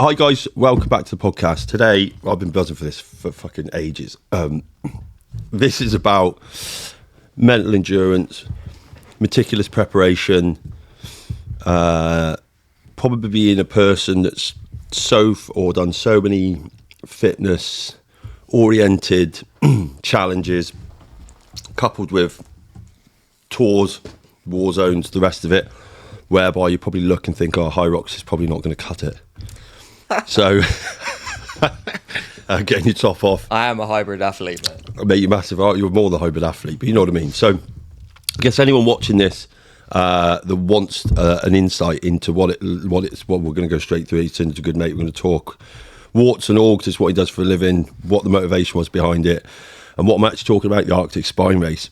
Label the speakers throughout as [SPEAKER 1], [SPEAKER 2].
[SPEAKER 1] Hi guys, welcome back to the podcast. Today, I've been buzzing for this for fucking ages. This is about mental endurance, meticulous preparation, probably being a person that's done so many fitness oriented challenges, coupled with tours, war zones, the rest of it, whereby you probably look and think, oh, High Rocks is probably not going to cut it. So, getting your top off.
[SPEAKER 2] I am a hybrid athlete,
[SPEAKER 1] Mate, you're massive. You're more than a hybrid athlete, but you know what I mean. So, I guess anyone watching this that wants an insight into what we're going to go straight through. He's a good mate. We're going to talk warts and all, just what he does for a living, what the motivation was behind it, and what I'm actually talking about, the Arctic Spine Race.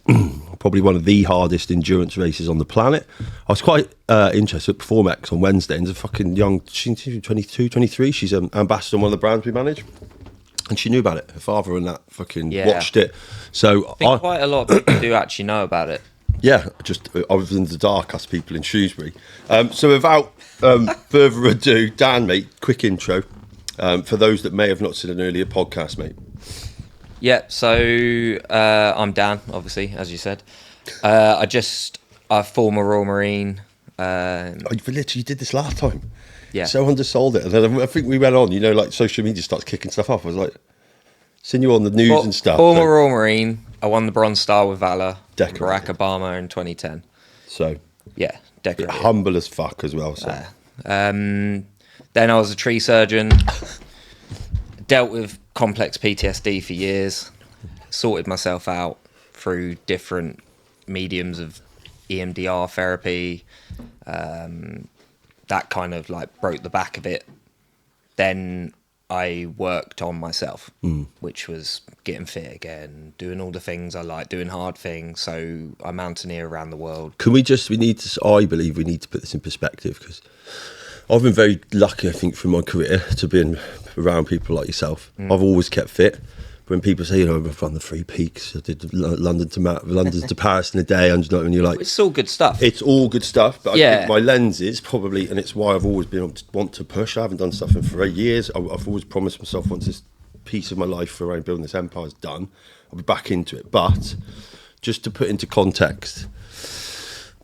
[SPEAKER 1] Probably one of the hardest endurance races on the planet. I was quite interested at Performex on Wednesday, and there's a fucking young, she's 22, 23, she's an ambassador on one of the brands we manage, and she knew about it. Her father and that fucking watched it. So
[SPEAKER 2] I think quite a lot of people do actually know about it.
[SPEAKER 1] Yeah, just other than the dark us people in Shrewsbury. So without further ado, Dan, mate, quick intro for those that may have not seen an earlier podcast, mate.
[SPEAKER 2] Yeah, so I'm Dan, obviously, as you said. I'm a former Royal Marine.
[SPEAKER 1] You literally did this last time.
[SPEAKER 2] Yeah.
[SPEAKER 1] So undersold it. And then I think we went on, like social media starts kicking stuff off. I was like, seeing you on the news and stuff.
[SPEAKER 2] Former Royal Marine. I won the Bronze Star with Valor.
[SPEAKER 1] Decorated.
[SPEAKER 2] Barack Obama in 2010.
[SPEAKER 1] So.
[SPEAKER 2] Yeah, decorated.
[SPEAKER 1] Humble as fuck as well. So.
[SPEAKER 2] Then I was a tree surgeon. Dealt with complex PTSD for years, sorted myself out through different mediums of EMDR therapy, that kind of like broke the back of it. Then I worked on myself, which was getting fit again, doing all the things I like, doing hard things. So I mountaineer around the world.
[SPEAKER 1] I believe we need to put this in perspective, because I've been very lucky, I think, through my career to be around people like yourself. I've always kept fit. When people say, I've run the 3 peaks, I did London to Paris in a day, and you're like,
[SPEAKER 2] it's all good stuff.
[SPEAKER 1] It's all good stuff, but I think my lens is probably, and it's why I've always been want to push. I haven't done stuff in 3 years. I've always promised myself, once this piece of my life around building this empire is done, I'll be back into it. But just to put into context,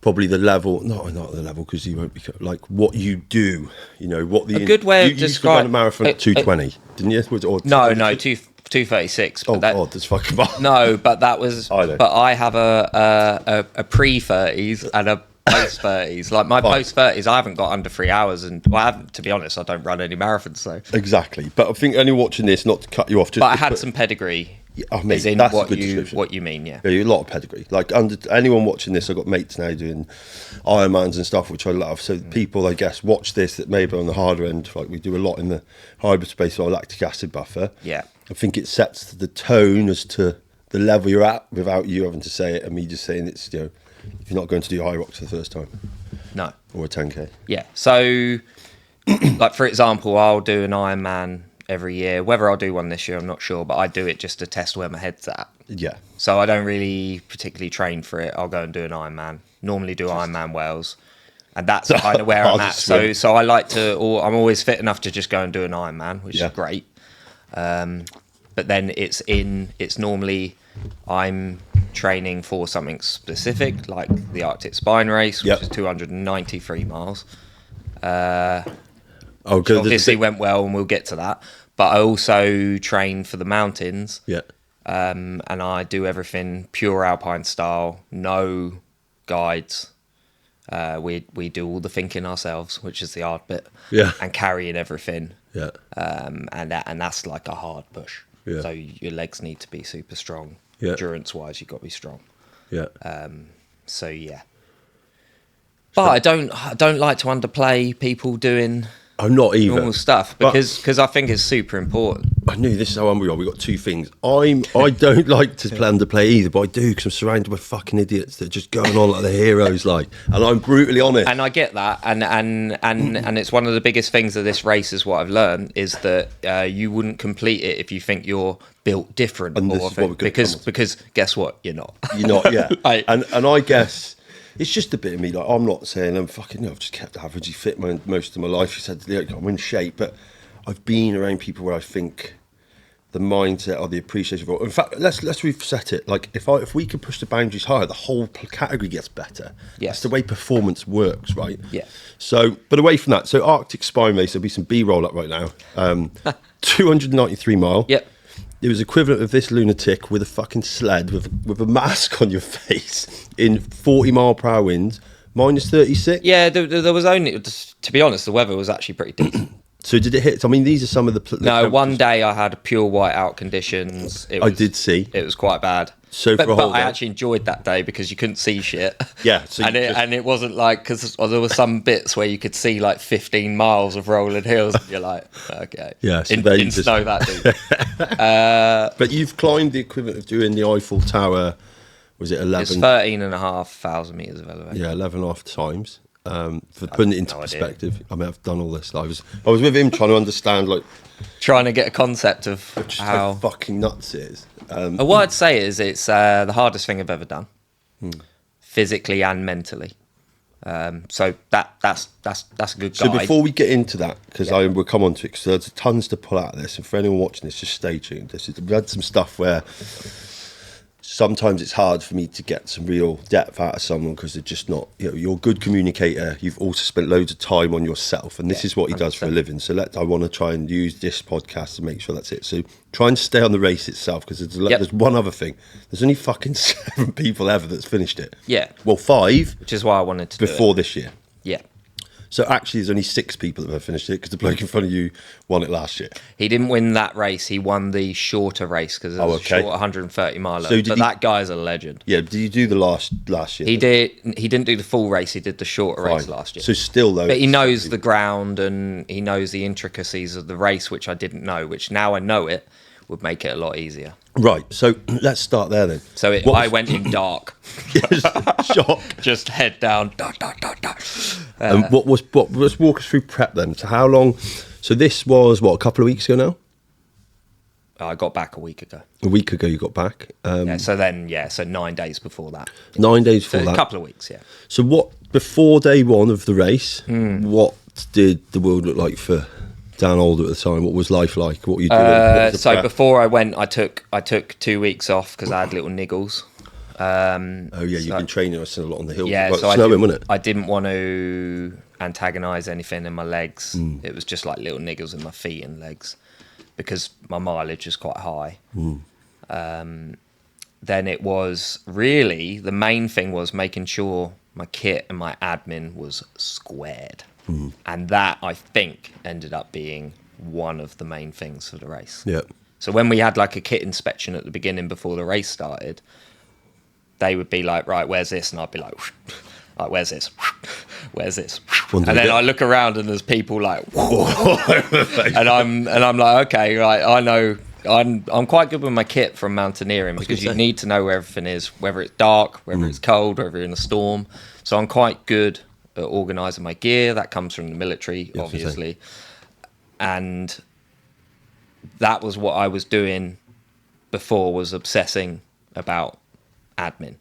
[SPEAKER 1] probably the level, not the level, because you won't be like what you do. What the
[SPEAKER 2] a good way
[SPEAKER 1] you
[SPEAKER 2] of describing
[SPEAKER 1] run a marathon at 2:20, didn't you?
[SPEAKER 2] No, 2:36.
[SPEAKER 1] Oh God, that's fucking bad.
[SPEAKER 2] No, but that was. But I have a pre-30s and a post-30s. Like my post-30s, I haven't got under 3 hours, and to be honest, I don't run any marathons. So
[SPEAKER 1] exactly. But I think only watching this, not to cut you off,
[SPEAKER 2] but I had some pedigree.
[SPEAKER 1] Yeah, I mean,
[SPEAKER 2] is in
[SPEAKER 1] that's
[SPEAKER 2] what you mean, yeah.
[SPEAKER 1] A lot of pedigree. Like anyone watching this, I've got mates now doing Ironmans and stuff, which I love. So people, I guess, watch this that maybe on the harder end, like we do a lot in the hybrid space or lactic acid buffer.
[SPEAKER 2] Yeah.
[SPEAKER 1] I think it sets the tone as to the level you're at without you having to say it and me just saying it's, if you're not going to do High Rocks for the first time.
[SPEAKER 2] No.
[SPEAKER 1] Or a 10K.
[SPEAKER 2] Yeah. So, like, for example, I'll do an Ironman every year. Whether I'll do one this year, I'm not sure, but I do it just to test where my head's at.
[SPEAKER 1] Yeah.
[SPEAKER 2] So I don't really particularly train for it. I'll go and do an Ironman. Normally do Ironman Wales, and that's kind of where I'm at. So I like to. I'm always fit enough to just go and do an Ironman, which is great. But then it's normally I'm training for something specific, like the Arctic Spine Race, which is 293 miles. Which obviously went well, and we'll get to that. But I also train for the mountains.
[SPEAKER 1] Yeah.
[SPEAKER 2] And I do everything pure alpine style, no guides. We do all the thinking ourselves, which is the hard bit.
[SPEAKER 1] Yeah.
[SPEAKER 2] And carrying everything.
[SPEAKER 1] Yeah.
[SPEAKER 2] And that's like a hard push.
[SPEAKER 1] Yeah.
[SPEAKER 2] So your legs need to be super strong.
[SPEAKER 1] Yeah.
[SPEAKER 2] Endurance wise, you've got to be strong.
[SPEAKER 1] Yeah.
[SPEAKER 2] So yeah. But I don't like to underplay people doing
[SPEAKER 1] I'm not either.
[SPEAKER 2] Normal stuff, because I think it's super important.
[SPEAKER 1] I knew this is how we are. We've got two things. I don't like to underplay either, but I do because I'm surrounded by fucking idiots that are just going on like the heroes, like, and I'm brutally honest.
[SPEAKER 2] And I get that, and it's one of the biggest things of this race is what I've learned is that you wouldn't complete it if you think you're built different, because guess what, you're not.
[SPEAKER 1] You're not, yeah. And I guess. It's just a bit of me, like, I'm not saying I'm fucking, I've just kept averagely fit most of my life. You said, I'm in shape, but I've been around people where I think the mindset or the appreciation of, in fact, let's reset it. Like if we can push the boundaries higher, the whole category gets better.
[SPEAKER 2] Yes.
[SPEAKER 1] That's the way performance works, right?
[SPEAKER 2] Yeah.
[SPEAKER 1] So, but away from that, so Arctic Spine Race, there'll be some B-roll up right now. 293 mile.
[SPEAKER 2] Yep.
[SPEAKER 1] It was equivalent of this lunatic with a fucking sled with a mask on your face in 40 mile per hour winds, minus 36.
[SPEAKER 2] Yeah, there was only, to be honest, the weather was actually pretty decent.
[SPEAKER 1] So did it hit? I mean, these are some of the...
[SPEAKER 2] No, one day I had pure whiteout conditions.
[SPEAKER 1] I did see.
[SPEAKER 2] It was quite bad.
[SPEAKER 1] So
[SPEAKER 2] but
[SPEAKER 1] I
[SPEAKER 2] actually enjoyed that day because you couldn't see shit.
[SPEAKER 1] Yeah. So
[SPEAKER 2] and it wasn't like... Because there were some bits where you could see like 15 miles of rolling hills and you're like, okay.
[SPEAKER 1] Yeah. So
[SPEAKER 2] in snow that deep.
[SPEAKER 1] But you've climbed the equivalent of doing the Eiffel Tower, was it 11?
[SPEAKER 2] It's 13,500 metres of elevation.
[SPEAKER 1] Yeah, 11.5 times. For putting it into perspective,
[SPEAKER 2] idea.
[SPEAKER 1] I mean, I've done all this. I was with him trying to understand, like,
[SPEAKER 2] trying to get a concept of
[SPEAKER 1] how fucking nuts it is.
[SPEAKER 2] What I'd say is it's the hardest thing I've ever done, physically and mentally. So that's a good guide.
[SPEAKER 1] So before we get into that, because we'll come on to it, because there's tons to pull out of this, and for anyone watching this, just stay tuned. I've had some stuff where sometimes it's hard for me to get some real depth out of someone because they're just not, you're a good communicator. You've also spent loads of time on yourself, and this is what he 100%. Does for a living. So I want to try and use this podcast to make sure that's it. So try and stay on the race itself, because there's one other thing. There's only fucking 7 people ever that's finished it.
[SPEAKER 2] Yeah.
[SPEAKER 1] Well, 5.
[SPEAKER 2] Which is why I wanted to
[SPEAKER 1] before this year.
[SPEAKER 2] Yeah.
[SPEAKER 1] So actually, there's only 6 people that have finished it, because the bloke in front of you won it last year.
[SPEAKER 2] He didn't win that race. He won the shorter race because it was a short 130 miler. So that guy's a legend.
[SPEAKER 1] Yeah. Did you do the last year?
[SPEAKER 2] He did. He didn't do the full race. He did the shorter race last year.
[SPEAKER 1] So still though,
[SPEAKER 2] but he knows the ground and he knows the intricacies of the race, which I didn't know. Which now I know it would make it a lot easier.
[SPEAKER 1] Right. So let's start there then.
[SPEAKER 2] So I went in dark.
[SPEAKER 1] Shock.
[SPEAKER 2] Just head down. Dark.
[SPEAKER 1] Let's walk us through prep then. So how long? So this was a couple of weeks ago now?
[SPEAKER 2] I got back a week ago.
[SPEAKER 1] A week ago you got back.
[SPEAKER 2] So 9 days before that.
[SPEAKER 1] 9 days before that.
[SPEAKER 2] A couple of weeks, yeah.
[SPEAKER 1] So before day one of the race, what did the world look like for Dan Alder at the time? What was life like? What were you doing?
[SPEAKER 2] So before I went, I took 2 weeks off because I had little niggles.
[SPEAKER 1] You've been training. I said a lot on the hills.
[SPEAKER 2] Yeah, so
[SPEAKER 1] wasn't it?
[SPEAKER 2] I didn't want to antagonise anything in my legs. It was just like little niggles in my feet and legs because my mileage is quite high. Then it was really, the main thing was making sure my kit and my admin was squared. And that, I think, ended up being one of the main things for the race.
[SPEAKER 1] Yeah.
[SPEAKER 2] So when we had like a kit inspection at the beginning before the race started, they would be like, right, where's this? And I'd be like, where's this? Where's this? And then I look around and there's people like, and I'm like, okay, right, I know. I'm quite good with my kit from mountaineering because you need to know where everything is, whether it's dark, whether it's cold, whether you're in a storm. So I'm quite good at organising my gear. That comes from the military, obviously. And that was what I was doing before, was obsessing about admin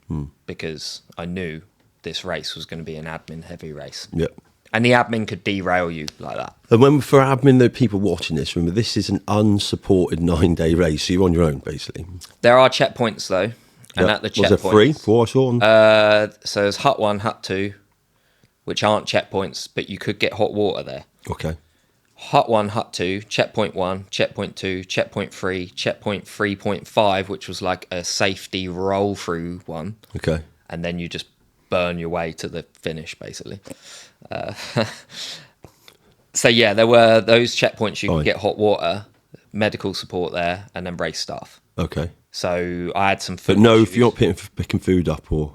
[SPEAKER 2] because I knew this race was going to be an admin heavy race.
[SPEAKER 1] Yep.
[SPEAKER 2] And the admin could derail you like that.
[SPEAKER 1] And when for admin, though, people watching this, remember this is an unsupported 9-day race, so you're on your own basically.
[SPEAKER 2] There are checkpoints though, and at the checkpoints,
[SPEAKER 1] was there 3, 4 I saw?
[SPEAKER 2] So there's hut 1, hut 2, which aren't checkpoints, but you could get hot water there.
[SPEAKER 1] Okay.
[SPEAKER 2] Hut 1, hut 2, checkpoint 1, checkpoint 2, checkpoint 3, checkpoint 3.5, which was like a safety roll through one.
[SPEAKER 1] Okay.
[SPEAKER 2] And then you just burn your way to the finish, basically. So yeah, there were those checkpoints you could get hot water, medical support there, and then race staff.
[SPEAKER 1] Okay.
[SPEAKER 2] So I had some food.
[SPEAKER 1] But no, if you're not picking food up or...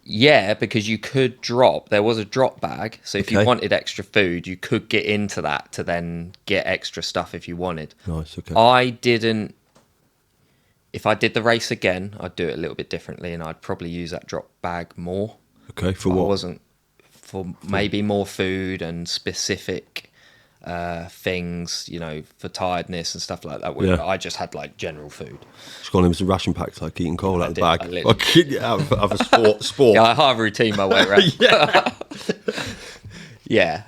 [SPEAKER 2] Yeah, because you could drop. There was a drop bag. So if you wanted extra food, you could get into that to then get extra stuff if you wanted.
[SPEAKER 1] Nice, okay.
[SPEAKER 2] I didn't... If I did the race again, I'd do it a little bit differently and I'd probably use that drop bag more.
[SPEAKER 1] Okay, for what?
[SPEAKER 2] I wasn't... For maybe more food and specific things, you know, for tiredness and stuff like that. Where I just had like general food.
[SPEAKER 1] Just gone in with some ration packs, like eating coal out of the bag.
[SPEAKER 2] I
[SPEAKER 1] have a sport.
[SPEAKER 2] Yeah, I half routine my way around.
[SPEAKER 1] Yeah.
[SPEAKER 2] Yeah.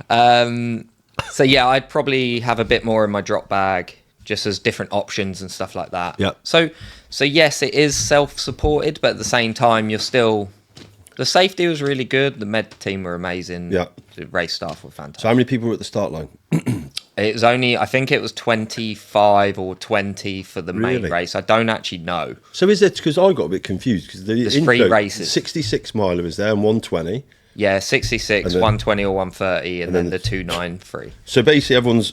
[SPEAKER 2] So yeah, I'd probably have a bit more in my drop bag, just as different options and stuff like that.
[SPEAKER 1] Yeah.
[SPEAKER 2] So yes, it is self-supported, but at the same time, you're still. The safety was really good. The med team were amazing.
[SPEAKER 1] Yeah.
[SPEAKER 2] The race staff were fantastic.
[SPEAKER 1] So how many people were at the start line?
[SPEAKER 2] It was only, I think it was 25 or 20 for the main race. I don't actually know.
[SPEAKER 1] So is it, because I got a bit confused, because
[SPEAKER 2] there's 3 races.
[SPEAKER 1] 66 miler is there and 120.
[SPEAKER 2] Yeah, 66, then, 120 or 130, and then the 293.
[SPEAKER 1] So basically everyone's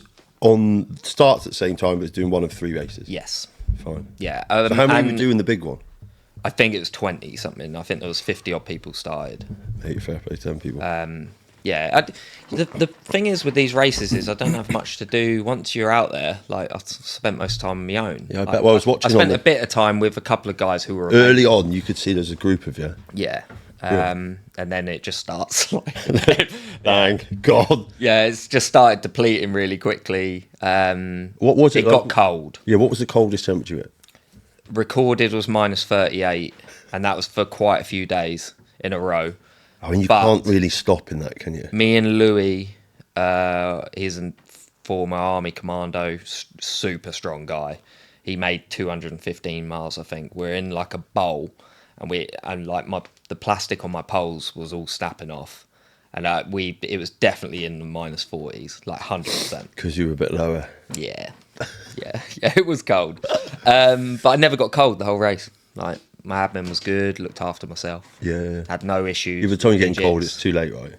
[SPEAKER 1] starts at the same time, but is doing one of 3 races.
[SPEAKER 2] Yes.
[SPEAKER 1] Fine.
[SPEAKER 2] Yeah.
[SPEAKER 1] So how many were doing the big one?
[SPEAKER 2] I think it was 20 something. I think there was 50 odd people started.
[SPEAKER 1] Hey, fair play to 10 people.
[SPEAKER 2] Yeah. The thing is with these races is I don't have much to do once you're out there. Like I spent most time on my own.
[SPEAKER 1] Yeah, I bet. Well, I was watching.
[SPEAKER 2] I spent a bit of time with a couple of guys who were
[SPEAKER 1] early on. You could see there's a group of you.
[SPEAKER 2] Yeah. And then it just starts like
[SPEAKER 1] thank God.
[SPEAKER 2] Yeah, it's just started depleting really quickly.
[SPEAKER 1] What was it?
[SPEAKER 2] It got cold.
[SPEAKER 1] Yeah, what was the coldest temperature at?
[SPEAKER 2] Recorded was minus 38, and that was for quite a few days in a row.
[SPEAKER 1] I mean, you can't really stop in that, can you?
[SPEAKER 2] Me and Louis, he's a former army commando, super strong guy. He made 215 miles, I think. We're in like a bowl, and the plastic on my poles was all snapping off, and it was definitely in the minus 40s, like 100%.
[SPEAKER 1] Because you were a bit lower.
[SPEAKER 2] Yeah, it was cold, but I never got cold the whole race. Like my admin was good, looked after myself.
[SPEAKER 1] Yeah,
[SPEAKER 2] had no issues.
[SPEAKER 1] By the time you're getting cold, it's too late, right?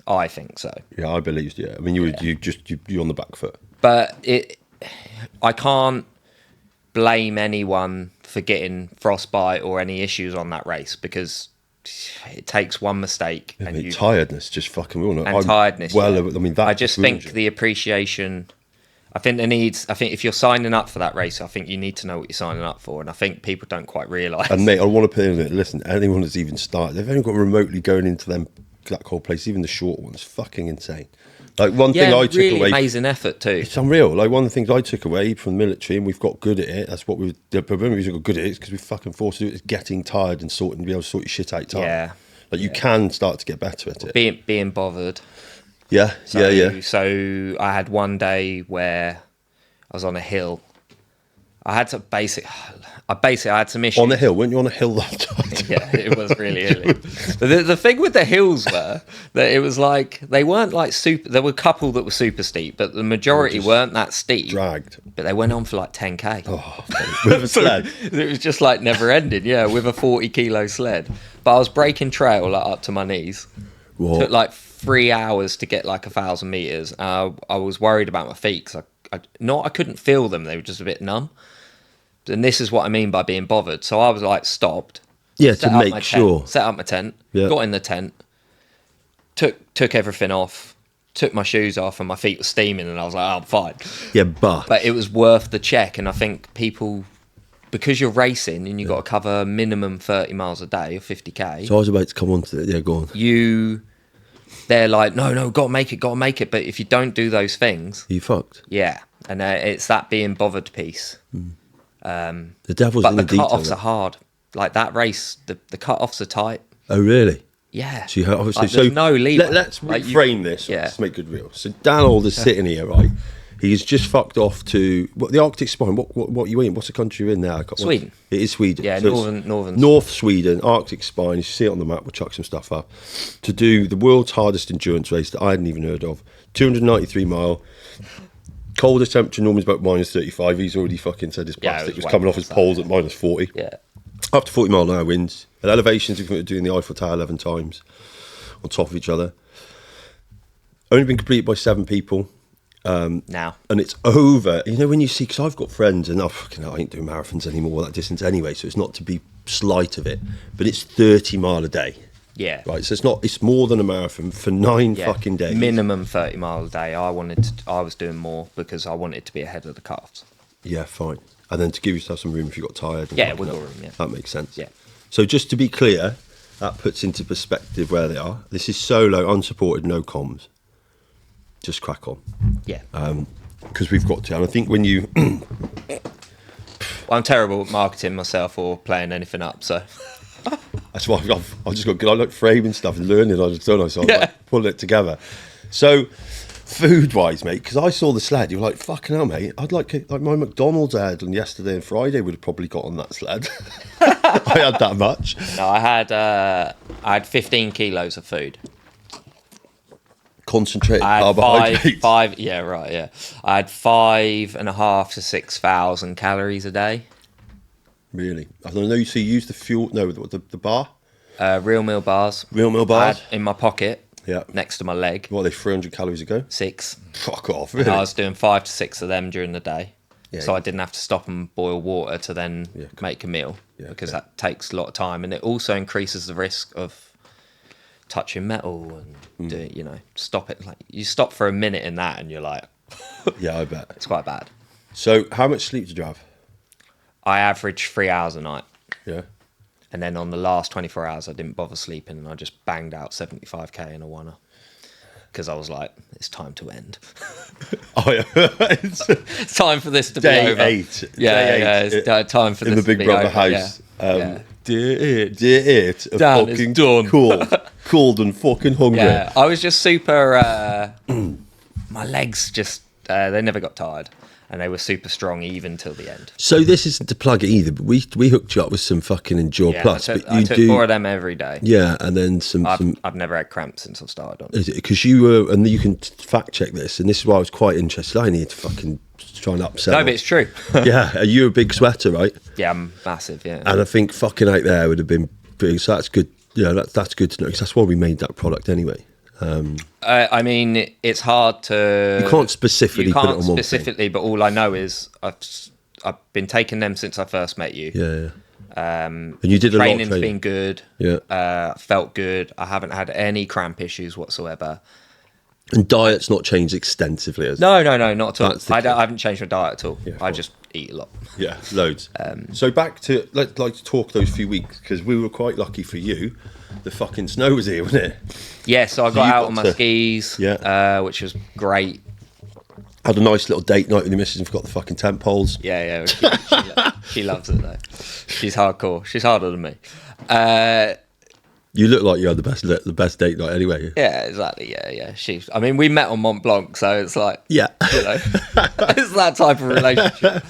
[SPEAKER 2] I think so.
[SPEAKER 1] Yeah, I believed. Yeah, I mean, you're on the back foot.
[SPEAKER 2] But I can't blame anyone for getting frostbite or any issues on that race, because it takes one mistake and
[SPEAKER 1] tiredness just fucking will not.
[SPEAKER 2] And tiredness. Well,
[SPEAKER 1] yeah. I mean, that
[SPEAKER 2] I just think the appreciation. I think if you're signing up for that race, I think you need to know what you're signing up for, and I think people don't quite realise.
[SPEAKER 1] And mate, I want to put in it. Listen, anyone that's even started, they've only got remotely going into that cold place. Even the short ones, fucking insane. Like one thing I took
[SPEAKER 2] really
[SPEAKER 1] away,
[SPEAKER 2] amazing effort too.
[SPEAKER 1] It's unreal. Like one of the things I took away from the military, and we've got good at it. That's what the problem we've got good at it is because we fucking forced to do it is getting tired and be able to sort your shit out time.
[SPEAKER 2] Yeah,
[SPEAKER 1] like you can start to get better at it.
[SPEAKER 2] Being bothered.
[SPEAKER 1] Yeah, yeah.
[SPEAKER 2] So I had one day where I was on a hill. I had some I had some issues.
[SPEAKER 1] On the hill? Weren't you on a hill that time?
[SPEAKER 2] Yeah, it was really hilly. The thing with the hills were that it was like, they weren't like super, there were a couple that were super steep, but the majority weren't that steep.
[SPEAKER 1] Dragged.
[SPEAKER 2] But they went on for like 10k.
[SPEAKER 1] Oh, with a sled?
[SPEAKER 2] It was just like never ending, yeah, with a 40 kilo sled. But I was breaking trail like up to my knees.
[SPEAKER 1] What?
[SPEAKER 2] Took like 3 hours to get like 1,000 meters. I was worried about my feet because I couldn't feel them, they were just a bit numb. And this is what I mean by being bothered. So I was like stopped.
[SPEAKER 1] Yeah, to make sure.
[SPEAKER 2] Set up my tent. Yeah. Got in the tent. Took everything off. Took my shoes off, and my feet were steaming. And I was like, oh, I'm fine.
[SPEAKER 1] Yeah, but
[SPEAKER 2] it was worth the check. And I think people, because you're racing and you've got to cover minimum 30 miles a day or 50k.
[SPEAKER 1] So I was about to come on to it. Yeah, go on.
[SPEAKER 2] They're like, no, got to make it. But if you don't do those things,
[SPEAKER 1] you fucked.
[SPEAKER 2] Yeah, and it's that being bothered piece.
[SPEAKER 1] The devil's in the detail.
[SPEAKER 2] But the cut-offs are hard. Like that race, the cut-offs are tight.
[SPEAKER 1] Oh, really?
[SPEAKER 2] Yeah.
[SPEAKER 1] So, obviously,
[SPEAKER 2] there's no leeway.
[SPEAKER 1] Let's reframe this. Yeah. Let's make good real. So Dan Alder's sitting here, right? He's just fucked off to the Arctic Spine. What are you in? What's the country you're in now?
[SPEAKER 2] Sweden.
[SPEAKER 1] It is Sweden.
[SPEAKER 2] Yeah,
[SPEAKER 1] so
[SPEAKER 2] northern.
[SPEAKER 1] North Sweden, Arctic Spine. You see it on the map. We'll chuck some stuff up. To do the world's hardest endurance race that I hadn't even heard of. 293 mile. Coldest temperature normally is about minus 35. He's already fucking said his plastic was coming off his poles at minus 40.
[SPEAKER 2] Yeah.
[SPEAKER 1] Up to 40 mile an hour winds. At elevations, if you're doing the Eiffel Tower 11 times on top of each other. Only been completed by 7 people.
[SPEAKER 2] Now.
[SPEAKER 1] And it's over. You know, when you see, because I've got friends, and I ain't doing marathons anymore that distance anyway, so it's not to be slight of it, but it's 30 mile a day.
[SPEAKER 2] Yeah.
[SPEAKER 1] Right, so it's more than a marathon for 9 fucking days.
[SPEAKER 2] Minimum 30 miles a day. I was doing more because I wanted to be ahead of the cutoffs.
[SPEAKER 1] Yeah, fine. And then to give yourself some room if you got tired.
[SPEAKER 2] Yeah, wiggle room, yeah.
[SPEAKER 1] That makes sense.
[SPEAKER 2] Yeah.
[SPEAKER 1] So just to be clear, that puts into perspective where they are. This is solo, unsupported, no comms. Just crack on.
[SPEAKER 2] Yeah.
[SPEAKER 1] Because we've got to. And I think when you...
[SPEAKER 2] Well, I'm terrible at marketing myself or playing anything up, so...
[SPEAKER 1] That's why I've just got good. I like framing stuff and learning. I just don't know, so I'm like pulling it together. So food-wise, mate, because I saw the sled. You were like, fucking hell, mate. I'd like my McDonald's I had on yesterday and Friday would have probably got on that sled. I had that much.
[SPEAKER 2] No, I had 15 kilos of food.
[SPEAKER 1] Concentrated
[SPEAKER 2] I had
[SPEAKER 1] carbohydrates.
[SPEAKER 2] yeah, right, yeah. I had 5,500 to 6,000 calories a day.
[SPEAKER 1] Really? I don't know. You see, you use the fuel. No, the bar.
[SPEAKER 2] Real meal bars.
[SPEAKER 1] Real meal
[SPEAKER 2] I
[SPEAKER 1] bars.
[SPEAKER 2] had in my pocket.
[SPEAKER 1] Yeah.
[SPEAKER 2] Next to my leg.
[SPEAKER 1] What are they? 300 calories a go.
[SPEAKER 2] 6.
[SPEAKER 1] Fuck off. Really?
[SPEAKER 2] And I was doing 5 to 6 of them during the day.
[SPEAKER 1] Yeah,
[SPEAKER 2] so I didn't have to stop and boil water to then make a meal because that takes a lot of time, and it also increases the risk of touching metal and doing, stop it. Like you stop for a minute in that, and you're like,
[SPEAKER 1] yeah, I bet
[SPEAKER 2] it's quite bad.
[SPEAKER 1] So, how much sleep did you have?
[SPEAKER 2] I average 3 hours a night.
[SPEAKER 1] Yeah.
[SPEAKER 2] And then on the last 24 hours, I didn't bother sleeping, and I just banged out 75k in a oneer. Because I was like, it's time to end.
[SPEAKER 1] Oh, yeah.
[SPEAKER 2] It's time for this to
[SPEAKER 1] Day
[SPEAKER 2] be over.
[SPEAKER 1] 8.
[SPEAKER 2] Yeah, it's time for this to be over.
[SPEAKER 1] In the Big Brother house. Dear it.
[SPEAKER 2] Dan is done.
[SPEAKER 1] Cold and fucking hungry.
[SPEAKER 2] Yeah, I was just super... my legs just... they never got tired. And they were super strong even till the end.
[SPEAKER 1] So this isn't to plug it either, but we hooked you up with some fucking Endure Plus.
[SPEAKER 2] I took 4 of them every day.
[SPEAKER 1] Yeah, and then some...
[SPEAKER 2] I've never had cramps since I've started on it.
[SPEAKER 1] Is it because you were... And you can fact check this, and this is why I was quite interested. I need to fucking try and upsell.
[SPEAKER 2] No, but it's true.
[SPEAKER 1] Yeah, are you a big sweater, right?
[SPEAKER 2] Yeah, I'm massive, yeah.
[SPEAKER 1] And I think fucking out there would have been big. So that's good. Yeah, that's good to know, because that's why we made that product anyway.
[SPEAKER 2] I mean, it's hard to...
[SPEAKER 1] You can't specifically put it on one
[SPEAKER 2] specifically,
[SPEAKER 1] thing.
[SPEAKER 2] But all I know is I've been taking them since I first met you.
[SPEAKER 1] Yeah. And you did a lot of training.
[SPEAKER 2] Training's been good.
[SPEAKER 1] Yeah.
[SPEAKER 2] Felt good. I haven't had any cramp issues whatsoever.
[SPEAKER 1] And diet's not changed extensively, has it?
[SPEAKER 2] No, not at all. I
[SPEAKER 1] key.
[SPEAKER 2] haven't changed my diet at all.
[SPEAKER 1] Yeah,
[SPEAKER 2] I just eat a lot.
[SPEAKER 1] Yeah, loads. So back to... Let's like to talk those few weeks, because we were quite lucky for you. The fucking snow was here, wasn't it?
[SPEAKER 2] Yeah, so I got out on my skis, which was great.
[SPEAKER 1] Had a nice little date night with your missus and forgot the fucking tent poles.
[SPEAKER 2] Yeah. She loves it, though. She's hardcore. She's harder than me.
[SPEAKER 1] You look like you had the best date night anyway.
[SPEAKER 2] Yeah, exactly. Yeah. I mean, we met on Mont Blanc, so it's like, it's that type of relationship.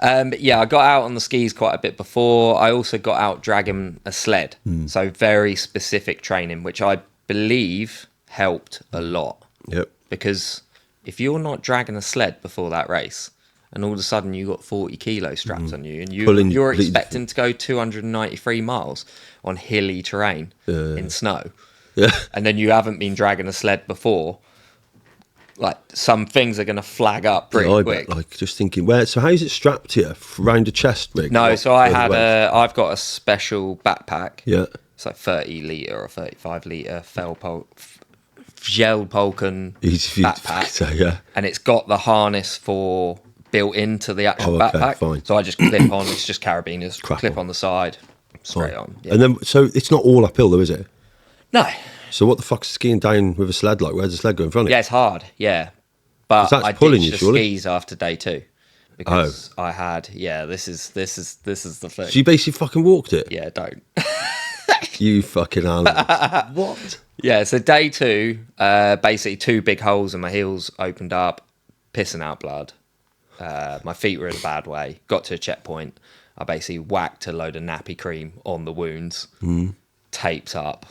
[SPEAKER 2] But yeah, I got out on the skis quite a bit before. I also got out dragging a sled. So very specific training, which I believe helped a lot.
[SPEAKER 1] Yep.
[SPEAKER 2] Because if you're not dragging a sled before that race, and all of a sudden you got 40 kilos strapped on you, and you're expecting to go 293 miles on hilly terrain in snow, and then you haven't been dragging a sled before, like some things are going to flag up pretty quick.
[SPEAKER 1] Bet, like just thinking, so how is it strapped to you around the chest rig?
[SPEAKER 2] No, so I've got a special backpack.
[SPEAKER 1] Yeah,
[SPEAKER 2] it's like 30 litre or 35 litre gel Polken backpack. And it's got the harness built into the actual backpack. Fine. So I just clip on. It's just carabiners. Clip on the side, straight on. Yeah.
[SPEAKER 1] And then, so it's not all uphill though, is it?
[SPEAKER 2] No.
[SPEAKER 1] So what the fuck's skiing down with a sled like? Where's the sled going in front of you?
[SPEAKER 2] Yeah, it's hard. Yeah, but I ditched the skis after day 2 because I had. Yeah, this is the thing.
[SPEAKER 1] So you basically fucking walked it?
[SPEAKER 2] Yeah, don't.
[SPEAKER 1] You fucking animal. What?
[SPEAKER 2] Yeah, so day 2, basically 2 big holes in my heels opened up, pissing out blood. My feet were in a bad way. Got to a checkpoint. I basically whacked a load of nappy cream on the wounds, taped up,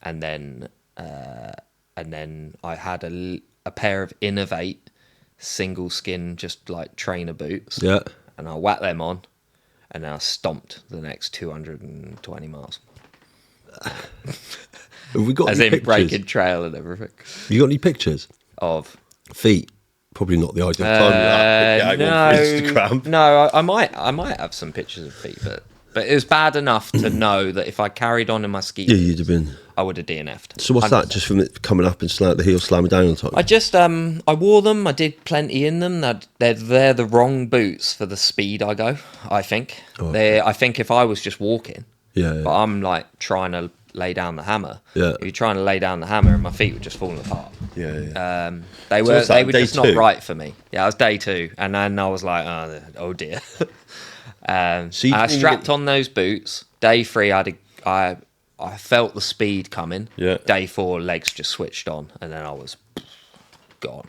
[SPEAKER 2] and then I had a pair of Innovate single skin, just like trainer boots.
[SPEAKER 1] Yeah.
[SPEAKER 2] And I whacked them on, and then I stomped the next 220 miles.
[SPEAKER 1] Have we got
[SPEAKER 2] as
[SPEAKER 1] any
[SPEAKER 2] in
[SPEAKER 1] pictures?
[SPEAKER 2] breaking trail and everything.
[SPEAKER 1] You got any pictures
[SPEAKER 2] of
[SPEAKER 1] feet? Probably not the ideal time.
[SPEAKER 2] Instagram. No, I might have some pictures of feet, but it was bad enough to know that if I carried on in my ski,
[SPEAKER 1] you'd have been.
[SPEAKER 2] I would have DNF'd.
[SPEAKER 1] So what's 100%. That? Just from it coming up and the heel slamming down on top?
[SPEAKER 2] I just I wore them. I did plenty in them. They're the wrong boots for the speed I go. I think I think if I was just walking, but I'm like trying to lay down the hammer. Yeah. If you're trying to lay down the hammer, and my feet were just falling apart.
[SPEAKER 1] Yeah.
[SPEAKER 2] They were just not right for me. Yeah, I was day 2, and then I was like, oh dear. I strapped on those boots. Day 3, I felt the speed coming.
[SPEAKER 1] Yeah.
[SPEAKER 2] Day 4, legs just switched on, and then I was gone.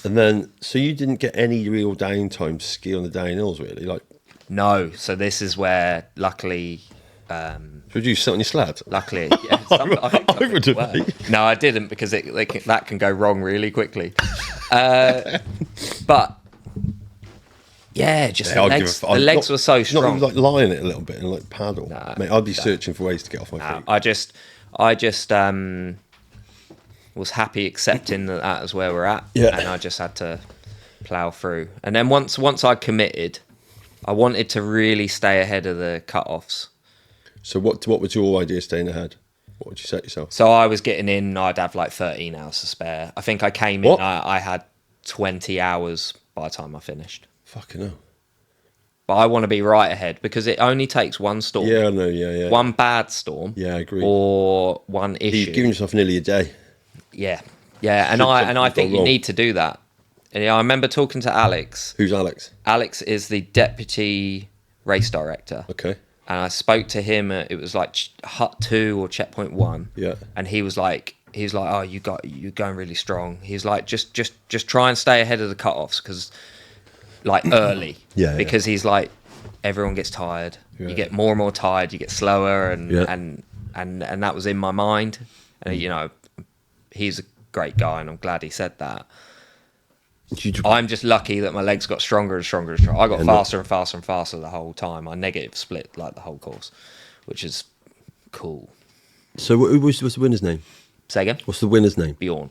[SPEAKER 1] And then, so you didn't get any real downtime to ski on the downhills, really? Like,
[SPEAKER 2] no. So this is where, luckily...
[SPEAKER 1] would you sit on your sled?
[SPEAKER 2] Luckily, yeah. I
[SPEAKER 1] would have.
[SPEAKER 2] No, I didn't, because that can go wrong really quickly. But... Yeah, just the legs were so strong.
[SPEAKER 1] Not even like lying it a little bit and like paddle. Nah, mate, I'd be searching for ways to get off my feet.
[SPEAKER 2] I just was happy accepting that was where we're at, and I just had to plough through. And then once I committed, I wanted to really stay ahead of the cut-offs.
[SPEAKER 1] So what was your idea staying ahead? What would you set yourself?
[SPEAKER 2] So I was getting in, I'd have like 13 hours to spare. I think I came in, I had 20 hours by the time I finished.
[SPEAKER 1] Fucking hell.
[SPEAKER 2] But I want to be right ahead, because it only takes one storm.
[SPEAKER 1] Yeah, I know, yeah.
[SPEAKER 2] One bad storm.
[SPEAKER 1] Yeah, I agree.
[SPEAKER 2] Or one issue.
[SPEAKER 1] You've given yourself nearly a day.
[SPEAKER 2] Yeah. And I think you need to do that. And I remember talking to Alex.
[SPEAKER 1] Who's Alex?
[SPEAKER 2] Alex is the deputy race director.
[SPEAKER 1] Okay.
[SPEAKER 2] And I spoke to him at, it was like Hut 2 or Checkpoint 1.
[SPEAKER 1] Yeah.
[SPEAKER 2] And he was like, oh, you're going really strong. He's like, just try and stay ahead of the cut-offs, because like early. Because he's like, everyone gets tired. You get more and more tired, you get slower, and that was in my mind. And you know, he's a great guy, and I'm glad he said that. I'm just lucky that my legs got stronger and stronger and stronger. I got faster and faster and faster the whole time. I negative split like the whole course, which is cool.
[SPEAKER 1] So what's the winner's name?
[SPEAKER 2] Say again?
[SPEAKER 1] What's the winner's name?
[SPEAKER 2] Bjorn.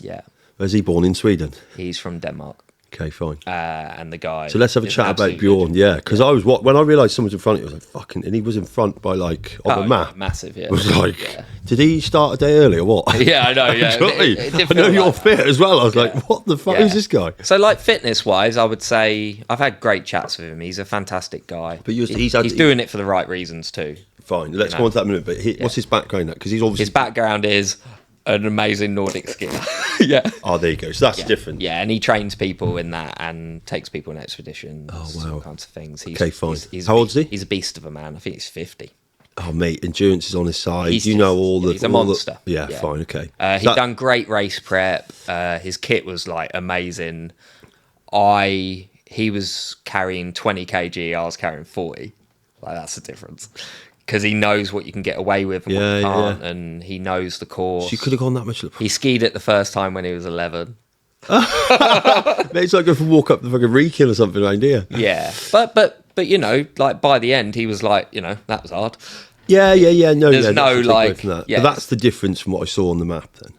[SPEAKER 1] Yeah. Where's he born? In Sweden?
[SPEAKER 2] He's from Denmark.
[SPEAKER 1] Okay, fine.
[SPEAKER 2] And the guy...
[SPEAKER 1] So let's have a chat about Bjorn, because I was... When I realised someone was in front of me, I was like, fucking... And he was in front by, like, on the map.
[SPEAKER 2] Massive, yeah.
[SPEAKER 1] I was like, did he start a day early or what?
[SPEAKER 2] Yeah, I know, yeah.
[SPEAKER 1] I know you're fit as well. I was like, what the fuck is this guy?
[SPEAKER 2] So, like, fitness-wise, I would say... I've had great chats with him. He's a fantastic guy. But he's doing it for the right reasons, too.
[SPEAKER 1] Fine, let's go on to that in a minute. But what's his background? Because he's obviously...
[SPEAKER 2] His background is... an amazing Nordic skier. Yeah.
[SPEAKER 1] Oh, there you go. So that's different.
[SPEAKER 2] Yeah, and he trains people in that and takes people on expeditions.
[SPEAKER 1] Oh, wow.
[SPEAKER 2] All kinds of things.
[SPEAKER 1] Okay, fine. How old is he?
[SPEAKER 2] He's a beast of a man. I think he's 50.
[SPEAKER 1] Oh, mate, endurance is on his side. He's a
[SPEAKER 2] monster.
[SPEAKER 1] Yeah, fine, okay.
[SPEAKER 2] He'd done great race prep. His kit was, like, amazing. He was carrying 20 kg, I was carrying 40. Like, that's the difference. Because he knows what you can get away with and what you can't, and he knows the course.
[SPEAKER 1] So you could have gone that much.
[SPEAKER 2] He skied it the first time when he was 11.
[SPEAKER 1] Mate, it's like going for a walk up the fucking Rekill or something around here.
[SPEAKER 2] Yeah, but you know, like by the end, he was like, you know, that was hard.
[SPEAKER 1] Yeah. No,
[SPEAKER 2] there's no like,
[SPEAKER 1] that. But that's the difference from what I saw on the map. Then,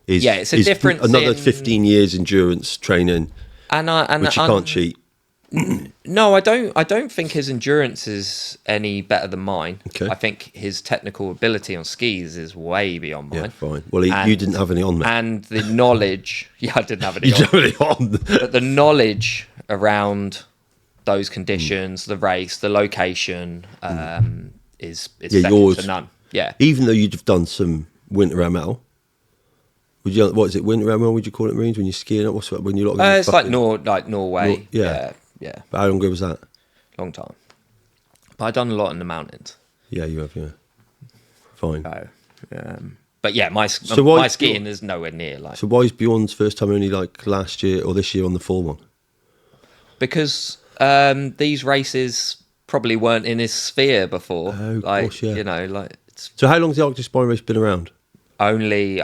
[SPEAKER 2] it's a difference.
[SPEAKER 1] Another 15 years endurance training, which you can't cheat.
[SPEAKER 2] No, I don't think his endurance is any better than mine.
[SPEAKER 1] Okay.
[SPEAKER 2] I think his technical ability on skis is way beyond mine.
[SPEAKER 1] Yeah, fine. Well, you didn't have any on, mate.
[SPEAKER 2] And the knowledge... Yeah, I didn't have any
[SPEAKER 1] you didn't have any on.
[SPEAKER 2] But the knowledge around those conditions, the race, the location, is second
[SPEAKER 1] yours,
[SPEAKER 2] to none. Yeah.
[SPEAKER 1] Even though you'd have done some winter ML, what is it, winter ML, would you call it, Marines, when you're skiing? What's when you're
[SPEAKER 2] it's like Norway. Yeah.
[SPEAKER 1] But how long ago was that?
[SPEAKER 2] Long time. But I've done a lot in the mountains.
[SPEAKER 1] Yeah, you have, yeah. Fine.
[SPEAKER 2] But yeah, my skiing is nowhere near like...
[SPEAKER 1] So why is Bjorn's first time only like last year or this year on the full one?
[SPEAKER 2] Because these races probably weren't in his sphere before.
[SPEAKER 1] Oh, of
[SPEAKER 2] like,
[SPEAKER 1] course, yeah.
[SPEAKER 2] You know, like...
[SPEAKER 1] So how long's the Arctic Spine race been around?
[SPEAKER 2] I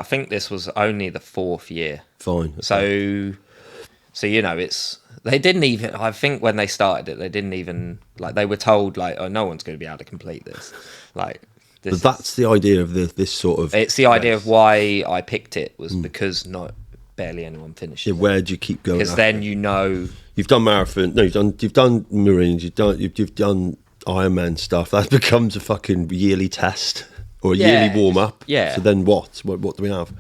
[SPEAKER 2] think this was only the 4th year.
[SPEAKER 1] Fine. Okay.
[SPEAKER 2] So you know, they didn't even, I think when they started it, they didn't even, like, they were told, like, oh, no one's going to be able to complete this. Like,
[SPEAKER 1] but that's the idea of this sort of...
[SPEAKER 2] It's the idea of why I picked it, was because barely anyone finished it.
[SPEAKER 1] Where do you keep going?
[SPEAKER 2] Because then you know...
[SPEAKER 1] You've done marathon, you've done Marines, you've done Ironman stuff. That becomes a fucking yearly test or a yearly warm-up.
[SPEAKER 2] Yeah.
[SPEAKER 1] So then what? What do we have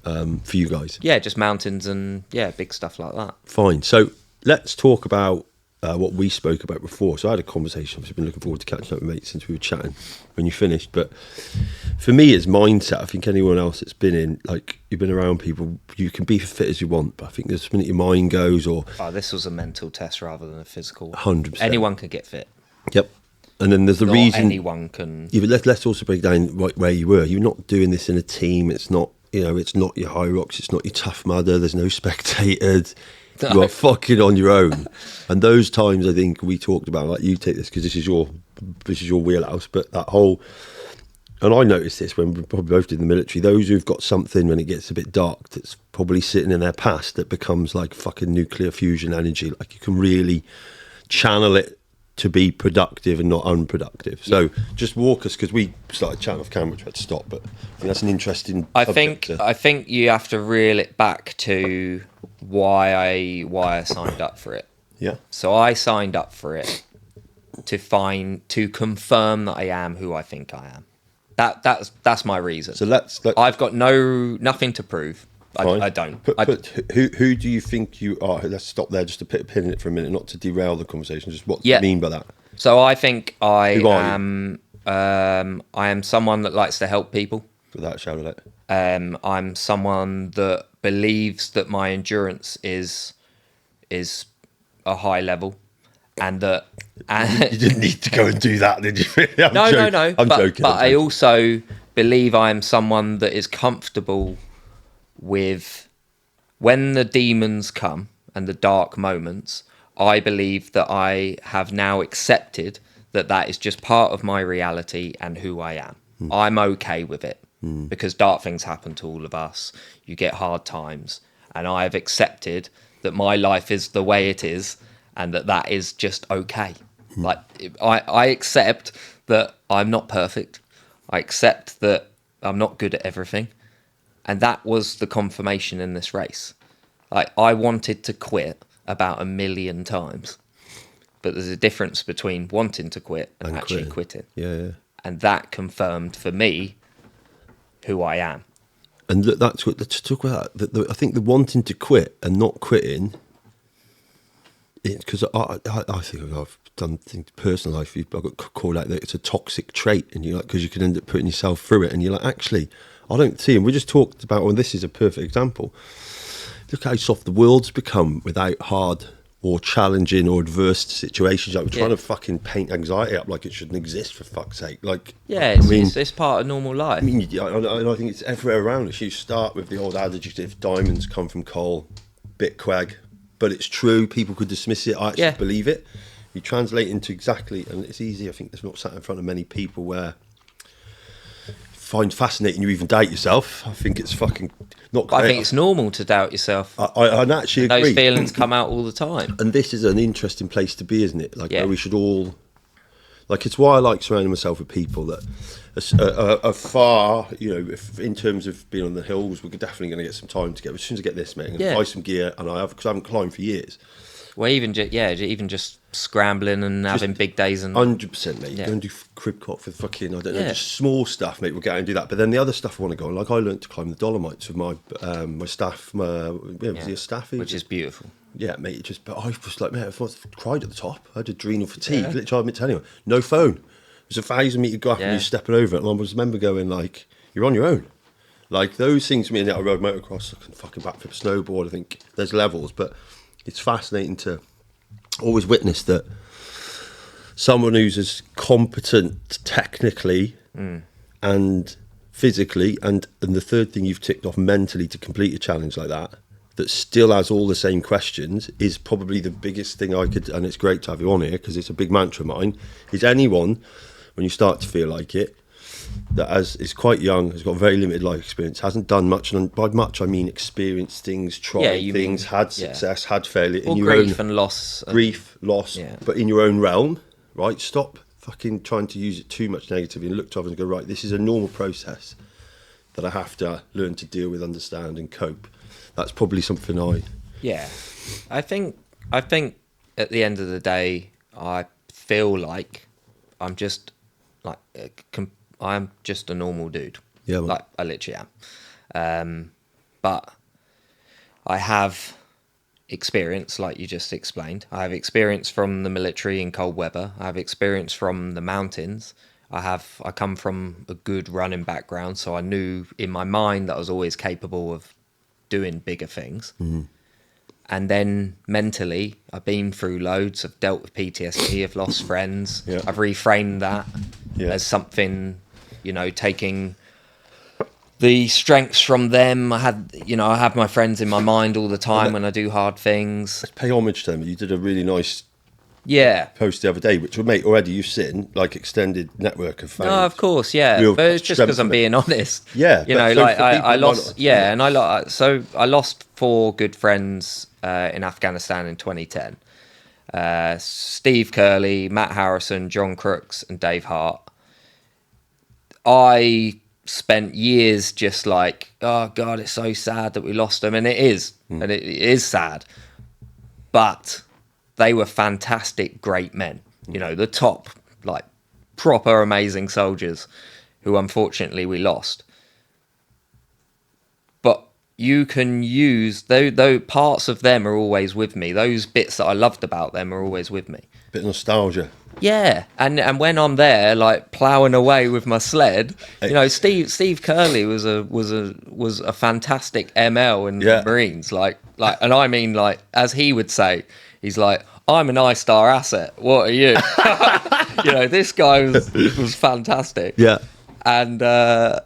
[SPEAKER 1] for you guys?
[SPEAKER 2] Yeah, just mountains and, big stuff like that.
[SPEAKER 1] Fine. So let's talk about what we spoke about before. So I had a conversation. I've been looking forward to catching up with mates since we were chatting when you finished. But for me, it's mindset. I think anyone else that's been in, like, you've been around people, you can be fit as you want. But I think there's a minute your mind goes or...
[SPEAKER 2] Oh, this was a mental test rather than a physical.
[SPEAKER 1] 100%.
[SPEAKER 2] Anyone can get fit.
[SPEAKER 1] Yep. And then there's the
[SPEAKER 2] Not
[SPEAKER 1] reason...
[SPEAKER 2] anyone can...
[SPEAKER 1] Yeah, but let's also break down where you were. You're not doing this in a team. It's not you know, it's not your high rocks, it's not your tough mudder, there's no spectators. You are fucking on your own. And those times, I think we talked about, like, you take this because this is your wheelhouse, but that whole, and I noticed this when we probably both did in the military, those who've got something when it gets a bit dark that's probably sitting in their past that becomes like fucking nuclear fusion energy. Like, you can really channel it to be productive and not unproductive. So just walk us, because we started chatting off camera, which we had to stop, but I think that's an interesting
[SPEAKER 2] I think you have to reel it back to why I signed up for it.
[SPEAKER 1] Yeah.
[SPEAKER 2] So I signed up for it to confirm that I am who I think I am. That's my reason.
[SPEAKER 1] So let's
[SPEAKER 2] I've got nothing to prove. I don't.
[SPEAKER 1] But who do you think you are? Let's stop there just to put a pin in it for a minute, not to derail the conversation. Just what do you mean by that?
[SPEAKER 2] So I think I am someone that likes to help people.
[SPEAKER 1] Without a shadow of it.
[SPEAKER 2] I'm someone that believes that my endurance is a high level, and that
[SPEAKER 1] you didn't need to go and do that, did you?
[SPEAKER 2] No.
[SPEAKER 1] I'm joking.
[SPEAKER 2] But I also believe I am someone that is comfortable with when the demons come and the dark moments. I believe that I have now accepted that is just part of my reality and who I am. I'm okay with it because dark things happen to all of us. You get hard times, and I have accepted that my life is the way it is, and that is just okay. Like, I accept that I'm not perfect. I accept that I'm not good at everything. And that was the confirmation in this race. Like, I wanted to quit about 1 million times, but there's a difference between wanting to quit and actually quitting.
[SPEAKER 1] Yeah.
[SPEAKER 2] And that confirmed for me who I am.
[SPEAKER 1] And that's what, let's talk about that. I think the wanting to quit and not quitting, because I think I've done things personal life. I've got called out that it's a toxic trait, and you're like, because you can end up putting yourself through it, and you're like, actually, I don't see. And we just talked about, and this is a perfect example. Look how soft the world's become without hard or challenging or adverse situations. Like, we're trying to fucking paint anxiety up like it shouldn't exist, for fuck's sake. Like,
[SPEAKER 2] it's part of normal life.
[SPEAKER 1] I mean, I think it's everywhere around us. You start with the old adage, if diamonds come from coal, bit quag. But it's true. People could dismiss it. I actually believe it. You translate into exactly, and it's easy. I think there's not sat in front of many people where find fascinating you even doubt yourself. I think it's fucking not.
[SPEAKER 2] I think it's normal to doubt yourself.
[SPEAKER 1] I actually agree.
[SPEAKER 2] Those feelings come out all the time.
[SPEAKER 1] And this is an interesting place to be, isn't it? Like, where we should all, like, it's why I like surrounding myself with people that are far, you know, if, in terms of being on the hills, we're definitely going to get some time together. As soon as I get this, mate, I'm going to buy some gear, and because I haven't climbed for years.
[SPEAKER 2] Well, even just scrambling and having big days and
[SPEAKER 1] 100%, mate. Go and do crib cot for fucking, I don't know, just small stuff, mate. We'll go out and do that. But then the other stuff I want to go on, like, I learnt to climb the Dolomites with my my staff. Was he a staffy?
[SPEAKER 2] Which is beautiful.
[SPEAKER 1] Yeah, mate. But I was like, mate, I cried at the top. I had adrenal fatigue. Literally, I admit to anyone, no phone. It was a 1,000-metre gap and you're stepping over it. And I remember going, like, you're on your own. Like, those things to me, and I rode motocross, I can fucking backflip, snowboard. I think there's levels, but it's fascinating to always witness that someone who's as competent technically and physically, and the third thing you've ticked off, mentally, to complete a challenge like that still has all the same questions, is probably the biggest thing I could, and it's great to have you on here because it's a big mantra of mine, is anyone, when you start to feel like it, that is quite young, has got very limited life experience, hasn't done much, and by much I mean experienced things, tried things, had success, had failure, in your
[SPEAKER 2] grief
[SPEAKER 1] own
[SPEAKER 2] and loss,
[SPEAKER 1] but in your own realm, right? Stop fucking trying to use it too much negatively and look to others and go, right, this is a normal process that I have to learn to deal with, understand, and cope. That's probably something
[SPEAKER 2] I think at the end of the day, I feel like I'm just like I'm just a normal dude.
[SPEAKER 1] Yeah, man.
[SPEAKER 2] Like, I literally am. But I have experience, like you just explained. I have experience from the military in cold weather. I have experience from the mountains. I come from a good running background, so I knew in my mind that I was always capable of doing bigger things. And then mentally, I've been through loads. I've dealt with PTSD. I've lost friends. I've reframed that as something, you know, taking the strengths from them. I have my friends in my mind all the time when I do hard things.
[SPEAKER 1] Let's pay homage to them. You did a really nice post the other day, which would make already you've seen like extended network of fans.
[SPEAKER 2] No, of course, yeah.
[SPEAKER 1] Real
[SPEAKER 2] but it's just because I'm being honest.
[SPEAKER 1] Yeah,
[SPEAKER 2] you know, like I lost. Yeah, and I lost 4 good friends in Afghanistan in 2010. Steve Curley, Matt Harrison, John Crooks, and Dave Hart. I spent years just like, oh God, it's so sad that we lost them, and it is, and it is sad. But they were fantastic, great men. You know, the top, like, proper amazing soldiers who unfortunately we lost. But you can use though parts of them are always with me. Those bits that I loved about them are always with me.
[SPEAKER 1] Bit of nostalgia.
[SPEAKER 2] Yeah, and when I'm there, like ploughing away with my sled, you know, Steve Curley was a fantastic ML in the Marines, like, and I mean, like, as he would say, he's like, I'm an I-Star asset. What are you? You know, this guy was fantastic.
[SPEAKER 1] Yeah,
[SPEAKER 2] and now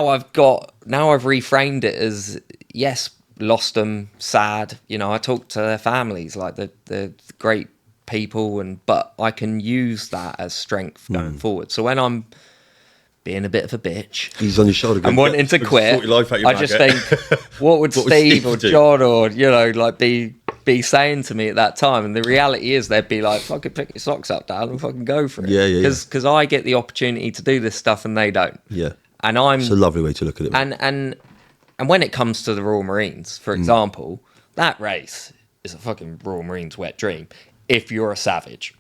[SPEAKER 2] I've reframed it as, yes, lost them, sad. You know, I talk to their families, like the great people, but I can use that as strength going forward. So when I'm being a bit of a bitch,
[SPEAKER 1] he's on your shoulder going,
[SPEAKER 2] I'm wanting to quit, I just think, what would Steve or John or, you know, like be saying to me at that time? And the reality is they'd be like, fucking pick your socks up, Dad, and fucking go for it.
[SPEAKER 1] Yeah.
[SPEAKER 2] Because I get the opportunity to do this stuff and they don't.
[SPEAKER 1] Yeah.
[SPEAKER 2] And
[SPEAKER 1] it's a lovely way to look at it.
[SPEAKER 2] And when it comes to the Royal Marines, for example, that race is a fucking Royal Marines wet dream. If you're a savage.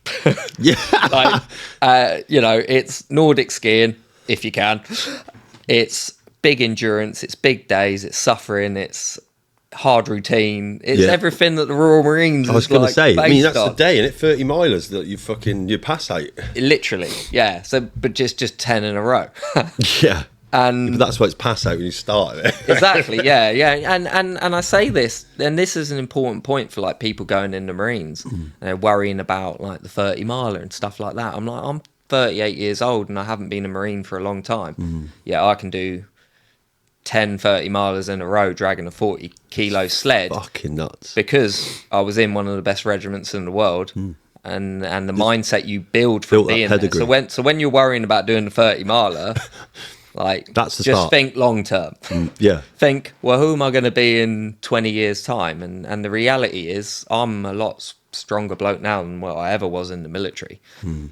[SPEAKER 1] Yeah.
[SPEAKER 2] Like, you know, it's Nordic skiing, if you can. It's big endurance, it's big days, it's suffering, it's hard routine. It's everything that the Royal Marines
[SPEAKER 1] I was going to say, I mean, that's
[SPEAKER 2] on.
[SPEAKER 1] the day, and it 30 milers that you pass out.
[SPEAKER 2] Literally, yeah. So, but just 10 in a row.
[SPEAKER 1] Yeah.
[SPEAKER 2] And
[SPEAKER 1] that's why it's pass out when you start it.
[SPEAKER 2] Exactly, yeah. And I say this, and this is an important point for like people going in the Marines and they're worrying about like the 30 miler and stuff like that. I'm like, I'm 38 years old and I haven't been a Marine for a long time. Yeah, I can do 10 30 milers in a row dragging a 40 kilo sled.
[SPEAKER 1] Fucking nuts.
[SPEAKER 2] Because I was in one of the best regiments in the world. And the mindset you build from being there. So when you're worrying about doing the 30 miler, like,
[SPEAKER 1] that's the
[SPEAKER 2] just
[SPEAKER 1] start.
[SPEAKER 2] Think long term.
[SPEAKER 1] Yeah.
[SPEAKER 2] Think, well, who am I going to be in 20 years' time? And the reality is, I'm a lot stronger bloke now than what I ever was in the military. You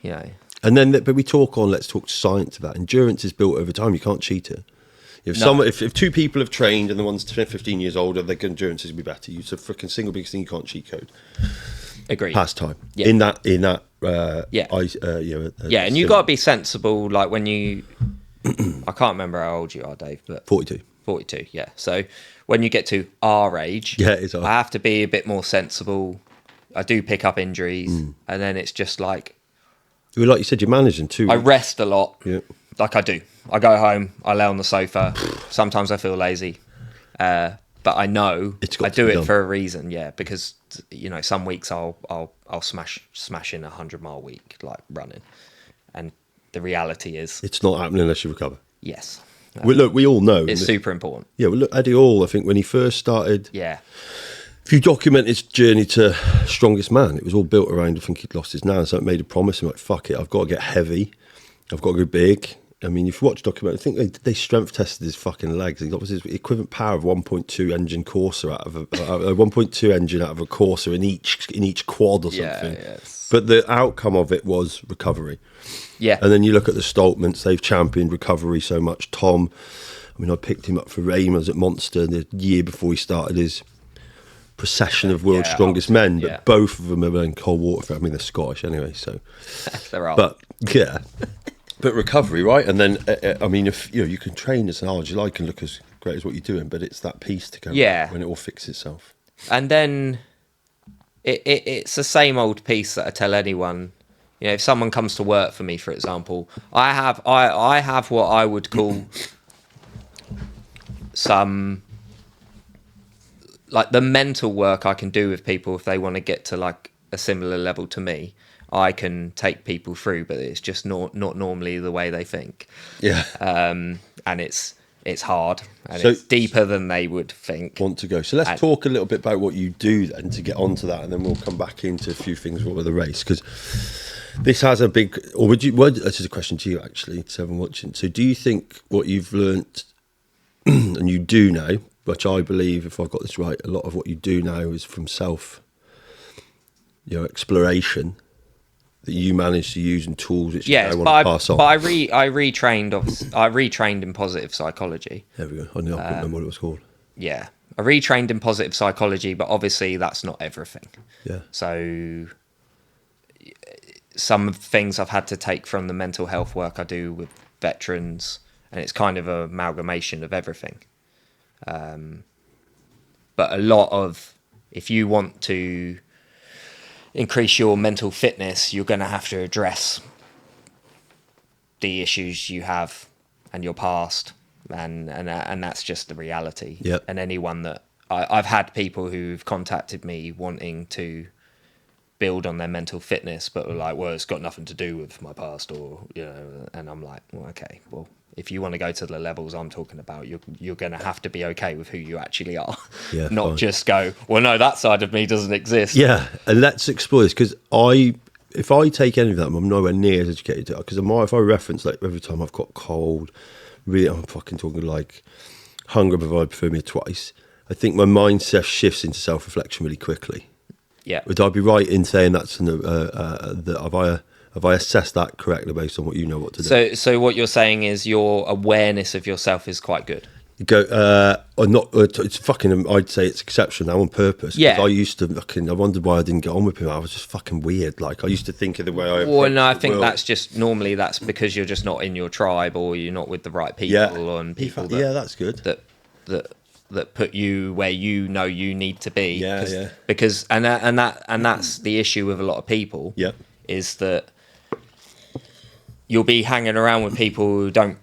[SPEAKER 2] know.
[SPEAKER 1] And then, but let's talk science of that. Endurance is built over time. You can't cheat it. If if 2 people have trained and the one's 15 years older, their endurance is going to be better. It's a freaking single biggest thing you can't cheat code.
[SPEAKER 2] Agreed.
[SPEAKER 1] Pastime.
[SPEAKER 2] Yeah.
[SPEAKER 1] In that.
[SPEAKER 2] And you got to be sensible. Like when you. I can't remember how old you are, Dave, but 42, yeah. So when you get to our age, I have to be a bit more sensible. I do pick up injuries, and then it's just like,
[SPEAKER 1] like you said, you're managing too.
[SPEAKER 2] I rest a lot,
[SPEAKER 1] like
[SPEAKER 2] I do. I go home, I lay on the sofa. Sometimes I feel lazy, but I know I do it for a reason, because you know some weeks I'll smash in a 100-mile week, like running, and the reality is
[SPEAKER 1] it's not happening unless you recover.
[SPEAKER 2] Yes.
[SPEAKER 1] We all know
[SPEAKER 2] it's super important.
[SPEAKER 1] Yeah, well, look, Eddie Hall, I think when he first started, if you document his journey to strongest man, it was all built around, I think he'd lost his nan, so it made a promise. I'm like, fuck it, I've got to get heavy, I've got to go big. I mean, if you watch document, I think they strength tested his fucking legs. He got his equivalent power of 1.2 engine Corsa out of a 1.2 engine out of a Corsa in each quad or something. But the outcome of it was recovery.
[SPEAKER 2] Yeah.
[SPEAKER 1] And then you look at the Stoltmans, they've championed recovery so much. Tom, I mean, I picked him up for Raymond's at Monster the year before he started his procession of world's strongest men, but both of them are in cold water. I mean, they're Scottish anyway, so.
[SPEAKER 2] They're all.
[SPEAKER 1] But, yeah. But recovery, right? And then, I mean, if you can train as hard as you like and look as great as what you're doing, but it's that piece to go when it all fixes itself.
[SPEAKER 2] And then it's the same old piece that I tell anyone. You know, if someone comes to work for me, for example, I have what I would call some, like, the mental work I can do with people if they want to get to like a similar level to me. I can take people through, but it's just not normally the way they think.
[SPEAKER 1] Yeah.
[SPEAKER 2] And it's hard, and it's deeper than they would think.
[SPEAKER 1] Want to go. So let's talk a little bit about what you do then to get onto that, and then we'll come back into a few things with the race, because this has a big. Or would you? Well, this is a question to you actually, to everyone watching. So, do you think what you've learnt and you do now, which I believe, if I've got this right, a lot of what you do now is from exploration, that you manage to use and tools which you now want to pass on?
[SPEAKER 2] But I retrained in positive psychology.
[SPEAKER 1] There we go. I couldn't remember what it was called.
[SPEAKER 2] Yeah, I retrained in positive psychology, but obviously that's not everything.
[SPEAKER 1] Yeah.
[SPEAKER 2] So some things I've had to take from the mental health work I do with veterans, and it's kind of an amalgamation of everything. But a lot of, if you want to increase your mental fitness, you're going to have to address the issues you have and your past, and that's just the reality.
[SPEAKER 1] Yep.
[SPEAKER 2] And anyone that I've had people who've contacted me wanting to build on their mental fitness, but were like, well, it's got nothing to do with my past, or and I'm like, well, okay, well, if you want to go to the levels I'm talking about, you're going to have to be okay with who you actually are. Yeah, not fine. Just go, well, no, that side of me doesn't exist.
[SPEAKER 1] Yeah, and let's explore this, because if I take any of that, I'm nowhere near as educated. Because if I reference, like, every time I've got cold, really, I'm fucking talking like hunger provided for me twice, I think my mindset shifts into self-reflection really quickly.
[SPEAKER 2] Yeah.
[SPEAKER 1] Would I be right in saying that's have I assessed that correctly based on what you know what to do?
[SPEAKER 2] So what you're saying is your awareness of yourself is quite good.
[SPEAKER 1] Or not? It's fucking. I'd say it's exceptional now on purpose.
[SPEAKER 2] Yeah.
[SPEAKER 1] I used to fucking. I wondered why I didn't get on with people. I was just fucking weird. Like, I used to think of the way I.
[SPEAKER 2] Well, no, I think that's just normally that's because you're just not in your tribe, or you're not with the right people, and people.
[SPEAKER 1] That's good.
[SPEAKER 2] That put you where you know you need to be.
[SPEAKER 1] Yeah.
[SPEAKER 2] Because that's the issue with a lot of people.
[SPEAKER 1] Yeah.
[SPEAKER 2] Is that you'll be hanging around with people who don't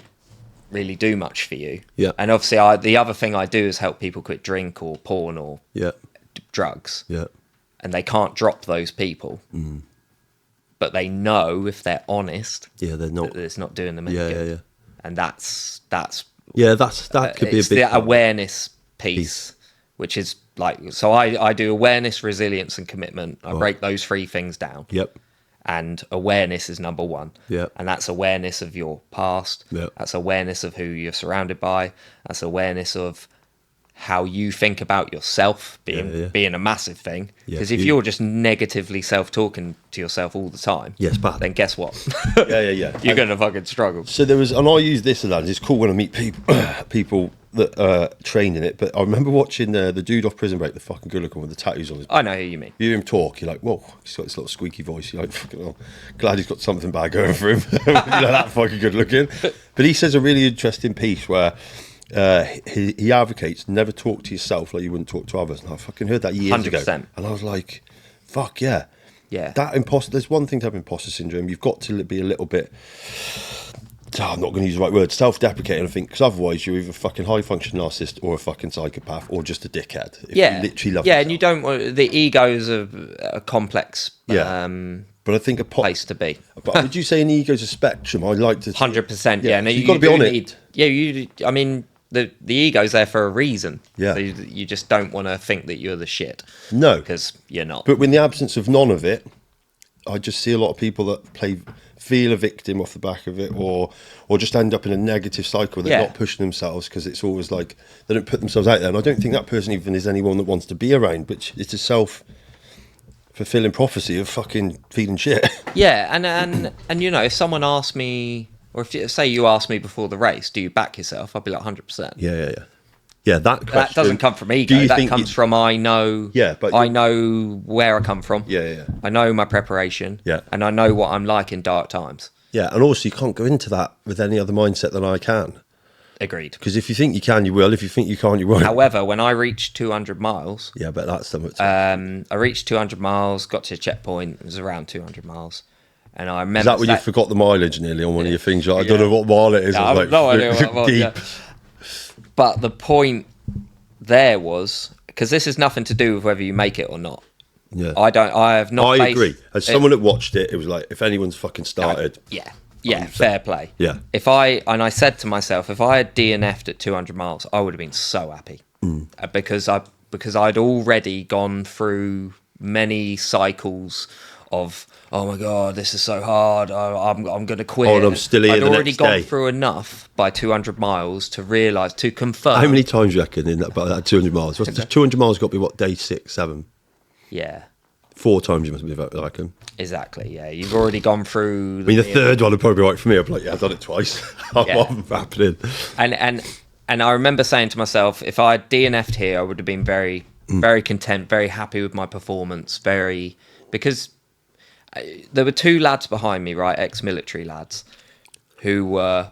[SPEAKER 2] really do much for you.
[SPEAKER 1] Yeah.
[SPEAKER 2] And obviously, the other thing I do is help people quit drink or porn or drugs.
[SPEAKER 1] Yeah.
[SPEAKER 2] And they can't drop those people. Mm. But they know if they're honest.
[SPEAKER 1] Yeah, they're not.
[SPEAKER 2] That it's not doing them any good. Yeah. And that could be a big the awareness piece, which is like, so I do awareness, resilience, and commitment. I break those three things down.
[SPEAKER 1] Yep.
[SPEAKER 2] And awareness is number one.
[SPEAKER 1] Yeah.
[SPEAKER 2] And that's awareness of your past.
[SPEAKER 1] Yeah.
[SPEAKER 2] That's awareness of who you're surrounded by. That's awareness of how you think about yourself being a massive thing. Because if you're just negatively self-talking to yourself all the time,
[SPEAKER 1] bad.
[SPEAKER 2] Then guess what?
[SPEAKER 1] Yeah.
[SPEAKER 2] You're going to fucking struggle.
[SPEAKER 1] So there was, and I use this analogy. It's cool when I meet people that trained in it. But I remember watching the dude off Prison Break, the fucking good looking with the tattoos on his back.
[SPEAKER 2] I know who you mean.
[SPEAKER 1] You hear him talk, you're like, whoa, he's got this little squeaky voice. You're like, fucking hell, glad he's got something bad going for him. That fucking good looking. But he says a really interesting piece where he advocates never talk to yourself like you wouldn't talk to others. And I fucking heard that years
[SPEAKER 2] 100%.
[SPEAKER 1] ago. And I was like, fuck yeah.
[SPEAKER 2] Yeah.
[SPEAKER 1] There's one thing to have imposter syndrome. You've got to be a little bit, I'm not going to use the right word, self-deprecating, I think, because otherwise you're either a fucking high-function narcissist or a fucking psychopath or just a dickhead. If you literally love yourself.
[SPEAKER 2] And you don't want, the ego is a complex
[SPEAKER 1] but I think
[SPEAKER 2] place to be.
[SPEAKER 1] But would you say an ego is a spectrum? I'd like to
[SPEAKER 2] 100%. Yeah, no,
[SPEAKER 1] you've got to be on it.
[SPEAKER 2] I mean, the ego's there for a reason.
[SPEAKER 1] Yeah.
[SPEAKER 2] So you just don't want to think that you're the shit.
[SPEAKER 1] No.
[SPEAKER 2] Because you're not.
[SPEAKER 1] But in the absence of none of it, I just see a lot of people that feel a victim off the back of it, or just end up in a negative cycle. They're not pushing themselves because it's always like they don't put themselves out there. And I don't think that person even is anyone that wants to be around, but it's a self-fulfilling prophecy of fucking feeling shit. Yeah,
[SPEAKER 2] and if someone asked me, or say you asked me before the race, do you back yourself? I'd be like 100%.
[SPEAKER 1] Yeah, that question,
[SPEAKER 2] that doesn't come from ego. That comes from I know.
[SPEAKER 1] Yeah, but
[SPEAKER 2] I know where I come from.
[SPEAKER 1] Yeah.
[SPEAKER 2] I know my preparation.
[SPEAKER 1] Yeah,
[SPEAKER 2] and I know what I'm like in dark times.
[SPEAKER 1] Yeah, and also you can't go into that with any other mindset than I can.
[SPEAKER 2] Agreed.
[SPEAKER 1] Because if you think you can, you will. If you think you can't, you won't.
[SPEAKER 2] However, when I reached 200 miles,
[SPEAKER 1] but that's something.
[SPEAKER 2] I reached 200 miles, got to a checkpoint. It was around 200 miles. And I remember.
[SPEAKER 1] Is that when you forgot the mileage nearly on one of your things? I don't know what mile it is.
[SPEAKER 2] I have no idea what it was. Yeah. But the point there was, because this has nothing to do with whether you make it or not.
[SPEAKER 1] Yeah.
[SPEAKER 2] I have not.
[SPEAKER 1] I agree. As someone that watched it, it was like, if anyone's fucking started.
[SPEAKER 2] Yeah, fair play.
[SPEAKER 1] Yeah.
[SPEAKER 2] I said to myself, if I had DNF'd at 200 miles, I would have been so happy. Because I'd already gone through many cycles of, oh my God, this is so hard, I'm going to quit.
[SPEAKER 1] Oh, and I'm still here
[SPEAKER 2] I'd
[SPEAKER 1] the
[SPEAKER 2] already
[SPEAKER 1] next
[SPEAKER 2] gone
[SPEAKER 1] day.
[SPEAKER 2] through enough by 200 miles to realise, to confirm.
[SPEAKER 1] How many times do you reckon in that 200 miles? 200 miles got to be what, day 6, 7?
[SPEAKER 2] Yeah.
[SPEAKER 1] 4 times you must be, I reckon.
[SPEAKER 2] Exactly, yeah. You've already gone through...
[SPEAKER 1] I mean, the third one would probably be right for me. I'd be like, yeah, I've done it twice. I'm happening.
[SPEAKER 2] And I remember saying to myself, if I had DNF'd here, I would have been very, very content, very happy with my performance, because there were 2 lads behind me, right, ex-military lads, who were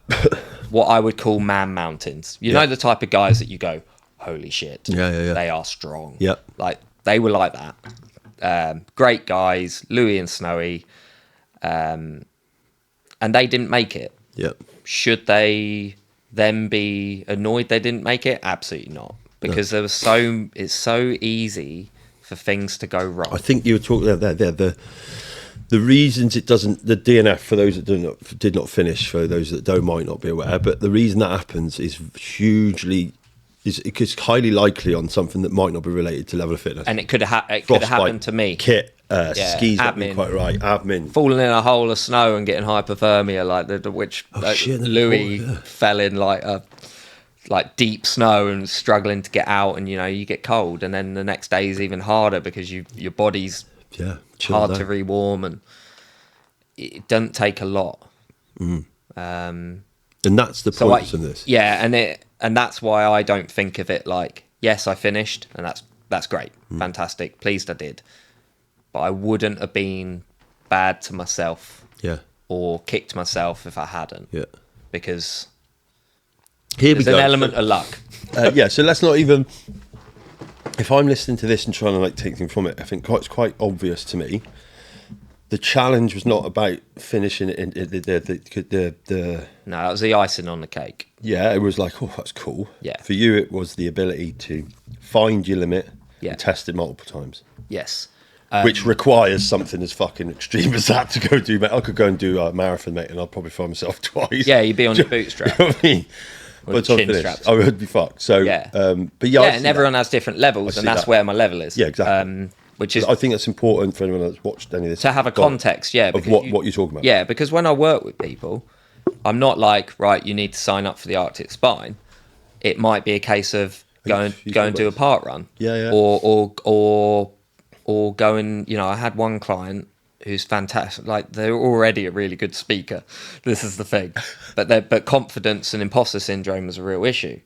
[SPEAKER 2] what I would call man mountains. You know the type of guys that you go, holy shit, they are strong.
[SPEAKER 1] Yeah.
[SPEAKER 2] Like, they were like that. Great guys, Louis and Snowy, and they didn't make it.
[SPEAKER 1] Yeah.
[SPEAKER 2] Should they then be annoyed they didn't make it? Absolutely not, because it's so easy for things to go wrong.
[SPEAKER 1] I think you were talking there. The reasons it doesn't, the DNF, for those that did not finish, for those that don't, might not be aware, but the reason that happens is it's highly likely on something that might not be related to level of fitness.
[SPEAKER 2] And it could have happened to me.
[SPEAKER 1] Kit, skis, admin, quite right, admin.
[SPEAKER 2] Falling in a hole of snow and getting hypothermia, Louis fell in like deep snow and struggling to get out, and you get cold, and then the next day is even harder because your body's hard to rewarm, and it doesn't take a lot.
[SPEAKER 1] And that's the point of this.
[SPEAKER 2] Yeah, and that's why I don't think of it like, yes, I finished, and that's great, fantastic, pleased I did, but I wouldn't have been bad to myself, or kicked myself if I hadn't, because there's an element of luck.
[SPEAKER 1] So let's not even. If I'm listening to this and trying to take things from it, I think it's quite obvious to me. The challenge was not about finishing it in the.
[SPEAKER 2] No, that was the icing on the cake.
[SPEAKER 1] Yeah, it was like, oh, that's cool.
[SPEAKER 2] Yeah.
[SPEAKER 1] For you, it was the ability to find your limit and test it multiple times.
[SPEAKER 2] Yes.
[SPEAKER 1] Which requires something as fucking extreme as that to go do, mate. I could go and do a marathon, mate, and I'll probably find myself twice.
[SPEAKER 2] Yeah, you'd be on your bootstrap.
[SPEAKER 1] You know what I mean? But chin straps. I would be fucked. So, but
[SPEAKER 2] and everyone has different levels, and that's where my level is.
[SPEAKER 1] Yeah, exactly.
[SPEAKER 2] Which is,
[SPEAKER 1] I think that's important for anyone that's watched any of this
[SPEAKER 2] to have a context,
[SPEAKER 1] of what you're talking about.
[SPEAKER 2] Yeah, because when I work with people, I'm not like, right, you need to sign up for the Arctic Spine. It might be a case of go and do a park run.
[SPEAKER 1] Yeah.
[SPEAKER 2] Or go and, I had one client who's fantastic. Like, they're already a really good speaker. This is the thing. But confidence and imposter syndrome was a real issue.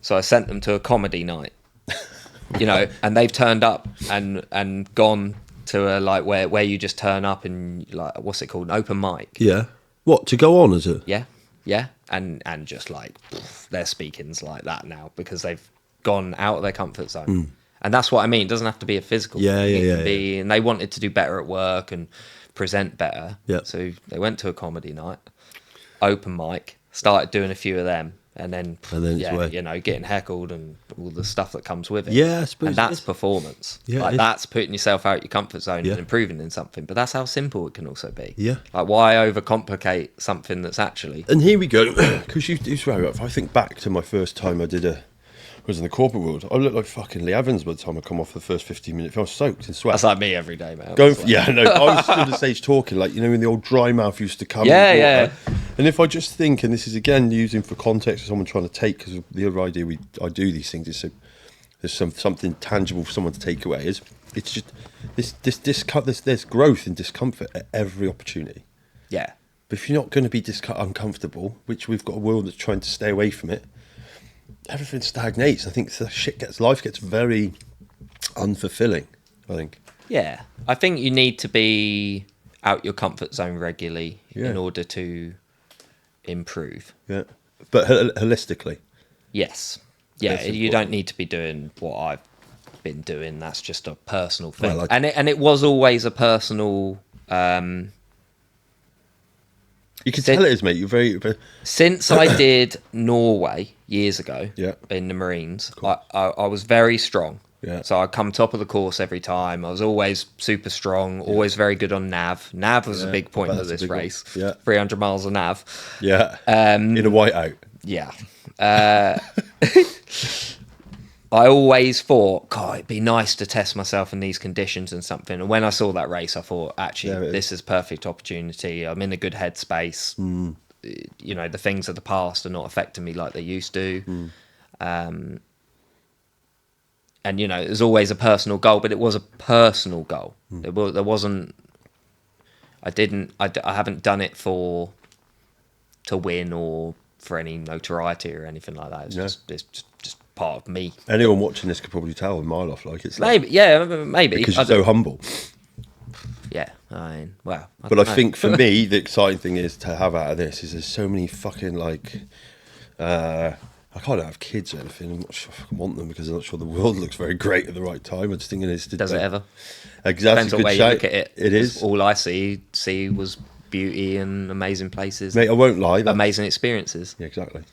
[SPEAKER 2] So I sent them to a comedy night. And they've turned up and gone to a where you just turn up and what's it called, an open mic.
[SPEAKER 1] Yeah. What, to go on, is it?
[SPEAKER 2] Yeah. And just their speaking's like that now because they've gone out of their comfort zone. And that's what I mean. It doesn't have to be a physical thing. And they wanted to do better at work and present better.
[SPEAKER 1] Yeah.
[SPEAKER 2] So they went to a comedy night, open mic, started doing a few of them. And then getting heckled and all the stuff that comes with it.
[SPEAKER 1] Yeah, I suppose.
[SPEAKER 2] And that's performance.
[SPEAKER 1] Yeah,
[SPEAKER 2] that's putting yourself out your comfort zone and improving in something. But that's how simple it can also be.
[SPEAKER 1] Yeah.
[SPEAKER 2] Like, why overcomplicate something that's actually...
[SPEAKER 1] And here we go. Because you swear, if I think back to my first time I was in the corporate world, I looked like fucking Lee Evans by the time I come off the first 15 minutes. I was soaked in sweat.
[SPEAKER 2] That's like me every day, man.
[SPEAKER 1] I was on the stage talking, when the old dry mouth used to come.
[SPEAKER 2] Yeah.
[SPEAKER 1] And if I just think, and this is again using for context for someone trying to take, because the other idea I do these things is so there's something tangible for someone to take away. It's just there's growth and discomfort at every opportunity.
[SPEAKER 2] Yeah.
[SPEAKER 1] But if you're not going to be uncomfortable, which we've got a world that's trying to stay away from it, everything stagnates. I think life gets very unfulfilling, I think.
[SPEAKER 2] Yeah. I think you need to be out your comfort zone regularly in order to improve.
[SPEAKER 1] Yeah. But holistically.
[SPEAKER 2] Yes. Yeah, you don't need to be doing what I've been doing. That's just a personal thing. Well, and it was always a personal...
[SPEAKER 1] You can tell it is, mate. You're very...
[SPEAKER 2] Since I did Norway years ago in the Marines, cool. I was very strong.
[SPEAKER 1] Yeah.
[SPEAKER 2] So I come top of the course every time. I was always super strong, always very good on nav. Nav was a big point of this race.
[SPEAKER 1] Yeah.
[SPEAKER 2] 300 miles of nav.
[SPEAKER 1] Yeah. In a whiteout.
[SPEAKER 2] Yeah. I always thought, God, it'd be nice to test myself in these conditions and something. And when I saw that race, I thought, actually, this is perfect opportunity. I'm in a good headspace. You know, the things of the past are not affecting me like they used to. And, you know, it was always a personal goal, but it was a personal goal. There wasn't, I haven't done it to win or for any notoriety or anything like that. It's just part of me.
[SPEAKER 1] Anyone watching this could probably tell in my life, like it's
[SPEAKER 2] maybe, maybe
[SPEAKER 1] because you're so humble.
[SPEAKER 2] Yeah, I mean, well,
[SPEAKER 1] I think for me, the exciting thing is to have out of this is there's so many fucking like, I can't have kids or anything. I'm not sure if I want them because I'm not sure the world looks very great at the right time. I'm just thinking does
[SPEAKER 2] it ever?
[SPEAKER 1] Exactly.
[SPEAKER 2] Depends on where you look at it.
[SPEAKER 1] It is.
[SPEAKER 2] All I see was beauty and amazing places.
[SPEAKER 1] Mate, I won't lie.
[SPEAKER 2] Amazing experiences.
[SPEAKER 1] Yeah, exactly.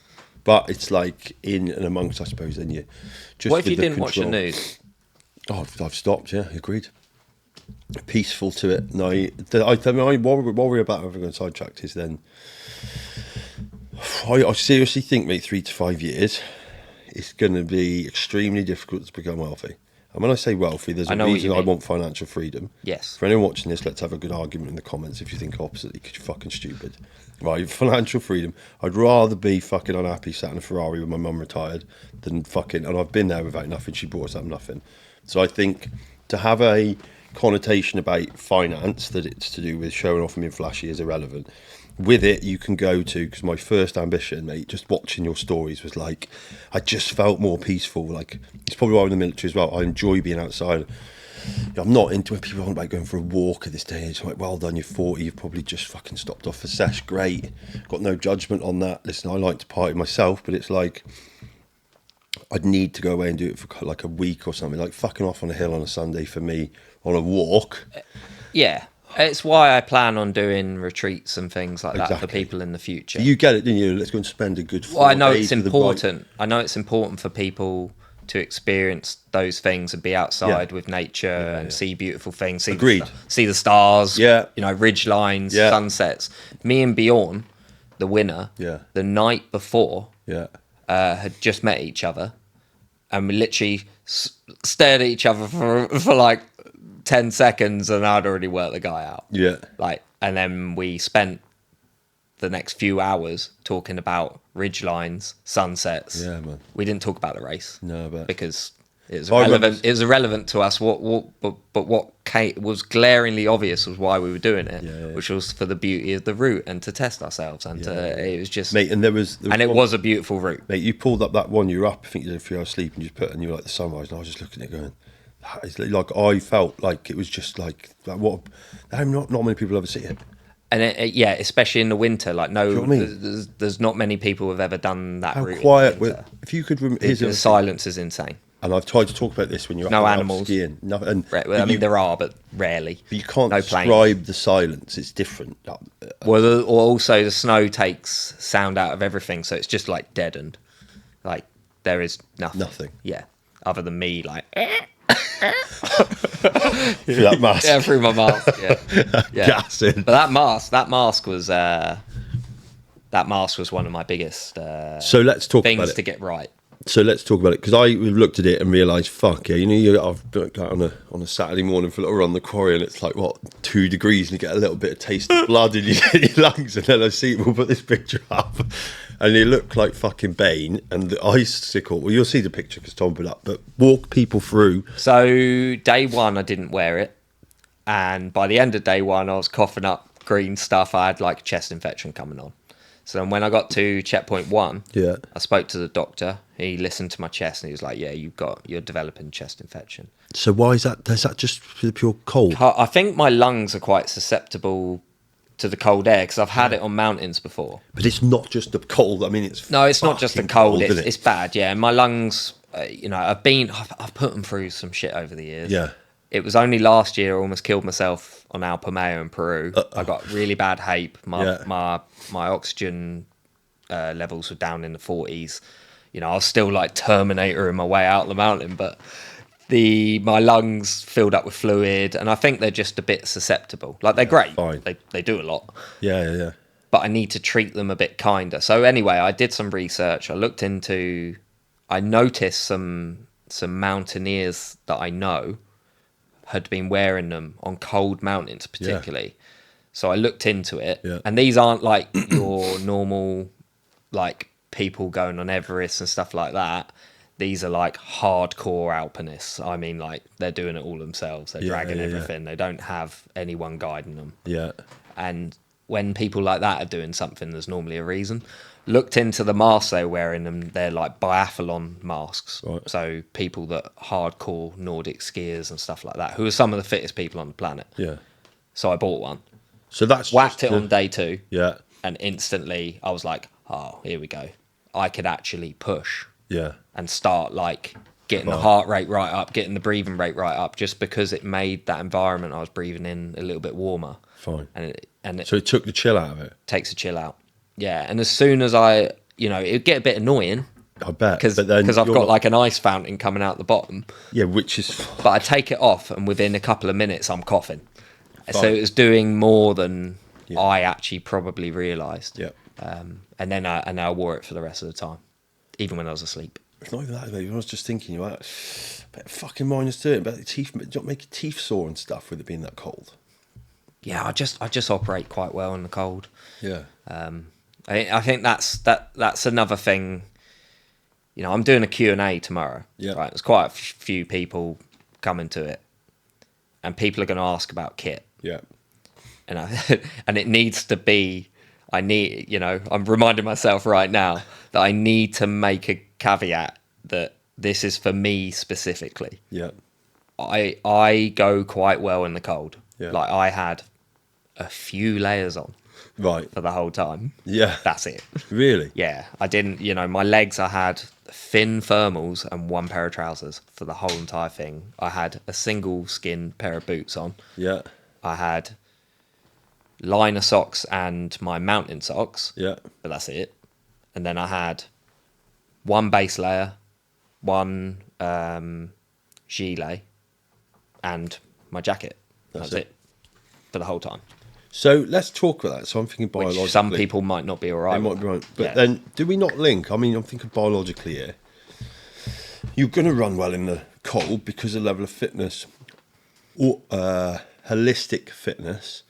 [SPEAKER 1] But it's like in and amongst, I suppose, then you just.
[SPEAKER 2] What if you didn't watch the news?
[SPEAKER 1] Oh, I've stopped. Yeah, agreed. Peaceful to it. No, I worry about having gone sidetracked is then. I seriously think, mate, 3 to 5 years, it's going to be extremely difficult to become wealthy. And when I say wealthy, there's a reason I want financial freedom.
[SPEAKER 2] Yes.
[SPEAKER 1] For anyone watching this, let's have a good argument in the comments if you think oppositely, because you're fucking stupid. Right, financial freedom. I'd rather be fucking unhappy sat in a Ferrari with my mum retired than fucking, and I've been there without nothing. She brought us up nothing. So I think to have a connotation about finance that it's to do with showing off and being flashy is irrelevant. With it, you can go to, because my first ambition, mate, just watching your stories was like, I just felt more peaceful. Like, it's probably why I'm in the military as well. I enjoy being outside. I'm not into when people are on about going for a walk at this day. It's like, well done, you're 40, you've probably just fucking stopped off for sesh. Great. Got no judgment on that. Listen, I like to party myself, but it's like, I'd need to go away and do it for like a week or something. Like fucking off on a hill on a Sunday for me, on a walk.
[SPEAKER 2] Yeah. It's why I plan on doing retreats and things like that for people in the future.
[SPEAKER 1] You get it, didn't you? Let's go and spend a good 4 days.
[SPEAKER 2] Well, I know it's important. I know it's important for people to experience those things and be outside with nature and see beautiful things. See the stars.
[SPEAKER 1] Yeah.
[SPEAKER 2] You know, ridge lines, sunsets. Me and Bjorn, the winner, the night before, had just met each other, and we literally stared at each other for like 10 seconds, and I'd already worked the guy out. Yeah. Like, and then we spent the next few hours talking about ridge lines, sunsets.
[SPEAKER 1] Yeah, man.
[SPEAKER 2] We didn't talk about the race.
[SPEAKER 1] No, but
[SPEAKER 2] because it was irrelevant. It was irrelevant to us. But what was glaringly obvious was why we were doing it, which was for the beauty of the route and to test ourselves. And it was just,
[SPEAKER 1] mate. And there was
[SPEAKER 2] it was a beautiful route,
[SPEAKER 1] mate. You pulled up that one. You were up. I think you did a few hours sleep, and you put, and you were like the sunrise. And I was just looking at it, going, it's like I felt like it was just like what. Not many people ever see it.
[SPEAKER 2] And especially in the winter, like there's not many people who've ever done that. How route
[SPEAKER 1] quiet! If you could,
[SPEAKER 2] the silence is insane.
[SPEAKER 1] And I've tried to talk about this when you're
[SPEAKER 2] no animals
[SPEAKER 1] skiing.
[SPEAKER 2] I mean, there are, but rarely.
[SPEAKER 1] But you can't describe the silence. It's different.
[SPEAKER 2] Well, or also the snow takes sound out of everything, so it's just like deadened. Like there is nothing.
[SPEAKER 1] Nothing.
[SPEAKER 2] Yeah, other than me, like.
[SPEAKER 1] Through that mask.
[SPEAKER 2] Yeah, through my mask. Yeah.
[SPEAKER 1] Gassing.
[SPEAKER 2] But that mask was one of my biggest
[SPEAKER 1] so let's talk
[SPEAKER 2] things
[SPEAKER 1] about it.
[SPEAKER 2] To get right.
[SPEAKER 1] So let's talk about it, because we've looked at it and realised, fuck yeah, I've been out on a Saturday morning for a little run on the quarry, and it's like 2 degrees, and you get a little bit of taste of blood in your lungs, and then I see we'll put this picture up, and you look like fucking Bane, and the icicle. Well, you'll see the picture because Tom put it up, but walk people through.
[SPEAKER 2] So day one, I didn't wear it, and by the end of day one, I was coughing up green stuff. I had like a chest infection coming on. So then when I got to checkpoint 1, I spoke to the doctor. He listened to my chest and he was like, yeah, you're developing chest infection.
[SPEAKER 1] So why is that? Is that just for the pure cold?
[SPEAKER 2] I think my lungs are quite susceptible to the cold air because I've had it on mountains before.
[SPEAKER 1] But it's not just the cold. I mean, it's
[SPEAKER 2] not just the cold. It's bad. Yeah. And my lungs, I've put them through some shit over the years.
[SPEAKER 1] Yeah.
[SPEAKER 2] It was only last year I almost killed myself on Alpe Mayo in Peru. I got really bad HAPE. My oxygen levels were down in the 40s. I was still like Terminator in my way out the mountain, but my lungs filled up with fluid, and I think they're just a bit susceptible. Like, they're great.
[SPEAKER 1] Fine.
[SPEAKER 2] They do a lot.
[SPEAKER 1] Yeah.
[SPEAKER 2] But I need to treat them a bit kinder. So anyway, I did some research. I noticed some mountaineers that I know had been wearing them on cold mountains particularly. So I looked into it, and these aren't like your normal like people going on Everest and stuff like that. These are like hardcore alpinists. I mean, like, they're doing it all themselves. They're dragging everything. They don't have anyone guiding them.
[SPEAKER 1] Yeah.
[SPEAKER 2] And when people like that are doing something, there's normally a reason. Looked into the masks they're wearing, them. They're like biathlon masks.
[SPEAKER 1] Right.
[SPEAKER 2] So people that hardcore Nordic skiers and stuff like that, who are some of the fittest people on the planet.
[SPEAKER 1] Yeah.
[SPEAKER 2] So I bought one.
[SPEAKER 1] So that's
[SPEAKER 2] whacked it on day 2.
[SPEAKER 1] Yeah.
[SPEAKER 2] And instantly I was like, oh, here we go. I could actually push.
[SPEAKER 1] Yeah.
[SPEAKER 2] And start like getting the heart rate right up, getting the breathing rate right up, just because it made that environment I was breathing in a little bit warmer.
[SPEAKER 1] Fine.
[SPEAKER 2] So
[SPEAKER 1] it took the chill out of it.
[SPEAKER 2] Takes a chill out. Yeah. And as soon as it'd get a bit annoying.
[SPEAKER 1] I bet.
[SPEAKER 2] Because I've got like an ice fountain coming out the bottom.
[SPEAKER 1] Yeah, which is...
[SPEAKER 2] But I take it off, and within a couple of minutes I'm coughing. Fine. So it was doing more than I actually probably realised.
[SPEAKER 1] Yeah.
[SPEAKER 2] And then I wore it for the rest of the time, even when I was asleep.
[SPEAKER 1] It's not even that, mate. I was just thinking, about fucking -30, about the teeth. Don't make your teeth sore and stuff with it being that cold.
[SPEAKER 2] Yeah, I just operate quite well in the cold.
[SPEAKER 1] Yeah.
[SPEAKER 2] I think that's another thing. I'm doing a Q&A tomorrow. Yeah. Right. There's quite a few people coming to it, and people are going to ask about kit.
[SPEAKER 1] Yeah.
[SPEAKER 2] And and it needs to be. I'm reminding myself right now that I need to make a caveat that this is for me specifically.
[SPEAKER 1] Yeah.
[SPEAKER 2] I go quite well in the cold.
[SPEAKER 1] Yeah.
[SPEAKER 2] Like, I had a few layers on.
[SPEAKER 1] Right.
[SPEAKER 2] For the whole time.
[SPEAKER 1] Yeah.
[SPEAKER 2] That's it.
[SPEAKER 1] Really?
[SPEAKER 2] Yeah. I didn't, my legs, I had thin thermals and one pair of trousers for the whole entire thing. I had a single skin pair of boots on.
[SPEAKER 1] Yeah.
[SPEAKER 2] I had liner socks and my mountain socks.
[SPEAKER 1] Yeah.
[SPEAKER 2] But that's it. And then I had one base layer, one gilet, and my jacket. That's it. For the whole time.
[SPEAKER 1] So let's talk about that. So I'm thinking biologically.
[SPEAKER 2] Which some people might not be all right.
[SPEAKER 1] They might be right. But then, do we not link? I mean, I'm thinking biologically here. You're going to run well in the cold because of the level of fitness, or holistic fitness,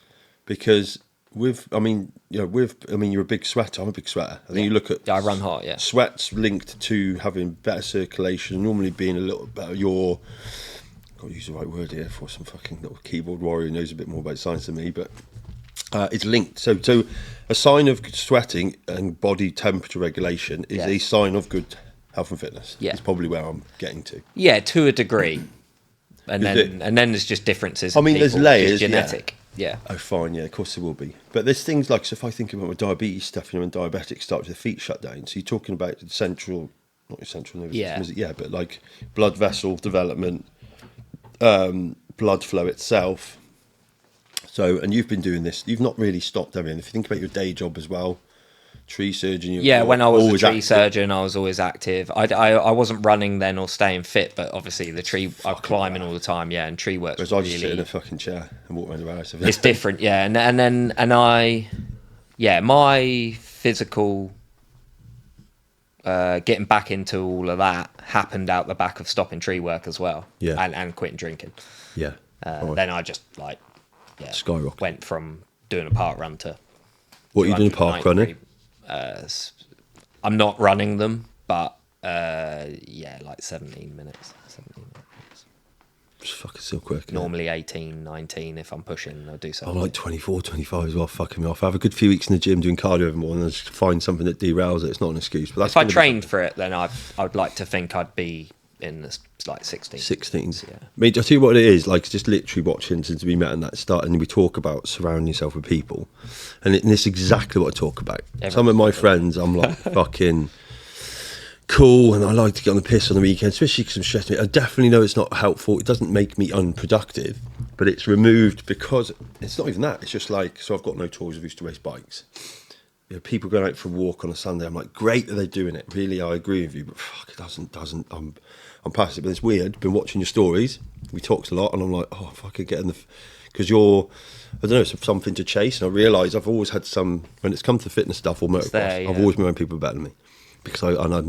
[SPEAKER 1] because you're a big sweater. I'm a big sweater. I think you look at...
[SPEAKER 2] I run hot, yeah.
[SPEAKER 1] Sweat's linked to having better circulation, normally being a little better. I've got to use the right word here for some fucking little keyboard warrior who knows a bit more about science than me, but it's linked. So a sign of sweating and body temperature regulation is a sign of good health and fitness. Yeah. It's probably where I'm getting to.
[SPEAKER 2] Yeah, to a degree. And then there's just differences.
[SPEAKER 1] I mean, there's layers.
[SPEAKER 2] Genetic. Yeah.
[SPEAKER 1] Oh, fine. Yeah, of course there will be. But there's things like, so if I think about my diabetes stuff, when diabetics start with their feet shut down, so you're talking about not your central nervous system, is it? Yeah, but like blood vessel development, blood flow itself. So, and you've been doing this, you've not really stopped everything. If you think about your day job as well, tree surgeon.
[SPEAKER 2] When I was a tree surgeon, I was always active. I wasn't running then or staying fit, but obviously I was climbing all the time, and tree work.
[SPEAKER 1] Whereas I just sit in a fucking chair and walk around the house.
[SPEAKER 2] It's different, my physical getting back into all of that happened out the back of stopping tree work as well, and quitting drinking.
[SPEAKER 1] Yeah.
[SPEAKER 2] Then I just
[SPEAKER 1] skyrocket.
[SPEAKER 2] Went from doing a park run to
[SPEAKER 1] what are you doing park running?
[SPEAKER 2] I'm not running them, but like 17 minutes.
[SPEAKER 1] Just fucking still quick.
[SPEAKER 2] Normally 18, 19 if I'm pushing, I'll do something.
[SPEAKER 1] I'm like 24, 25 as well, fucking me off. I have a good few weeks in the gym doing cardio every morning and just find something that derails it. It's not an excuse. But
[SPEAKER 2] if I trained for it, then I'd like to think I'd be in the like 16.
[SPEAKER 1] 16s. Yeah. I mean, I'll tell you what it is, like just literally watching since we met and that start, and we talk about surrounding yourself with people. And this is exactly what I talk about. Some of my friends, I'm like fucking cool, and I like to get on the piss on the weekend, especially because I'm stressed. I definitely know it's not helpful. It doesn't make me unproductive, but it's removed because it's not even that. It's just like, so I've got no tools. I used to race bikes. people going out for a walk on a Sunday. I'm like, great that they're doing it. Really, I agree with you, but fuck, it doesn't. I'm past it, but it's weird. Been watching your stories. We talked a lot, and I'm like, oh, if I could get in the, because you're, I don't know, it's something to chase. And I realise I've always had some, when it's come to fitness stuff or motocross, I've always been around people better than me, because I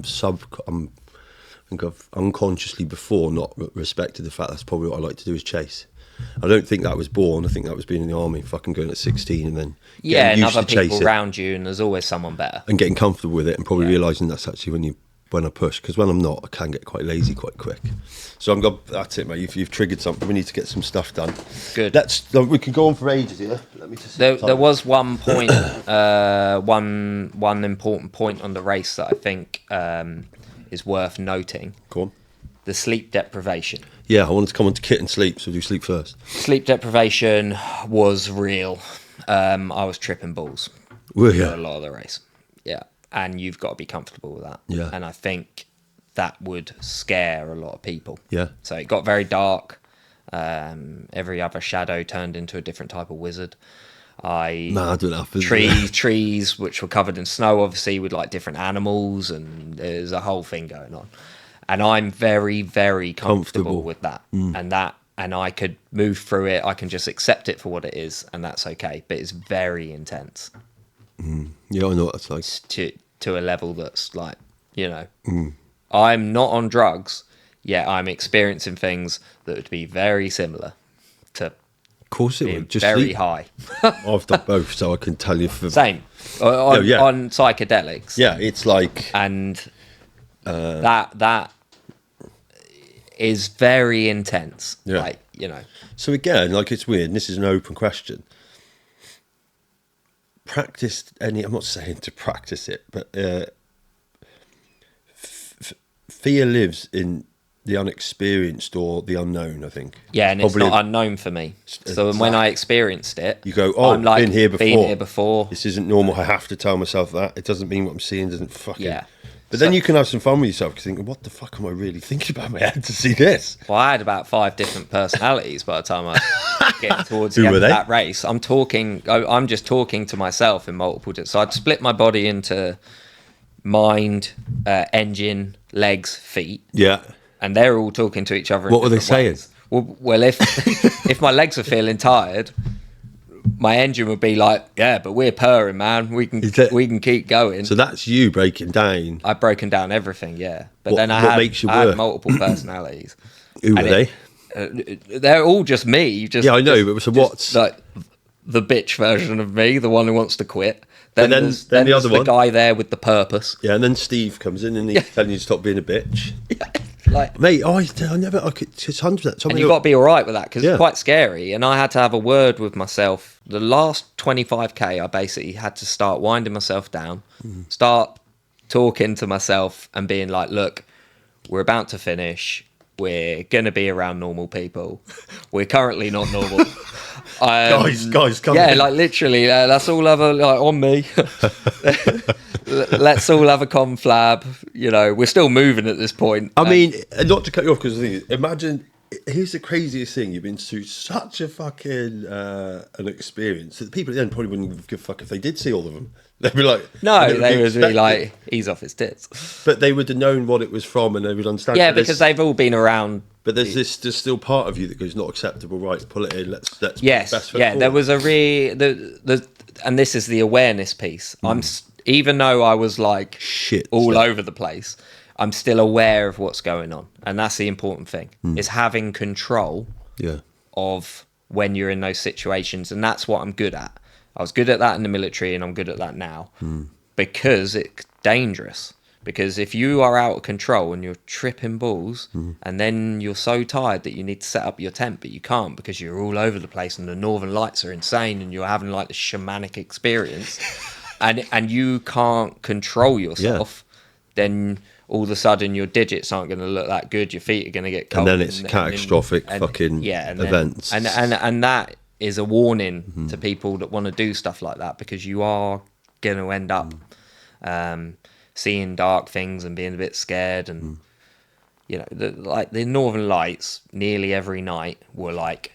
[SPEAKER 1] think I've unconsciously before not respected the fact that's probably what I like to do is chase. I don't think that was born. I think that was being in the army, fucking going at 16 and then
[SPEAKER 2] and
[SPEAKER 1] used
[SPEAKER 2] other
[SPEAKER 1] to chase
[SPEAKER 2] people
[SPEAKER 1] it,
[SPEAKER 2] around you, and there's always someone better,
[SPEAKER 1] and getting comfortable with it, and probably realising that's actually when I push, because when I'm not, I can get quite lazy quite quick. So that's it, mate. You've triggered something. We need to get some stuff done.
[SPEAKER 2] Good.
[SPEAKER 1] We could go on for ages here. Let me just.
[SPEAKER 2] There was one point, one important point on the race that I think is worth noting.
[SPEAKER 1] Go on.
[SPEAKER 2] The sleep deprivation.
[SPEAKER 1] Yeah, I wanted to come on to kit and sleep, so do sleep first.
[SPEAKER 2] Sleep deprivation was real. I was tripping balls for a lot of the race. Yeah, and you've got to be comfortable with that.
[SPEAKER 1] Yeah.
[SPEAKER 2] And I think that would scare a lot of people.
[SPEAKER 1] Yeah.
[SPEAKER 2] So it got very dark. Every other shadow turned into a different type of wizard. Trees which were covered in snow, obviously, with like different animals, and there's a whole thing going on. And I'm very, very comfortable with that. And I could move through it. I can just accept it for what it is, and that's okay. But it's very intense.
[SPEAKER 1] Yeah, I know what that's like.
[SPEAKER 2] To a level that's like, I'm not on drugs, yet I'm experiencing things that would be very similar to.
[SPEAKER 1] Of course it would. Just
[SPEAKER 2] very
[SPEAKER 1] sleep.
[SPEAKER 2] high.
[SPEAKER 1] I've done both, so I can tell you.
[SPEAKER 2] Same. On psychedelics.
[SPEAKER 1] Yeah, it's like.
[SPEAKER 2] And that is very intense.
[SPEAKER 1] Yeah.
[SPEAKER 2] Like,
[SPEAKER 1] So again, like, it's weird, and this is an open question. I'm not saying to practice it, but fear lives in the unexperienced or the unknown, I think.
[SPEAKER 2] Yeah, and probably, it's not unknown for me. So when I experienced it,
[SPEAKER 1] you go, oh, I've been here
[SPEAKER 2] before.
[SPEAKER 1] This isn't normal. I have to tell myself that. It doesn't mean what I'm seeing doesn't fucking...
[SPEAKER 2] Yeah.
[SPEAKER 1] But then you can have some fun with yourself, because you think, what the fuck am I really thinking about in my head to see this?
[SPEAKER 2] Well, I had about 5 different personalities by the time I get towards the end of that race. I'm just talking to myself in multiple... So I'd split my body into mind, engine, legs, feet.
[SPEAKER 1] Yeah.
[SPEAKER 2] And they're all talking to each other.
[SPEAKER 1] What were they saying?
[SPEAKER 2] Well, if my legs are feeling tired, my engine would be like, yeah, but we're purring, man. We can keep going.
[SPEAKER 1] So that's you breaking down.
[SPEAKER 2] I've broken down everything, yeah. But then I had multiple personalities.
[SPEAKER 1] Who were they?
[SPEAKER 2] They're all just me.
[SPEAKER 1] I know. But so what's
[SPEAKER 2] like the bitch version of me, the one who wants to quit? Then there's
[SPEAKER 1] the other one,
[SPEAKER 2] the guy there with the purpose.
[SPEAKER 1] Yeah, and then Steve comes in and he's telling you to stop being a bitch.
[SPEAKER 2] Yeah. Like,
[SPEAKER 1] mate, I could, it's 100%.
[SPEAKER 2] And you've got to be all right with that, because it's quite scary. And I had to have a word with myself. The last 25k, I basically had to start winding myself down, start talking to myself and being like, look, we're about to finish. We're going to be around normal people. We're currently not normal.
[SPEAKER 1] Guys, come
[SPEAKER 2] in. Like literally, let's all have on me. Let's all have a conflab. We're still moving at this point.
[SPEAKER 1] I mean, not to cut you off, because imagine, here's the craziest thing. You've been through such a fucking an experience that people at the end probably wouldn't give a fuck if they did see all of them. They'd be like,
[SPEAKER 2] no, they would be like, he's off his tits.
[SPEAKER 1] But they would have known what it was from, and they would understand.
[SPEAKER 2] Yeah, because they've all been around.
[SPEAKER 1] But there's still part of you that goes, not acceptable. Right, pull it in. Let's
[SPEAKER 2] yes,
[SPEAKER 1] best foot
[SPEAKER 2] yeah.
[SPEAKER 1] forward.
[SPEAKER 2] There was and this is the awareness piece. Even though I was like
[SPEAKER 1] shit
[SPEAKER 2] all over the place, I'm still aware of what's going on, and that's the important thing. Is having control.
[SPEAKER 1] Yeah.
[SPEAKER 2] Of when you're in those situations, and that's what I'm good at. I was good at that in the military, and I'm good at that now because it's dangerous. Because if you are out of control and you're tripping balls, and then you're so tired that you need to set up your tent, but you can't because you're all over the place, and the northern lights are insane, and you're having like the shamanic experience, and you can't control yourself, then all of a sudden your digits aren't going to look that good. Your feet are going to get cold,
[SPEAKER 1] and then it's catastrophic events,
[SPEAKER 2] and that is a warning to people that want to do stuff like that, because you are going to end up seeing dark things and being a bit scared. And the northern lights nearly every night were like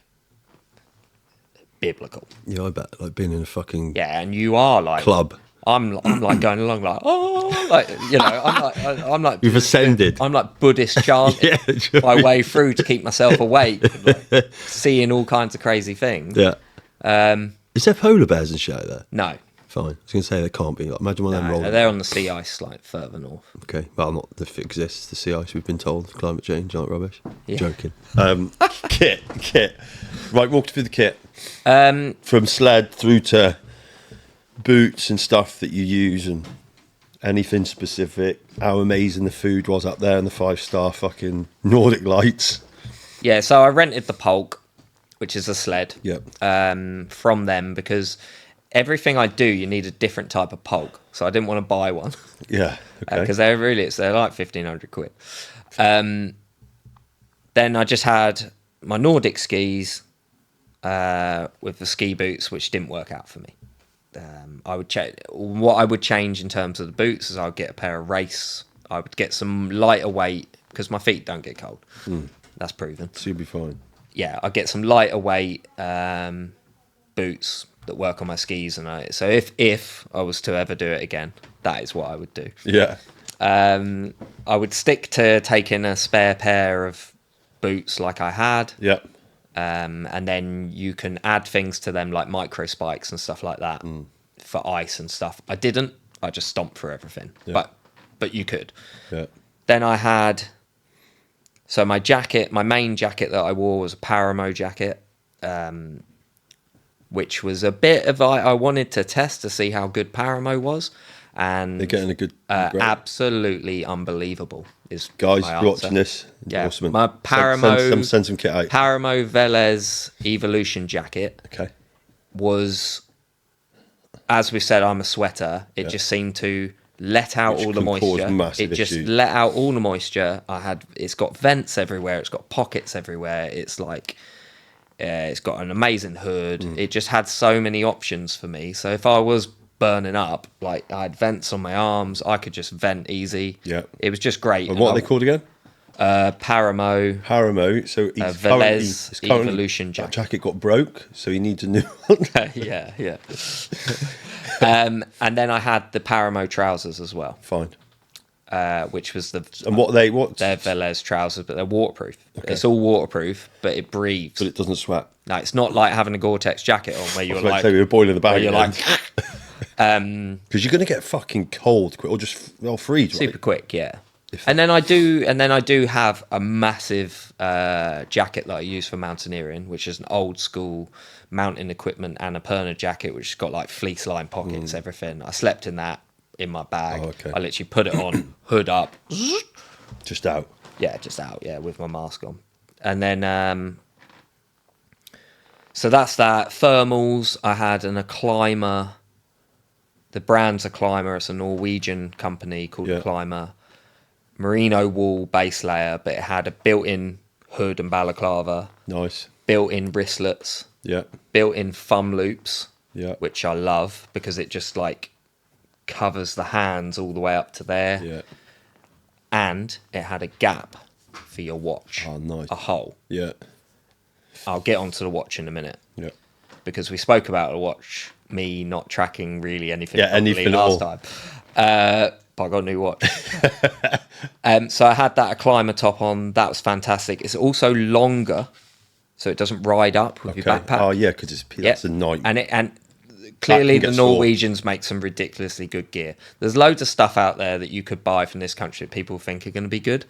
[SPEAKER 2] biblical.
[SPEAKER 1] Yeah, I bet, like being in a fucking
[SPEAKER 2] and you are like
[SPEAKER 1] club.
[SPEAKER 2] I'm like going along like, oh, like, you know, I'm like
[SPEAKER 1] You've ascended.
[SPEAKER 2] I'm like Buddhist chanting my way through to keep myself awake, like, seeing all kinds of crazy things.
[SPEAKER 1] Yeah. Is there polar bears and shit out there?
[SPEAKER 2] No.
[SPEAKER 1] Fine. I was going to say there can't be. Like, imagine one of them rolling.
[SPEAKER 2] They're on the sea ice, like further north.
[SPEAKER 1] Okay, well, not if it exists. The sea ice, we've been told, climate change, aren't rubbish.
[SPEAKER 2] Yeah.
[SPEAKER 1] Joking. Kit. Right, walk through the kit. From sled through to boots and stuff that you use, and anything specific. How amazing the food was up there, and the 5-star fucking Nordic Lights.
[SPEAKER 2] Yeah, so I rented the Polk, which is a sled.
[SPEAKER 1] Yep.
[SPEAKER 2] From them, because everything I do, you need a different type of Polk. So I didn't want to buy one.
[SPEAKER 1] Yeah. Okay.
[SPEAKER 2] Because they're like 1,500 quid. Then I just had my Nordic skis with the ski boots, which didn't work out for me. What I would change in terms of the boots is I'd get a pair of race. I would get some lighter weight, because my feet don't get cold. That's proven.
[SPEAKER 1] So you'll be fine.
[SPEAKER 2] Yeah, I'd get some lighter weight boots that work on my skis, and so if I was to ever do it again, that is what I would do.
[SPEAKER 1] Yeah.
[SPEAKER 2] I would stick to taking a spare pair of boots like I had.
[SPEAKER 1] Yeah.
[SPEAKER 2] And then you can add things to them like micro spikes and stuff like that for ice and stuff. I didn't. I just stomped through everything.
[SPEAKER 1] Yeah.
[SPEAKER 2] But you could.
[SPEAKER 1] Yeah.
[SPEAKER 2] Then I had... So my main jacket that I wore was a Paramo jacket, which was a bit of... I wanted to test to see how good Paramo was. And
[SPEAKER 1] they're getting a good...
[SPEAKER 2] absolutely unbelievable.
[SPEAKER 1] Guys, you're watching this.
[SPEAKER 2] Yeah,
[SPEAKER 1] Awesome.
[SPEAKER 2] my Paramo...
[SPEAKER 1] Send some kit out.
[SPEAKER 2] Paramo Velez Evolution jacket was... As we said, I'm a sweater. It just seemed to let out all the moisture. It just let out all the moisture. It's got vents everywhere. It's got pockets everywhere. It's like, it's got an amazing hood. It just had so many options for me. So if I was burning up, like I had vents on my arms, I could just vent easy. Yeah, it was just great.
[SPEAKER 1] And what are they called again?
[SPEAKER 2] Paramo.
[SPEAKER 1] So he's
[SPEAKER 2] Velez Evolution jacket.
[SPEAKER 1] That jacket got broke, so he needs a new one.
[SPEAKER 2] yeah. And then I had the Paramo trousers as well.
[SPEAKER 1] Fine.
[SPEAKER 2] Which was the...
[SPEAKER 1] And what? They're
[SPEAKER 2] Velez trousers, but they're waterproof. Okay. It's all waterproof, but it breathes.
[SPEAKER 1] But it doesn't sweat.
[SPEAKER 2] No, it's not like having a Gore-Tex jacket on where you're like...
[SPEAKER 1] Say we were boiling the bag.
[SPEAKER 2] You're like...
[SPEAKER 1] Because you're going to get fucking cold quick, or just freeze,
[SPEAKER 2] super quick, yeah. And then I do have a massive jacket that I use for mountaineering, which is an old school mountain equipment Annapurna jacket, which has got like fleece lined pockets, everything. I slept in that in my bag. I literally put it on, hood up,
[SPEAKER 1] just out.
[SPEAKER 2] Yeah, just out. Yeah, with my mask on. And then so that's that. Thermals. I had a Climber. The brand's a Climber. It's a Norwegian company called Climber. Merino wool base layer, but it had a built-in hood and balaclava.
[SPEAKER 1] Nice.
[SPEAKER 2] Built-in wristlets.
[SPEAKER 1] Yeah.
[SPEAKER 2] Built-in thumb loops.
[SPEAKER 1] Yeah.
[SPEAKER 2] Which I love because it just like covers the hands all the way up to there.
[SPEAKER 1] Yeah.
[SPEAKER 2] And it had a gap for your watch.
[SPEAKER 1] Oh, nice.
[SPEAKER 2] A hole.
[SPEAKER 1] Yeah.
[SPEAKER 2] I'll get onto the watch in a minute.
[SPEAKER 1] Yeah.
[SPEAKER 2] Because we spoke about the watch, me not tracking really anything.
[SPEAKER 1] Yeah, anything
[SPEAKER 2] last time. But I got a new watch. So I had that a Climber top on. That was fantastic. It's also longer, so it doesn't ride up with your backpack.
[SPEAKER 1] Oh yeah, because that's a night.
[SPEAKER 2] And clearly the Norwegians make some ridiculously good gear. There's loads of stuff out there that you could buy from this country that people think are going to be good.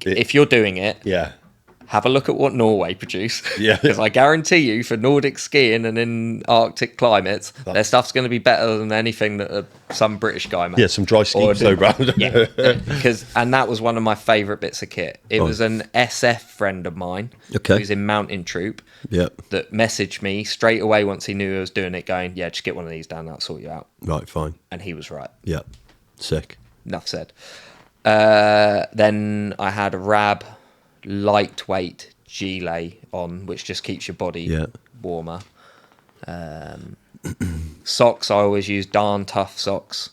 [SPEAKER 2] If you're doing it, have a look at what Norway produce. Yeah. Because I guarantee you, for Nordic skiing and in Arctic climates, their stuff's going to be better than anything that some British guy made.
[SPEAKER 1] Yeah, some dry ski so brand.
[SPEAKER 2] Yeah. And that was one of my favourite bits of kit. It was an SF friend of mine who's in Mountain Troop that messaged me straight away once he knew I was doing it, going, yeah, just get one of these down, that'll sort you out.
[SPEAKER 1] Right, fine.
[SPEAKER 2] And he was right.
[SPEAKER 1] Yeah, sick.
[SPEAKER 2] Enough said. Then I had a Rab lightweight gilet on, which just keeps your body warmer. Socks, I always use darn tough socks,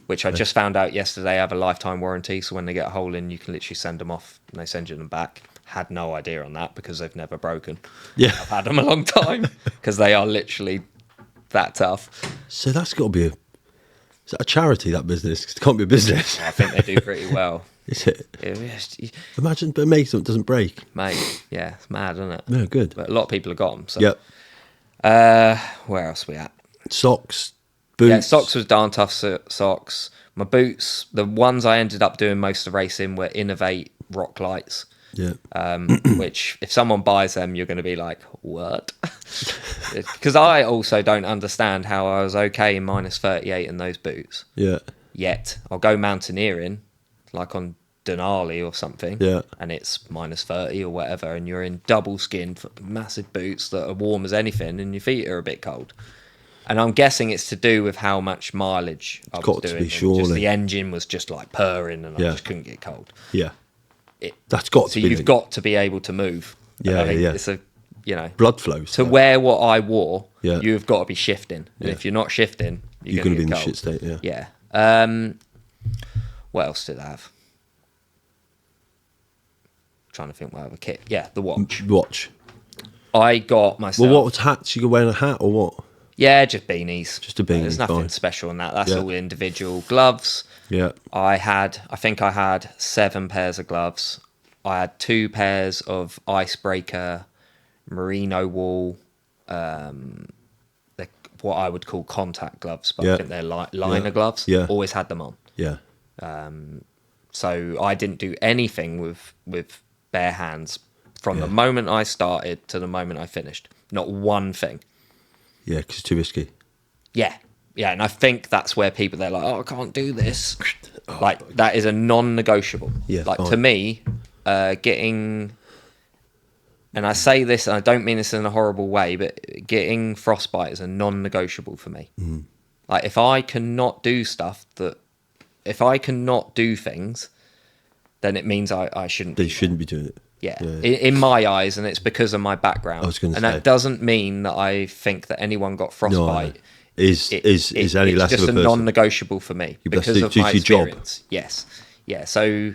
[SPEAKER 2] which I just found out yesterday have a lifetime warranty, so when they get a hole in, you can literally send them off and they send you them back. Had no idea on that because they've never broken. I've had them a long time because they are literally that tough.
[SPEAKER 1] So that's got to be is that a charity, that business? 'Cause it can't be a business.
[SPEAKER 2] I think they do pretty well.
[SPEAKER 1] Is it?
[SPEAKER 2] Yeah,
[SPEAKER 1] Imagine, but make something that doesn't break.
[SPEAKER 2] mate, yeah, it's mad, isn't it?
[SPEAKER 1] No, good.
[SPEAKER 2] But a lot of people have got them. So.
[SPEAKER 1] Yep.
[SPEAKER 2] Where else we at?
[SPEAKER 1] Socks, boots.
[SPEAKER 2] Yeah, socks was darn tough socks. My boots, the ones I ended up doing most of the racing were Innovate Rock Lights.
[SPEAKER 1] Yeah.
[SPEAKER 2] Which if someone buys them, you're going to be like, what? Because I also don't understand how I was okay in minus 38 in those boots.
[SPEAKER 1] Yeah.
[SPEAKER 2] Yet I'll go mountaineering, like on Denali or something,
[SPEAKER 1] Yeah.
[SPEAKER 2] and it's minus 30 or whatever, and you're in double skin, massive boots that are warm as anything, and your feet are a bit cold. And I'm guessing it's to do with how much mileage I was
[SPEAKER 1] Got
[SPEAKER 2] doing.
[SPEAKER 1] to be, surely.
[SPEAKER 2] Just the engine was just like purring, and I just couldn't get cold.
[SPEAKER 1] Yeah. That's got to be.
[SPEAKER 2] So you've got to be able to move.
[SPEAKER 1] Yeah,
[SPEAKER 2] I think
[SPEAKER 1] yeah.
[SPEAKER 2] It's a,
[SPEAKER 1] blood flows.
[SPEAKER 2] to wear what I wore,
[SPEAKER 1] Yeah.
[SPEAKER 2] you've got to be shifting. And if you're not shifting, you're going to
[SPEAKER 1] be in
[SPEAKER 2] get
[SPEAKER 1] the
[SPEAKER 2] cold.
[SPEAKER 1] shit state, yeah.
[SPEAKER 2] Yeah. What else did I have? Trying to think what other kit. Yeah, the watch. I got myself.
[SPEAKER 1] Well, what hats? You could wear a hat or what?
[SPEAKER 2] Yeah, just beanies.
[SPEAKER 1] Just a beanie,
[SPEAKER 2] There's nothing
[SPEAKER 1] fine.
[SPEAKER 2] special in that. That's
[SPEAKER 1] Yeah.
[SPEAKER 2] all individual. Gloves.
[SPEAKER 1] Yeah.
[SPEAKER 2] I think I had 7 pairs of gloves. I had 2 pairs of icebreaker merino wool, what I would call contact gloves, but I think they're liner gloves.
[SPEAKER 1] Yeah.
[SPEAKER 2] Always had them on.
[SPEAKER 1] Yeah.
[SPEAKER 2] So I didn't do anything with bare hands from the moment I started to the moment I finished. Not one thing.
[SPEAKER 1] Yeah, because it's too risky.
[SPEAKER 2] Yeah. Yeah, and I think that's where people, they're like, oh, I can't do this. Like, that is a non-negotiable.
[SPEAKER 1] Yeah,
[SPEAKER 2] like,
[SPEAKER 1] fine.
[SPEAKER 2] to me, getting... And I say this, and I don't mean this in a horrible way, but getting frostbite is a non-negotiable for me. Like, if I cannot do stuff that... If I cannot do things, then it means I shouldn't
[SPEAKER 1] They shouldn't be doing it.
[SPEAKER 2] Yeah. In my eyes, and it's because of my background.
[SPEAKER 1] I was going to
[SPEAKER 2] and
[SPEAKER 1] say.
[SPEAKER 2] that doesn't mean that I think that anyone got frostbite.
[SPEAKER 1] Is any
[SPEAKER 2] it's
[SPEAKER 1] less of a
[SPEAKER 2] just
[SPEAKER 1] person.
[SPEAKER 2] a non-negotiable for me because of my
[SPEAKER 1] your job.
[SPEAKER 2] experience. Yes. Yeah. So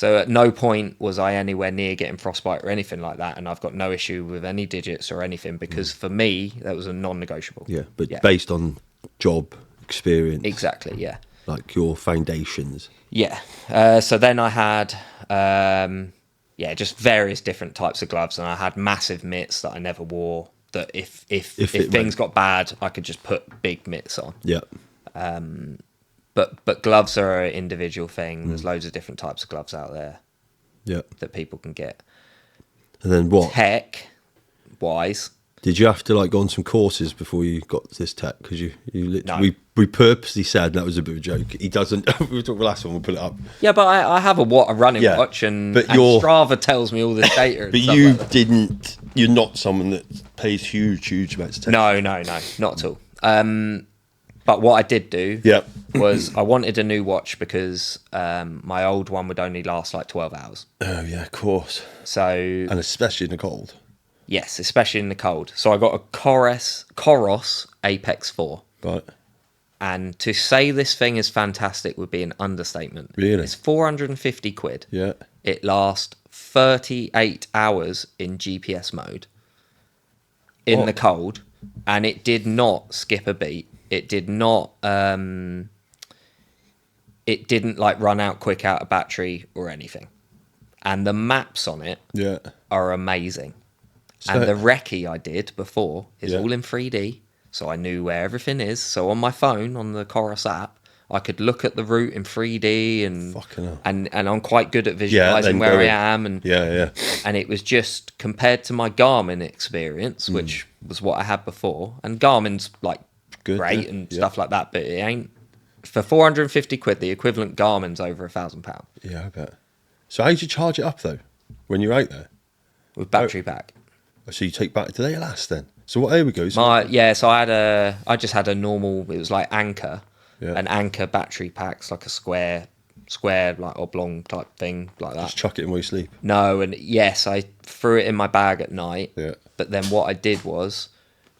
[SPEAKER 2] at no point was I anywhere near getting frostbite or anything like that, and I've got no issue with any digits or anything because for me that was a non-negotiable.
[SPEAKER 1] Yeah, but based on job experience.
[SPEAKER 2] Exactly. Yeah.
[SPEAKER 1] Like your foundations.
[SPEAKER 2] Yeah. So then I had just various different types of gloves, and I had massive mitts that I never wore. That if things got bad, I could just put big mitts on.
[SPEAKER 1] Yeah.
[SPEAKER 2] But gloves are an individual thing. There's loads of different types of gloves out there.
[SPEAKER 1] Yeah.
[SPEAKER 2] That people can get.
[SPEAKER 1] And then what?
[SPEAKER 2] Tech wise.
[SPEAKER 1] Did you have to like go on some courses before you got this tech? Because you literally,
[SPEAKER 2] No.
[SPEAKER 1] we purposely said that was a bit of a joke. He doesn't. We were talking last one. We'll put it up.
[SPEAKER 2] Yeah, but I have a running
[SPEAKER 1] Yeah,
[SPEAKER 2] watch, and
[SPEAKER 1] but
[SPEAKER 2] and Strava tells me all this data. And
[SPEAKER 1] But
[SPEAKER 2] stuff
[SPEAKER 1] you
[SPEAKER 2] like that.
[SPEAKER 1] didn't. You're not someone that pays huge amounts of tech.
[SPEAKER 2] No, not at all. But what I did do was I wanted a new watch because my old one would only last like 12 hours.
[SPEAKER 1] Oh yeah, of course.
[SPEAKER 2] So
[SPEAKER 1] And especially in the cold.
[SPEAKER 2] yes, especially in the cold. So I got a Coros Apex 4.
[SPEAKER 1] Right.
[SPEAKER 2] And to say this thing is fantastic would be an understatement.
[SPEAKER 1] Really?
[SPEAKER 2] It's 450 quid.
[SPEAKER 1] Yeah.
[SPEAKER 2] It lasts 38 hours in GPS mode in the cold, and it did not skip a beat. It did not it didn't like run out quick out of battery or anything. And the maps on it are amazing. And the recce I did before is all in 3D, so I knew where everything is. So on my phone, on the Coros app, I could look at the route in 3D, and I'm quite good at visualizing where I am. And and it was just compared to my Garmin experience, which was what I had before. And Garmin's like great and stuff like that, but it ain't for 450 quid. The equivalent Garmin's over £1,000.
[SPEAKER 1] Yeah, I bet. So how did you charge it up though when you're out there?
[SPEAKER 2] With battery pack.
[SPEAKER 1] So you take back. Do they last then? So what? Here we go. So
[SPEAKER 2] So I just had a normal. It was like Anchor, an Anchor battery packs, like a square like oblong type thing like that.
[SPEAKER 1] just chuck it in while you sleep.
[SPEAKER 2] No, and yes, I threw it in my bag at night.
[SPEAKER 1] Yeah.
[SPEAKER 2] But then what I did was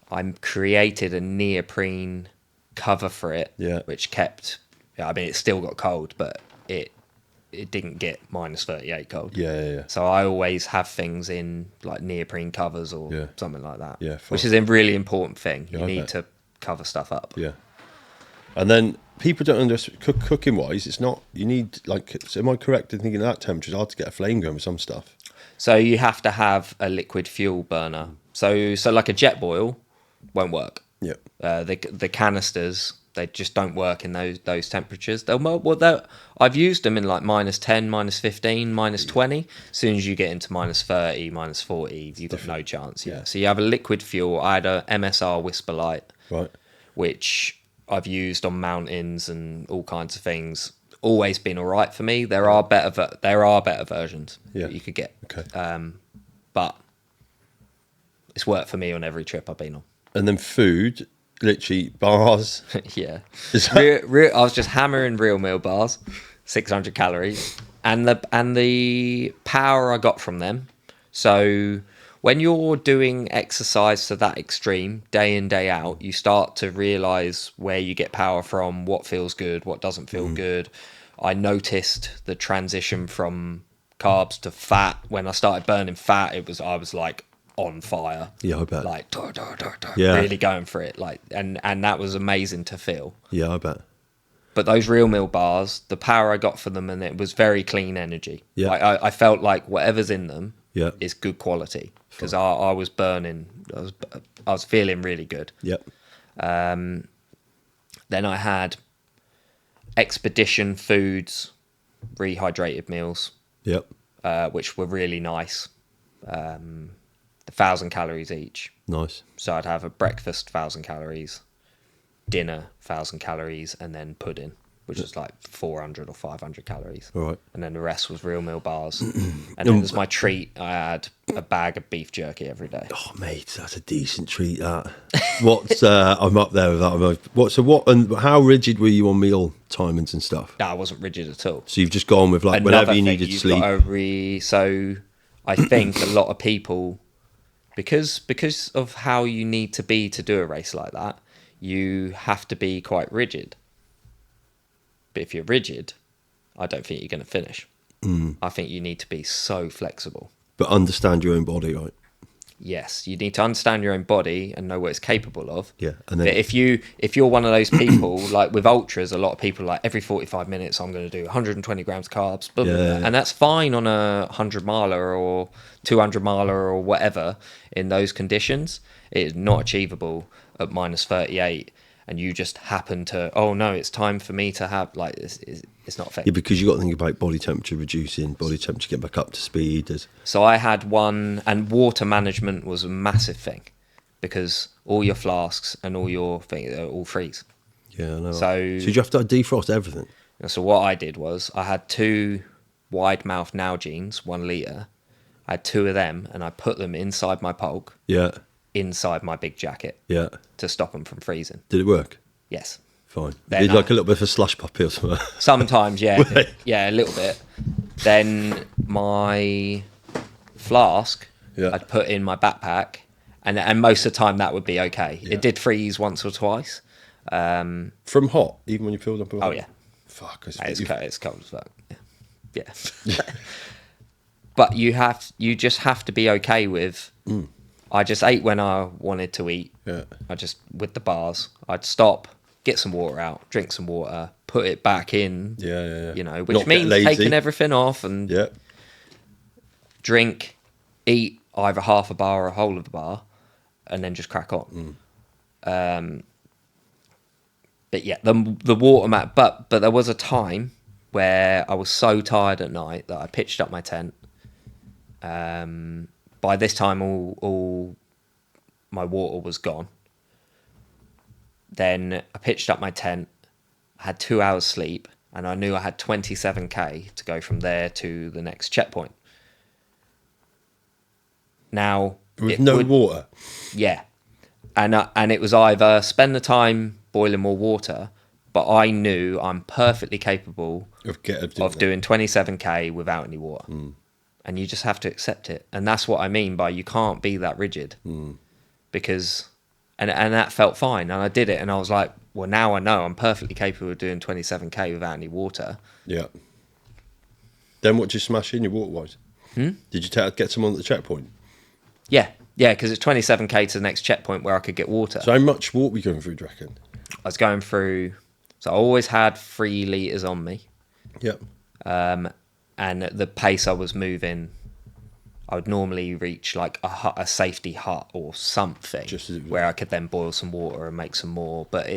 [SPEAKER 2] I created a neoprene cover for it.
[SPEAKER 1] Yeah.
[SPEAKER 2] Which kept. I mean, it still got cold, but it didn't get minus 38 cold.
[SPEAKER 1] Yeah.
[SPEAKER 2] So I always have things in like neoprene covers or something like that.
[SPEAKER 1] Yeah, fine.
[SPEAKER 2] which is a really important thing.
[SPEAKER 1] Yeah,
[SPEAKER 2] You
[SPEAKER 1] I
[SPEAKER 2] need
[SPEAKER 1] bet.
[SPEAKER 2] to cover stuff up.
[SPEAKER 1] Yeah. And then people don't understand, cooking wise, it's not, you need, like, so am I correct in thinking at that temperature it's hard to get a flame going with some stuff?
[SPEAKER 2] So you have to have a liquid fuel burner. So like a jet boil won't work.
[SPEAKER 1] Yeah.
[SPEAKER 2] The canisters, they just don't work in those temperatures. I've used them in like -10, -15, -20. As soon as you get into -30, -40, you've got no chance. Yeah. So you have a liquid fuel. I had a MSR Whisper Light,
[SPEAKER 1] Right.
[SPEAKER 2] which I've used on mountains and all kinds of things. Always been all right for me. There are better versions that you could get.
[SPEAKER 1] Okay.
[SPEAKER 2] But it's worked for me on every trip I've been on.
[SPEAKER 1] And then food, literally bars.
[SPEAKER 2] Yeah.
[SPEAKER 1] Is that-
[SPEAKER 2] I was just hammering real meal bars, 600 calories, and the power I got from them. So when you're doing exercise to that extreme, day in, day out, you start to realize where you get power from, what feels good, what doesn't feel good. I noticed the transition from carbs to fat. When I started burning fat, I was like on fire.
[SPEAKER 1] Yeah, I bet.
[SPEAKER 2] Like,
[SPEAKER 1] Yeah.
[SPEAKER 2] really going for it. Like, and that was amazing to feel.
[SPEAKER 1] Yeah, I bet.
[SPEAKER 2] But those real meal bars, the power I got from them, and it was very clean energy.
[SPEAKER 1] Yeah.
[SPEAKER 2] Like, I felt like whatever's in them
[SPEAKER 1] Yeah.
[SPEAKER 2] is good quality, because I was burning. I was feeling really good.
[SPEAKER 1] Yep.
[SPEAKER 2] Then I had Expedition Foods rehydrated meals,
[SPEAKER 1] Yep.
[SPEAKER 2] which were really nice. 1,000 calories each.
[SPEAKER 1] Nice.
[SPEAKER 2] So I'd have a breakfast 1,000 calories, dinner 1,000 calories, and then pudding, which was like 400 or 500 calories.
[SPEAKER 1] All right.
[SPEAKER 2] And then the rest was real meal bars. And then as my treat, I had a bag of beef jerky every day.
[SPEAKER 1] Oh, mate, that's a decent treat. That. What's I'm up there with that. And how rigid were you on meal timings and stuff?
[SPEAKER 2] No, I wasn't rigid at all.
[SPEAKER 1] So you've just gone with like whenever you needed
[SPEAKER 2] you've
[SPEAKER 1] sleep.
[SPEAKER 2] So I think a lot of people, because of how you need to be to do a race like that, you have to be quite rigid. But if you're rigid, I don't think you're going to finish. I think you need to be so flexible.
[SPEAKER 1] But understand your own body, right?
[SPEAKER 2] Yes, you need to understand your own body and know what it's capable of.
[SPEAKER 1] Yeah, and then
[SPEAKER 2] But if you're one of those people, like with ultras, a lot of people are like every 45 minutes I'm going to do 120 grams of carbs, blah, blah, blah.
[SPEAKER 1] Yeah.
[SPEAKER 2] And that's fine on a 100 miler or 200 miler or whatever. In those conditions, it is not achievable at -38, and you just happen to, oh no, it's time for me to have, like, it's not effective.
[SPEAKER 1] yeah, because you got to think about body temperature reducing, body temperature getting back up to speed.
[SPEAKER 2] So I had one, and water management was a massive thing, because all your flasks and all your things are all freeze.
[SPEAKER 1] Yeah, I know.
[SPEAKER 2] So
[SPEAKER 1] you have to defrost everything.
[SPEAKER 2] So what I did was I had 2 wide mouth Nalgene's, 1 litre. I had 2 of them, and I put them inside my Polk,
[SPEAKER 1] Yeah,
[SPEAKER 2] inside my big jacket,
[SPEAKER 1] yeah.
[SPEAKER 2] to stop them from freezing.
[SPEAKER 1] Did it work?
[SPEAKER 2] Yes.
[SPEAKER 1] Fine.
[SPEAKER 2] Then
[SPEAKER 1] Did like a little bit of a slush puppy or something?
[SPEAKER 2] Sometimes, yeah. Yeah, a little bit. Then my flask,
[SPEAKER 1] Yeah.
[SPEAKER 2] I'd put in my backpack, and most of the time that would be okay.
[SPEAKER 1] Yeah.
[SPEAKER 2] It did freeze once or twice.
[SPEAKER 1] From hot, even when you filled up with
[SPEAKER 2] Oh,
[SPEAKER 1] hot?
[SPEAKER 2] yeah.
[SPEAKER 1] Fuck.
[SPEAKER 2] It's cold as fuck. Yeah. But you just have to be okay with. I just ate when I wanted to eat.
[SPEAKER 1] Yeah.
[SPEAKER 2] I just, with the bars, I'd stop, get some water out, drink some water, put it back in.
[SPEAKER 1] Yeah.
[SPEAKER 2] You know, which
[SPEAKER 1] Not get
[SPEAKER 2] means
[SPEAKER 1] lazy.
[SPEAKER 2] taking everything off and
[SPEAKER 1] Yeah.
[SPEAKER 2] drink, eat either half a bar or a whole of the bar, and then just crack on. But yeah, the water mat. But there was a time where I was so tired at night that I pitched up my tent. By this time, all my water was gone. Then I pitched up my tent, had 2 hours sleep, and I knew I had 27k to go from there to the next checkpoint. Now,
[SPEAKER 1] With no water.
[SPEAKER 2] yeah, and it was either spend the time boiling more water, but I knew I'm perfectly capable of doing 27k without any water. And you just have to accept it. And that's what I mean by you can't be that rigid. Because, and that felt fine. And I did it, and I was like, well, now I know I'm perfectly capable of doing 27k without any water.
[SPEAKER 1] Yeah. Then what did you smash in your water-wise? Did you get someone at the checkpoint?
[SPEAKER 2] Yeah. Yeah, because it's 27k to the next checkpoint where I could get water.
[SPEAKER 1] So how much water were you going through, do you reckon?
[SPEAKER 2] I was going through... So I always had 3 litres on me.
[SPEAKER 1] Yep.
[SPEAKER 2] And at the pace I was moving, I would normally reach like a safety hut or something where I could then boil some water and make some more. But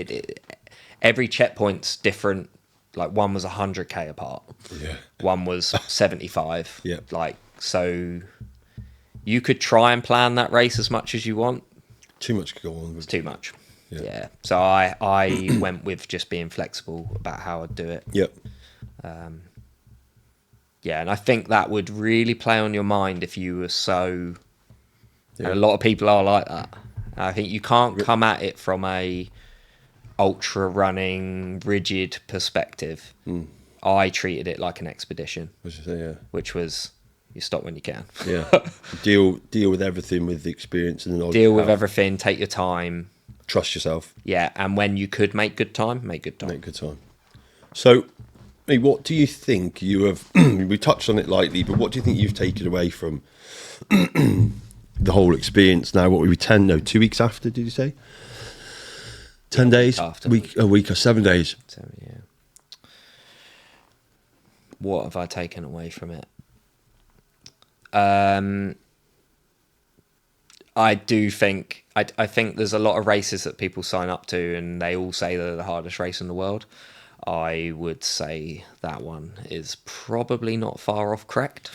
[SPEAKER 2] every checkpoint's different. Like one was 100k apart.
[SPEAKER 1] Yeah.
[SPEAKER 2] One was 75.
[SPEAKER 1] Yeah.
[SPEAKER 2] Like, so you could try and plan that race as much as you want.
[SPEAKER 1] Too much could go on.
[SPEAKER 2] It's too much.
[SPEAKER 1] Yeah.
[SPEAKER 2] So I went with just being flexible about how I'd do it.
[SPEAKER 1] Yep.
[SPEAKER 2] Yeah, and I think that would really play on your mind if you were so... And a lot of people are like that. I think you can't come at it from a ultra running, rigid perspective. I treated it like an expedition. Which was, you stop when you can.
[SPEAKER 1] Yeah. deal with everything with the experience and the knowledge.
[SPEAKER 2] Deal with everything, take your time.
[SPEAKER 1] Trust yourself.
[SPEAKER 2] Yeah, and when you could make good time, make good time.
[SPEAKER 1] Make good time. So... what do you think you have... we touched on it lightly, but what do you think you've taken away from the whole experience now? What were we, 2 weeks after, did you say? 10 days?
[SPEAKER 2] After.
[SPEAKER 1] A week or 7 days?
[SPEAKER 2] 7, yeah. What have I taken away from it? I do think... I think there's a lot of races that people sign up to and they all say they're the hardest race in the world. I would say that one is probably not far off correct.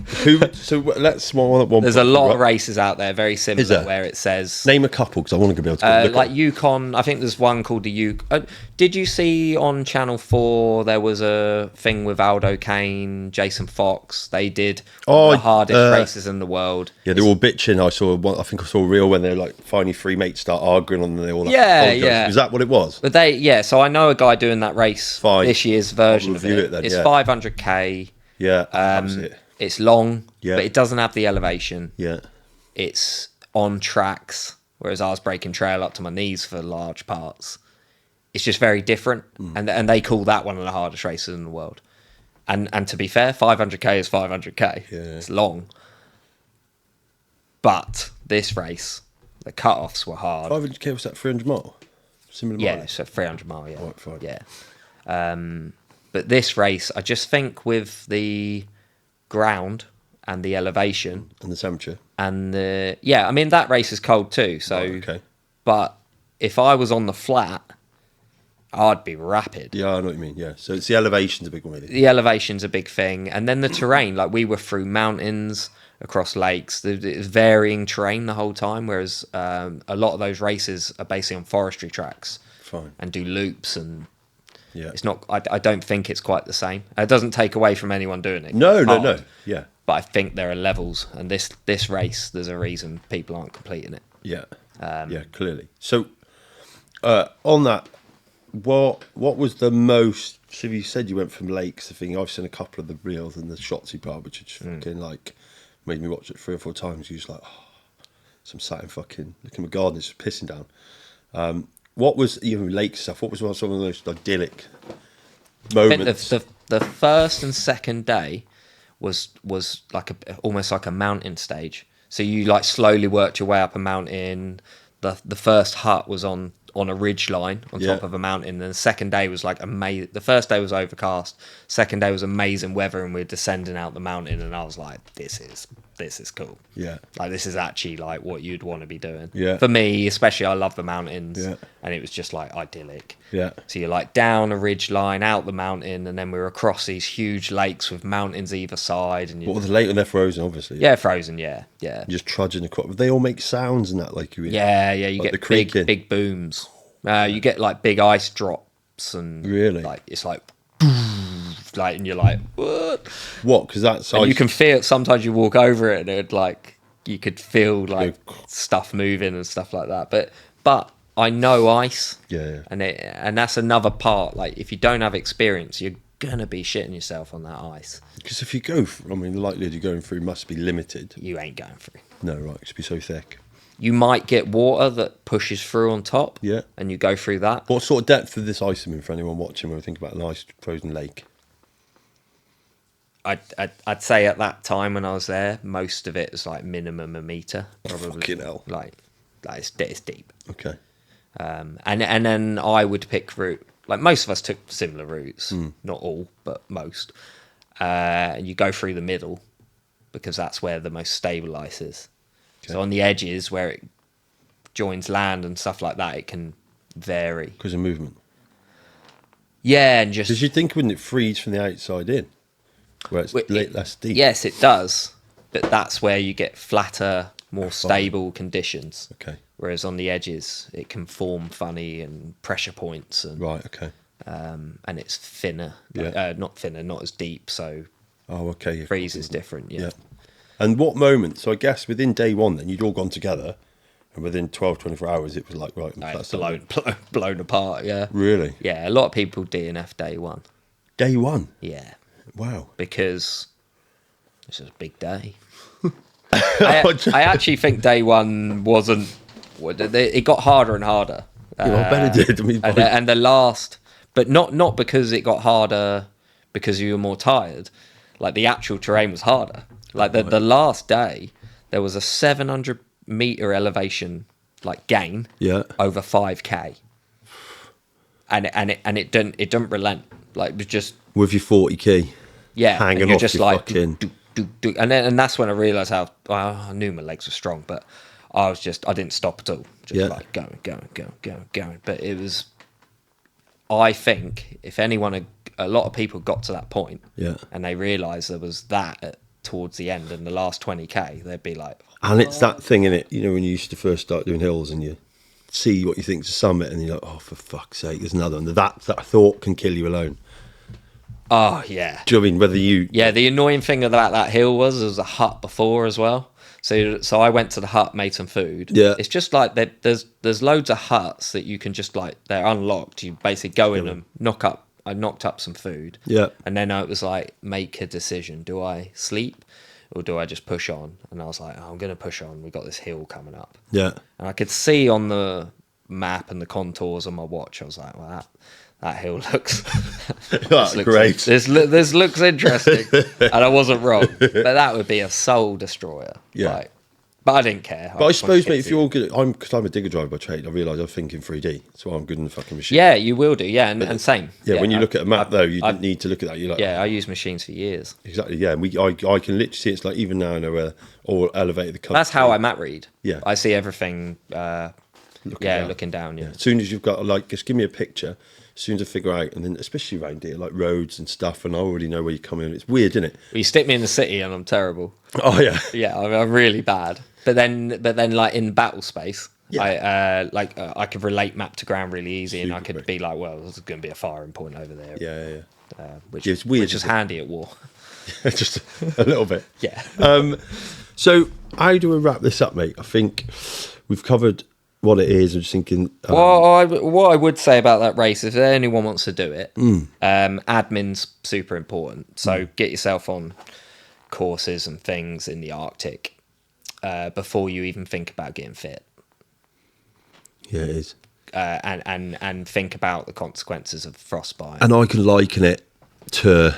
[SPEAKER 1] So let's one.
[SPEAKER 2] There's a lot of races out there very similar where it says...
[SPEAKER 1] Name a couple, because I want to be able to look
[SPEAKER 2] like Yukon, I think there's one called the Yukon. Did you see on Channel 4 there was a thing with Aldo Kane, Jason Fox? They did the hardest races in the world.
[SPEAKER 1] Yeah, they're all bitching. I think I saw a reel when they're like finally 3 mates start arguing and they all like,
[SPEAKER 2] yeah.
[SPEAKER 1] Is that what it was?
[SPEAKER 2] But so I know a guy doing that race, this year's version of it.
[SPEAKER 1] Then,
[SPEAKER 2] it's 500k.
[SPEAKER 1] Yeah,
[SPEAKER 2] it's long,
[SPEAKER 1] yeah,
[SPEAKER 2] but it doesn't have the elevation.
[SPEAKER 1] Yeah,
[SPEAKER 2] it's on tracks, whereas I was breaking trail up to my knees for large parts. It's just very different, and they call that one of the hardest races in the world. And to be fair, 500k is 500k.
[SPEAKER 1] Yeah.
[SPEAKER 2] It's long, but this race, the cut-offs were hard.
[SPEAKER 1] 500k was that 300 mile? Similar mileage?
[SPEAKER 2] So 300 mile. Yeah,
[SPEAKER 1] right, fine.
[SPEAKER 2] Yeah. But this race, I just think with the ground and the elevation
[SPEAKER 1] and the temperature
[SPEAKER 2] and I mean that race is cold too. So,
[SPEAKER 1] okay.
[SPEAKER 2] But if I was on the flat, I'd be rapid.
[SPEAKER 1] Yeah, I know what you mean. Yeah, so it's the elevation's a big one. Really.
[SPEAKER 2] The elevation's a big thing, and then the terrain. Like we were through mountains, across lakes. It's varying terrain the whole time. Whereas a lot of those races are basically on forestry tracks.
[SPEAKER 1] Fine.
[SPEAKER 2] And do loops and.
[SPEAKER 1] Yeah.
[SPEAKER 2] It's not. I don't think it's quite the same. It doesn't take away from anyone doing it.
[SPEAKER 1] No. Yeah.
[SPEAKER 2] But I think there are levels, and this race, there's a reason people aren't completing it.
[SPEAKER 1] Yeah. Clearly. So, on that, what was the most? So you said you went from lakes. I think I've seen a couple of the reels and the Shotzi part, which is fucking like made me watch it 3 or 4 times. You're just like, some sat in fucking looking at my garden, it's just pissing down. What was lake stuff? What was some of the most idyllic moments?
[SPEAKER 2] I think the first and second day was like almost like a mountain stage. So you like slowly worked your way up a mountain. The first hut was on a ridge line on top of a mountain, and the second day was like amazing. The first day was overcast. Second day was amazing weather, and we were descending out the mountain, and I was like, this is cool.
[SPEAKER 1] Yeah,
[SPEAKER 2] like this is actually like what you'd want to be doing.
[SPEAKER 1] Yeah,
[SPEAKER 2] for me especially, I love the mountains.
[SPEAKER 1] Yeah,
[SPEAKER 2] and it was just like idyllic.
[SPEAKER 1] Yeah,
[SPEAKER 2] so you're like down a ridge line, out the mountain, and then we were across these huge lakes with mountains either side. And
[SPEAKER 1] what was the lake? And they're frozen, obviously.
[SPEAKER 2] Yeah, frozen. Yeah. You're
[SPEAKER 1] just trudging across. They all make sounds and that, like you.
[SPEAKER 2] Yeah. You like get big booms. You get like big ice drops and
[SPEAKER 1] really
[SPEAKER 2] like it's like and you're like
[SPEAKER 1] what? Because that's
[SPEAKER 2] and you can feel. Sometimes you walk over it and it like you could feel like stuff moving and stuff like that. But I know ice.
[SPEAKER 1] Yeah.
[SPEAKER 2] And that's another part. Like if you don't have experience, you're gonna be shitting yourself on that ice.
[SPEAKER 1] Because if you go, the likelihood you're going through must be limited.
[SPEAKER 2] You ain't going through.
[SPEAKER 1] No, right? It's be so thick.
[SPEAKER 2] You might get water that pushes through on top.
[SPEAKER 1] Yeah.
[SPEAKER 2] And you go through that.
[SPEAKER 1] What sort of depth of this ice for anyone watching when we think about an ice frozen lake?
[SPEAKER 2] I'd say at that time when I was there, most of it was like minimum a meter, probably.
[SPEAKER 1] Fucking hell.
[SPEAKER 2] Like it's deep.
[SPEAKER 1] Okay.
[SPEAKER 2] And then I would pick route. Like most of us took similar routes, not all, but most. And you go through the middle because that's where the most stable ice is. Okay. So on the edges where it joins land and stuff like that, it can vary
[SPEAKER 1] Because of movement.
[SPEAKER 2] Yeah, and just
[SPEAKER 1] because you'd think, wouldn't it freeze from the outside in, where it's less deep?
[SPEAKER 2] Yes, it does, but that's where you get flatter, more stable conditions.
[SPEAKER 1] Okay.
[SPEAKER 2] Whereas on the edges, it can form funny and pressure points, and
[SPEAKER 1] Right. Okay.
[SPEAKER 2] and it's thinner.
[SPEAKER 1] Yeah.
[SPEAKER 2] Not thinner, not as deep. So
[SPEAKER 1] Oh, okay.
[SPEAKER 2] freeze is different. Yeah.
[SPEAKER 1] Yeah. And what moment? So I guess within day one, then you'd all gone together, and within 12, 24 hours, it was like, right,
[SPEAKER 2] It's blown apart. Yeah.
[SPEAKER 1] Really?
[SPEAKER 2] Yeah. A lot of people DNF day one.
[SPEAKER 1] Day one?
[SPEAKER 2] Yeah.
[SPEAKER 1] Wow.
[SPEAKER 2] Because this is a big day. I actually think day one wasn't. It got harder and harder.
[SPEAKER 1] Yeah, I bet it did. I mean,
[SPEAKER 2] and the last, but not because it got harder because you were more tired. Like the actual terrain was harder. Like the last day, there was a 700-meter elevation like gain.
[SPEAKER 1] Yeah.
[SPEAKER 2] Over 5K. And it didn't relent. Like it was just
[SPEAKER 1] with your 40 key.
[SPEAKER 2] Yeah,
[SPEAKER 1] hanging
[SPEAKER 2] and you're
[SPEAKER 1] off
[SPEAKER 2] just
[SPEAKER 1] your
[SPEAKER 2] like
[SPEAKER 1] fucking...
[SPEAKER 2] and that's when I realised how I knew my legs were strong, but I didn't stop at all, just like going. But it was, I think, if anyone, a lot of people got to that point, and they realised there was that towards the end and the last 20K, they'd be like,
[SPEAKER 1] and it's that thing in it, you know, when you used to first start doing hills and you see what you think's a summit, and you're like, oh, for fuck's sake, there's another one. That thought can kill you alone.
[SPEAKER 2] Oh yeah.
[SPEAKER 1] Do you know what I mean? Whether you...
[SPEAKER 2] Yeah, the annoying thing about that hill was there was a hut before as well. So I went to the hut, made some food.
[SPEAKER 1] Yeah.
[SPEAKER 2] It's just like there's loads of huts that you can just like, they're unlocked. You basically go in and I knocked up some food.
[SPEAKER 1] Yeah.
[SPEAKER 2] And then it was like, make a decision. Do I sleep or do I just push on? And I was like, I'm going to push on. We've got this hill coming up.
[SPEAKER 1] Yeah.
[SPEAKER 2] And I could see on the map and the contours on my watch, I was like, well, that hill looks
[SPEAKER 1] great.
[SPEAKER 2] This looks interesting, and I wasn't wrong. But that would be a soul destroyer.
[SPEAKER 1] Yeah.
[SPEAKER 2] Like, but I didn't care.
[SPEAKER 1] But I suppose, mate, if you're good, because I'm a digger driver by trade, I realise I think in 3D. That's why I'm good in the fucking machine.
[SPEAKER 2] Yeah, you will do. Yeah, and same.
[SPEAKER 1] Yeah, when you look at a map, though, you didn't need to look at that. You're like,
[SPEAKER 2] yeah, I use machines for years.
[SPEAKER 1] Exactly. Yeah, and I can literally see it's like even now I know where all elevated the country.
[SPEAKER 2] That's how I map read.
[SPEAKER 1] Yeah,
[SPEAKER 2] I see everything. Looking down. Yeah.
[SPEAKER 1] As soon as you've got just give me a picture. As soon as I figure out, and then especially around here, like roads and stuff, and I already know where you're coming. It's weird, isn't it?
[SPEAKER 2] Well, you stick me in the city, and I'm terrible.
[SPEAKER 1] Oh yeah,
[SPEAKER 2] yeah, I'm really bad. But then, like in battle space, I could relate map to ground really easy, and I could be like, well, there's going to be a firing point over there.
[SPEAKER 1] Yeah.
[SPEAKER 2] Which
[SPEAKER 1] it's weird,
[SPEAKER 2] which is handy at war.
[SPEAKER 1] Just a little bit.
[SPEAKER 2] Yeah.
[SPEAKER 1] So how do we wrap this up, mate? I think we've covered what it is. I'm just thinking.
[SPEAKER 2] What I would say about that race, if anyone wants to do it, admin's super important. So get yourself on courses and things in the Arctic before you even think about getting fit.
[SPEAKER 1] Yeah, it is.
[SPEAKER 2] And think about the consequences of frostbite.
[SPEAKER 1] And I can liken it to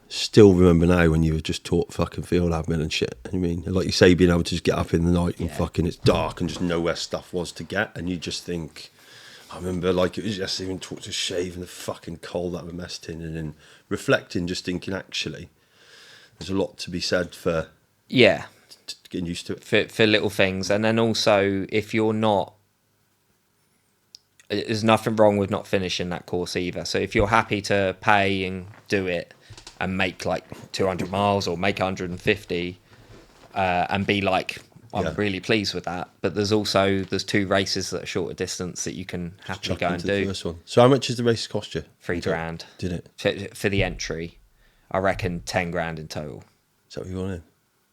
[SPEAKER 1] still remember now when you were just taught fucking field admin and shit. I mean, like you say, being able to just get up in the night and fucking it's dark and just know where stuff was to get, and you just think. I remember like it was just even talk to shave in the fucking cold that we messed in, and then reflecting, just thinking actually, there's a lot to be said for getting used to it
[SPEAKER 2] for little things, and then also if you're not. There's nothing wrong with not finishing that course either. So if you're happy to pay and do it and make like 200 miles or make 150 and be like, I'm really pleased with that. But there's 2 races that are shorter distance that you can happily go and do.
[SPEAKER 1] The first one. So how much does the race cost you?
[SPEAKER 2] $3,000.
[SPEAKER 1] Did it?
[SPEAKER 2] For the entry, I reckon 10 grand in total.
[SPEAKER 1] Is that what you want in?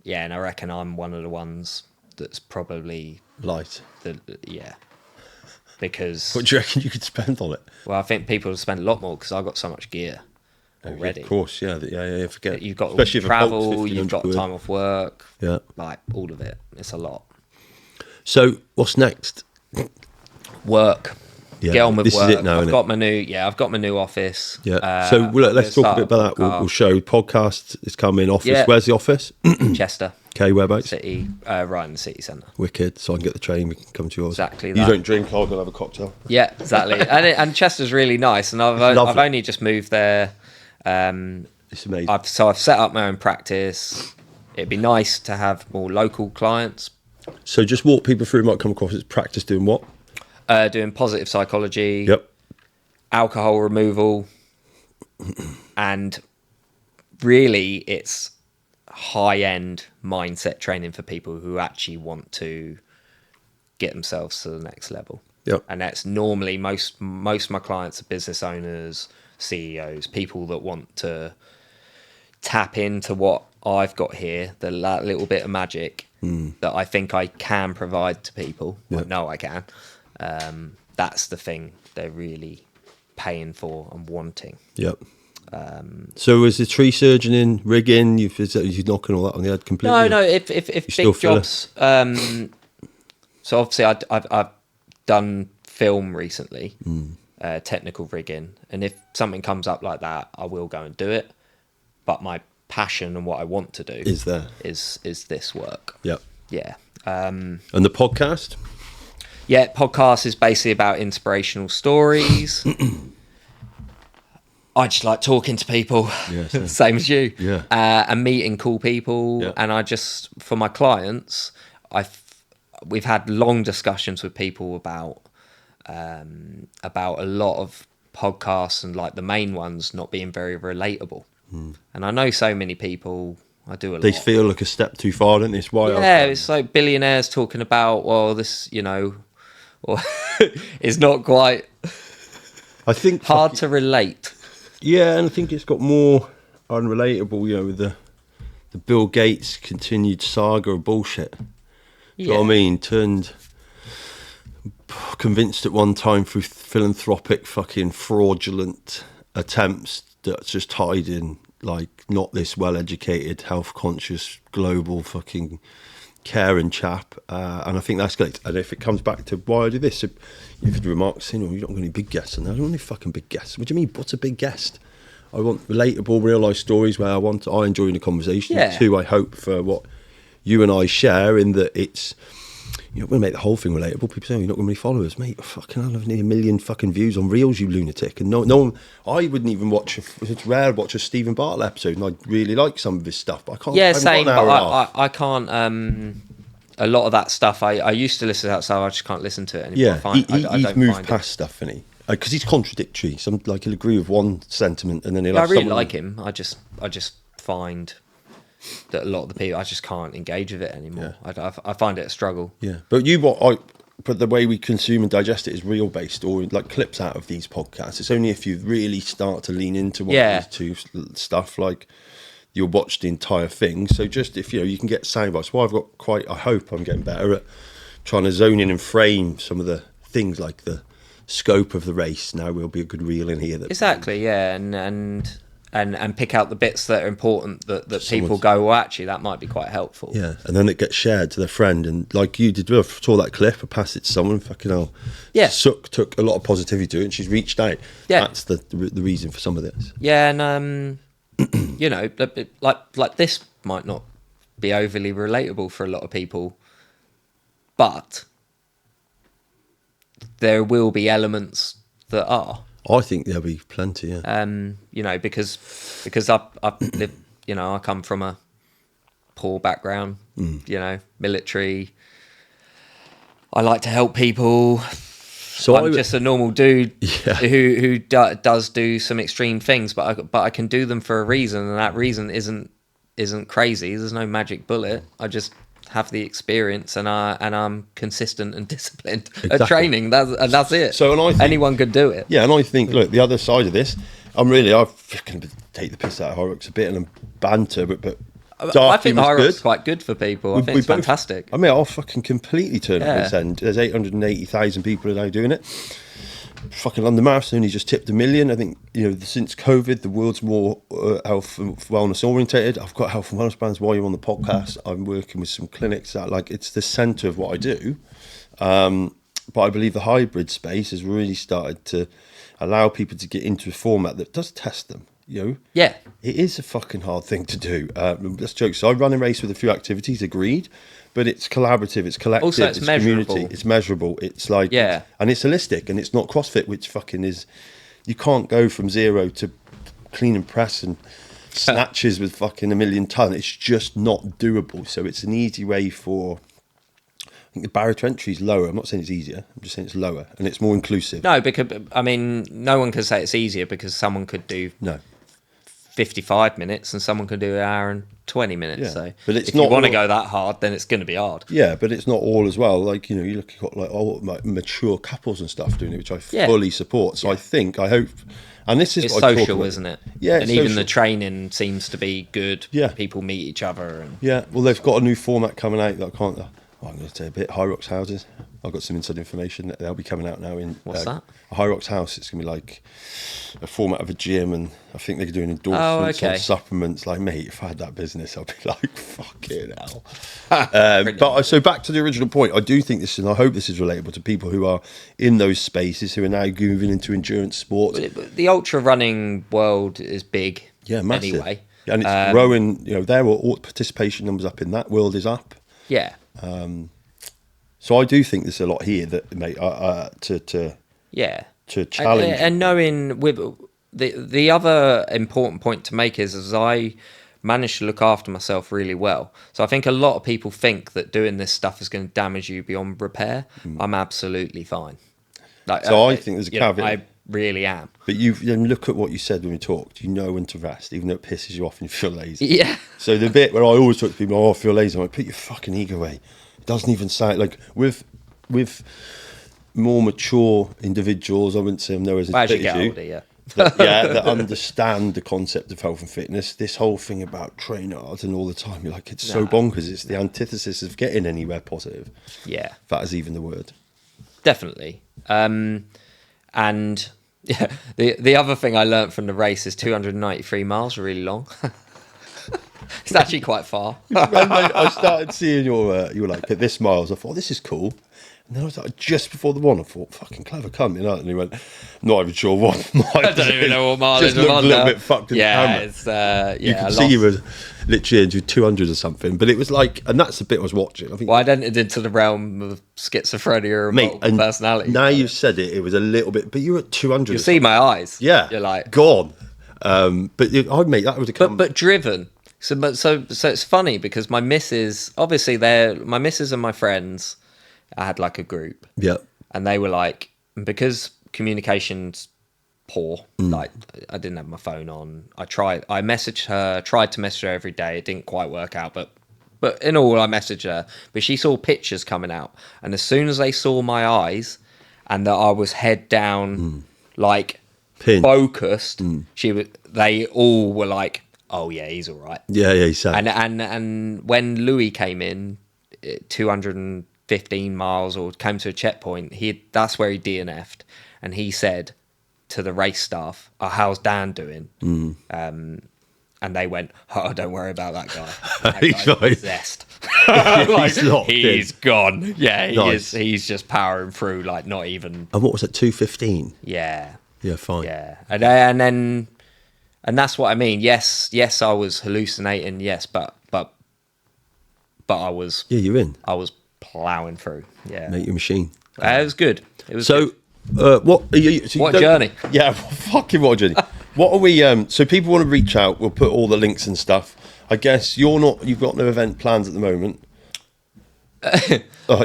[SPEAKER 2] Yeah, and I reckon I'm one of the ones that's probably
[SPEAKER 1] light.
[SPEAKER 2] Because
[SPEAKER 1] what do you reckon you could spend on it?
[SPEAKER 2] Well, I think people will spend a lot more because I've got so much gear already.
[SPEAKER 1] Of course, yeah. Forget.
[SPEAKER 2] You've got
[SPEAKER 1] especially
[SPEAKER 2] travel, you've got time off work.
[SPEAKER 1] Yeah,
[SPEAKER 2] like all of it. It's a lot.
[SPEAKER 1] So, what's next?
[SPEAKER 2] Work. get on with
[SPEAKER 1] this
[SPEAKER 2] work.
[SPEAKER 1] Is it now,
[SPEAKER 2] I've got my new office.
[SPEAKER 1] Yeah. So let's talk a bit about that. We'll show podcast is coming. Office. Yeah. Where's the office?
[SPEAKER 2] Chester.
[SPEAKER 1] Okay, whereabouts?
[SPEAKER 2] City, right in the city centre.
[SPEAKER 1] Wicked. So I can get the train. We can come to yours.
[SPEAKER 2] Exactly.
[SPEAKER 1] You don't drink. I'll go have a cocktail.
[SPEAKER 2] Yeah, exactly. and Chester's really nice. And I've only just moved there.
[SPEAKER 1] It's amazing.
[SPEAKER 2] I've set up my own practice. It'd be nice to have more local clients.
[SPEAKER 1] So just walk people through. Might come across as practice doing what?
[SPEAKER 2] Doing positive psychology.
[SPEAKER 1] Yep.
[SPEAKER 2] Alcohol removal, and really, it's high-end mindset training for people who actually want to get themselves to the next level.
[SPEAKER 1] Yep.
[SPEAKER 2] And that's normally most of my clients are business owners, CEOs, people that want to tap into what I've got here, that little bit of magic that I think I can provide to people. Yep. I know I can. That's the thing they're really paying for and wanting.
[SPEAKER 1] Yep. So is the tree surgeon in rigging? You're knocking all that on the head completely?
[SPEAKER 2] No. If big jobs. So obviously I've done film recently, technical rigging, and if something comes up like that, I will go and do it. But my passion and what I want to do is this work.
[SPEAKER 1] Yep.
[SPEAKER 2] Yeah.
[SPEAKER 1] And the podcast?
[SPEAKER 2] Yeah, podcast is basically about inspirational stories. I just like talking to people, same as you, and meeting cool people. Yeah. And I just, for my clients, we've had long discussions with people about a lot of podcasts and like the main ones not being very relatable. And I know so many people. I do a lot.
[SPEAKER 1] They feel like a step too far, don't they? It's why.
[SPEAKER 2] Yeah, it's like billionaires talking about, well, this, or it's not quite.
[SPEAKER 1] I think
[SPEAKER 2] hard to relate.
[SPEAKER 1] Yeah, and I think it's got more unrelatable, with the Bill Gates continued saga of bullshit. You know what I mean? Convinced at one time through philanthropic fucking fraudulent attempts that's just tied in, like, not this well-educated, health-conscious, global fucking caring chap. And I think that's great. And if it comes back to why I do this, if the remarks saying, you're not going to be big guests, and I don't want any fucking big guests. What do you mean, what's a big guest? I want relatable, real-life stories where I enjoy the conversation. Yeah. Too, I hope, for what you and I share, in that it's, you're not going to make the whole thing relatable. People say, you're not going to be followers. Mate, fucking hell, I've nearly 1 million fucking views on Reels, you lunatic. And no one, I wouldn't even watch, it's rare to watch a Stephen Bartlett episode, and I really like some of his stuff, but I can't.
[SPEAKER 2] Yeah, same, but I can't, a lot of that stuff, I used to listen to that, so I just can't listen to it anymore.
[SPEAKER 1] Yeah, he's moved past stuff, hasn't he? Because he's contradictory. Some, like, he'll agree with one sentiment, and then he'll have
[SPEAKER 2] I really like him. I just find that a lot of the people, I just can't engage with it anymore. Yeah. I find it a struggle. Yeah, but but the way we consume and digest it is real based, or like clips out of these podcasts. It's only if you really start to lean into one of these two stuff, like, you'll watch the entire thing. So just if you can get sound bites. Well, I hope I'm getting better at trying to zone in and frame some of the things, like the scope of the race. Now will be a good reel in here. Exactly, yeah, and pick out the bits that are important that people go, well, actually, that might be quite helpful. Yeah,
[SPEAKER 1] and then it gets shared to their friend, and like you did, I saw that clip, I passed it to someone, fucking hell. Yeah. Sook took a lot of positivity to it, and she's reached out. Yeah. That's the reason for some of this.
[SPEAKER 2] Yeah, and, like this might not be overly relatable for a lot of people, but there will be elements that are.
[SPEAKER 1] I think there'll be plenty, yeah.
[SPEAKER 2] Because I've lived, I come from a poor background, military. I like to help people. So I'm just a normal dude who does do some extreme things, but I can do them for a reason, and that reason isn't crazy. There's no magic bullet. I just have the experience, and I'm consistent and disciplined at training. That's it. So, and I think anyone could do it.
[SPEAKER 1] Yeah, and I think, look, the other side of this, I'm going to take the piss out of Horrocks a bit and banter, but
[SPEAKER 2] I think Horrocks is quite good for people. I think it's fantastic.
[SPEAKER 1] I mean, I'll fucking completely turn up this end. There's 880,000 people are now doing it. Fucking London Marathon only just tipped 1 million. I think, since COVID, the world's more health and wellness orientated. I've got health and wellness plans while you're on the podcast. I'm working with some clinics that, like, it's the centre of what I do. but I believe the hybrid space has really started to allow people to get into a format that does test them.
[SPEAKER 2] Yeah,
[SPEAKER 1] it is a fucking hard thing to do. That's jokes. So I run a race with a few activities, agreed, but it's collaborative, it's collective,
[SPEAKER 2] also it's measurable.
[SPEAKER 1] community, it's measurable. It's like,
[SPEAKER 2] yeah,
[SPEAKER 1] and it's holistic, and it's not CrossFit, which fucking is. You can't go from 0 to clean and press and snatches with fucking 1,000,000 ton. It's just not doable. So it's an easy way for. I think the barrier to entry is lower. I'm not saying it's easier. I'm just saying it's lower, and it's more inclusive.
[SPEAKER 2] No, because I mean, no one can say it's easier because someone could do 55 minutes and someone could do an hour and 20 minutes.
[SPEAKER 1] Yeah.
[SPEAKER 2] So,
[SPEAKER 1] but it's
[SPEAKER 2] if
[SPEAKER 1] not
[SPEAKER 2] you want to go that hard, then it's going to be hard.
[SPEAKER 1] Yeah, but it's not all as well. Like, you look at like mature couples and stuff doing it, which I fully support. So I hope, and this is
[SPEAKER 2] it's
[SPEAKER 1] what I talk
[SPEAKER 2] social,
[SPEAKER 1] about.
[SPEAKER 2] isn't it?
[SPEAKER 1] Yeah,
[SPEAKER 2] and even the training seems to be good.
[SPEAKER 1] Yeah,
[SPEAKER 2] people meet each other. And
[SPEAKER 1] yeah, well, they've got a new format coming out that I can't. I'm going to say a bit. High Rocks houses. I've got some inside information that they'll be coming out now in.
[SPEAKER 2] What's that?
[SPEAKER 1] A High Rocks house. It's going to be like a format of a gym, and I think they're doing endorsements on supplements. Like, mate, if I had that business, I'd be like, fucking hell. But so back to the original point, I do think this, and I hope this is relatable to people who are in those spaces who are now moving into endurance sports.
[SPEAKER 2] The ultra running world is big.
[SPEAKER 1] Yeah, massive.
[SPEAKER 2] Anyway,
[SPEAKER 1] and it's growing. Their participation numbers up in that world is up.
[SPEAKER 2] Yeah.
[SPEAKER 1] So I do think there's a lot here that, mate, to challenge
[SPEAKER 2] and knowing with the other important point to make is I managed to look after myself really well. So I think a lot of people think that doing this stuff is going to damage you beyond repair. I'm absolutely fine.
[SPEAKER 1] So I think there's a caveat.
[SPEAKER 2] I really am.
[SPEAKER 1] But then look at what you said when we talked. You know when to rest, even though it pisses you off and you feel lazy.
[SPEAKER 2] Yeah.
[SPEAKER 1] So the bit where I always talk to people, I feel lazy. I'm like, put your fucking ego away. It doesn't even sound like with more mature individuals. I wouldn't say I'm nowhere as fit as you.
[SPEAKER 2] Older,
[SPEAKER 1] that understand the concept of health and fitness. This whole thing about train hard and all the time, you're like, it's so bonkers. It's the antithesis of getting anywhere positive.
[SPEAKER 2] Yeah,
[SPEAKER 1] that is even the word.
[SPEAKER 2] Definitely. And yeah, the other thing I learned from the race is 293 miles are really long. It's actually quite far.
[SPEAKER 1] I started seeing you were like at this miles. I thought, this is cool. And then I was like, just before the one, I thought, fucking clever cunt, And he went, not even sure what mile.
[SPEAKER 2] I don't even know what mile
[SPEAKER 1] just
[SPEAKER 2] is.
[SPEAKER 1] Looked a little bit fucked in the camera.
[SPEAKER 2] It's
[SPEAKER 1] you could see you were literally into 200 or something. But it was like, and that's the bit I was watching. I think.
[SPEAKER 2] Well, I entered into the realm of schizophrenia or multiple personality.
[SPEAKER 1] Now you've said it, it was a little bit, but you were at 200.
[SPEAKER 2] You see my eyes.
[SPEAKER 1] Yeah,
[SPEAKER 2] you're like
[SPEAKER 1] gone. But I'd make that would have come.
[SPEAKER 2] But driven. So it's funny because my missus, obviously my missus and my friends, I had like a group.
[SPEAKER 1] Yeah.
[SPEAKER 2] And they were like, because communication's poor, like I didn't have my phone on. I tried to message her every day. It didn't quite work out, but in all, I messaged her. But she saw pictures coming out. And as soon as they saw my eyes and that I was head down, like focused, they all were like, oh yeah, he's all right.
[SPEAKER 1] Yeah, he's sad.
[SPEAKER 2] And when Louis came in, 215 miles or came to a checkpoint, that's where he DNF'd, and he said to the race staff, "Oh, how's Dan doing?" And they went, "Oh, don't worry about that guy. That guy's possessed. He's gone. Yeah, he's just powering through, like not even."
[SPEAKER 1] And what was it? 215.
[SPEAKER 2] Yeah.
[SPEAKER 1] Yeah, fine.
[SPEAKER 2] Yeah, and then. And that's what I mean. Yes, I was hallucinating. Yes, but I was.
[SPEAKER 1] Yeah, you're in.
[SPEAKER 2] I was plowing through. Yeah,
[SPEAKER 1] mate, your machine.
[SPEAKER 2] It was good. It was
[SPEAKER 1] so.
[SPEAKER 2] Good.
[SPEAKER 1] What
[SPEAKER 2] journey?
[SPEAKER 1] Yeah, fucking what journey. What are we? So people want to reach out. We'll put all the links and stuff. I guess you've got no event plans at the moment.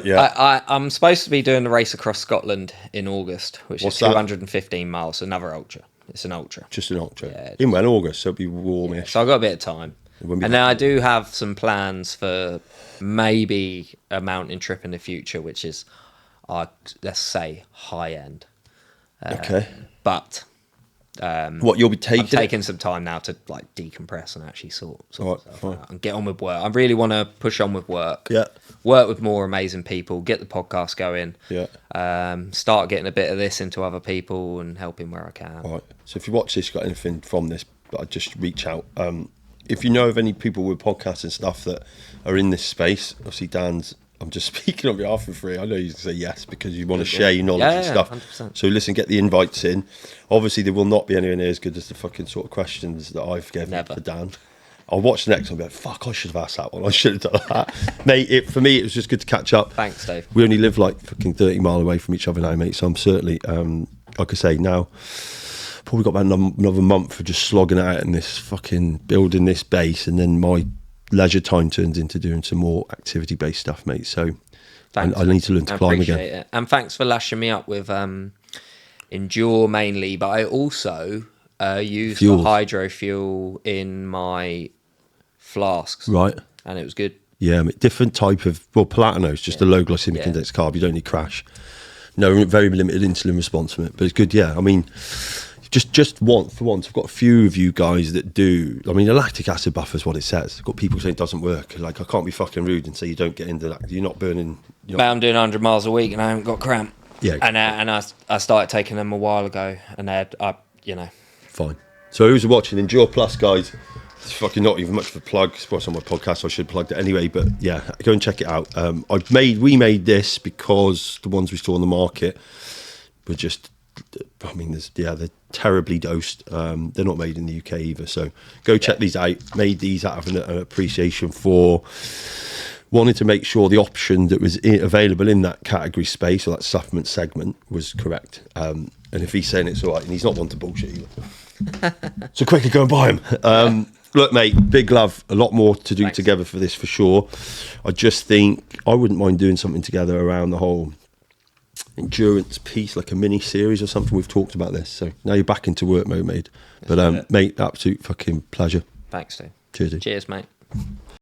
[SPEAKER 2] Yeah. I'm supposed to be doing the race across Scotland in August, which is 215 miles. Another ultra. It's an ultra.
[SPEAKER 1] Just an ultra.
[SPEAKER 2] Yeah,
[SPEAKER 1] in August, so it'll be warmish.
[SPEAKER 2] Yeah, so I've got a bit of time. And then I do have some plans for maybe a mountain trip in the future, which is, let's say, high end.
[SPEAKER 1] Okay.
[SPEAKER 2] But
[SPEAKER 1] what you'll be taking?
[SPEAKER 2] I'm taking some time now to like decompress and actually sort
[SPEAKER 1] right,
[SPEAKER 2] stuff out and get on with work. I really want to push on with work.
[SPEAKER 1] Yeah.
[SPEAKER 2] Work with more amazing people. Get the podcast going.
[SPEAKER 1] Yeah.
[SPEAKER 2] Start getting a bit of this into other people and helping where I can.
[SPEAKER 1] All right. So if you watch this, got anything from this, I'd just reach out. If you know of any people with podcasts and stuff that are in this space, obviously Dan's I'm just speaking on behalf of Free. I know you say yes because you want to share your knowledge and stuff.
[SPEAKER 2] 100%.
[SPEAKER 1] So listen, get the invites in. Obviously, they will not be anywhere near as good as the fucking sort of questions that I've given for Dan. I'll watch the next one and be like, fuck, I should have asked that one. I should have done that. Mate, for me, it was just good to catch up.
[SPEAKER 2] Thanks, Dave.
[SPEAKER 1] We only live like fucking 30 mile away from each other now, mate. So I'm certainly, like I say, now probably got about another month of just slogging out in this fucking building this base, and then my leisure time turns into doing some more activity-based stuff, mate. So I need to learn to climb again.
[SPEAKER 2] It. And thanks for lashing me up with Endure mainly, but I also use the hydro fuel in my flasks.
[SPEAKER 1] Right.
[SPEAKER 2] And it was good.
[SPEAKER 1] Yeah, different type of, Palatino's just a low glycemic index carb. You don't need crash. No, very limited insulin response from it, but it's good. Yeah, I mean, just once for once, I've got a few of you guys that do. I mean, the lactic acid buffer is what it says. I've got people saying it doesn't work. Like, I can't be fucking rude and say you don't get into that. You're not burning.
[SPEAKER 2] I'm doing 100 miles a week and I haven't got cramp.
[SPEAKER 1] Yeah,
[SPEAKER 2] and I started taking them a while ago, and
[SPEAKER 1] fine. So who's watching Endure Plus, guys? It's fucking not even much of a plug. It's what's on my podcast, so I should plug it anyway. But yeah, go and check it out. We made this because the ones we saw on the market were just, I mean, they're terribly dosed. They're not made in the UK either. So go check these out. Made these out of an appreciation for wanted to make sure the option that was available in that category space or that supplement segment was correct. And if he's saying it's all right, and he's not one to bullshit either. So quickly go and buy him. Look, mate, big love. A lot more to do together for this for sure. I just think I wouldn't mind doing something together around the whole endurance piece, like a mini series or something. We've talked about this. So now you're back into work mode, mate. But mate, absolute fucking pleasure.
[SPEAKER 2] Thanks, Steve.
[SPEAKER 1] Cheers, dude.
[SPEAKER 2] Cheers, mate.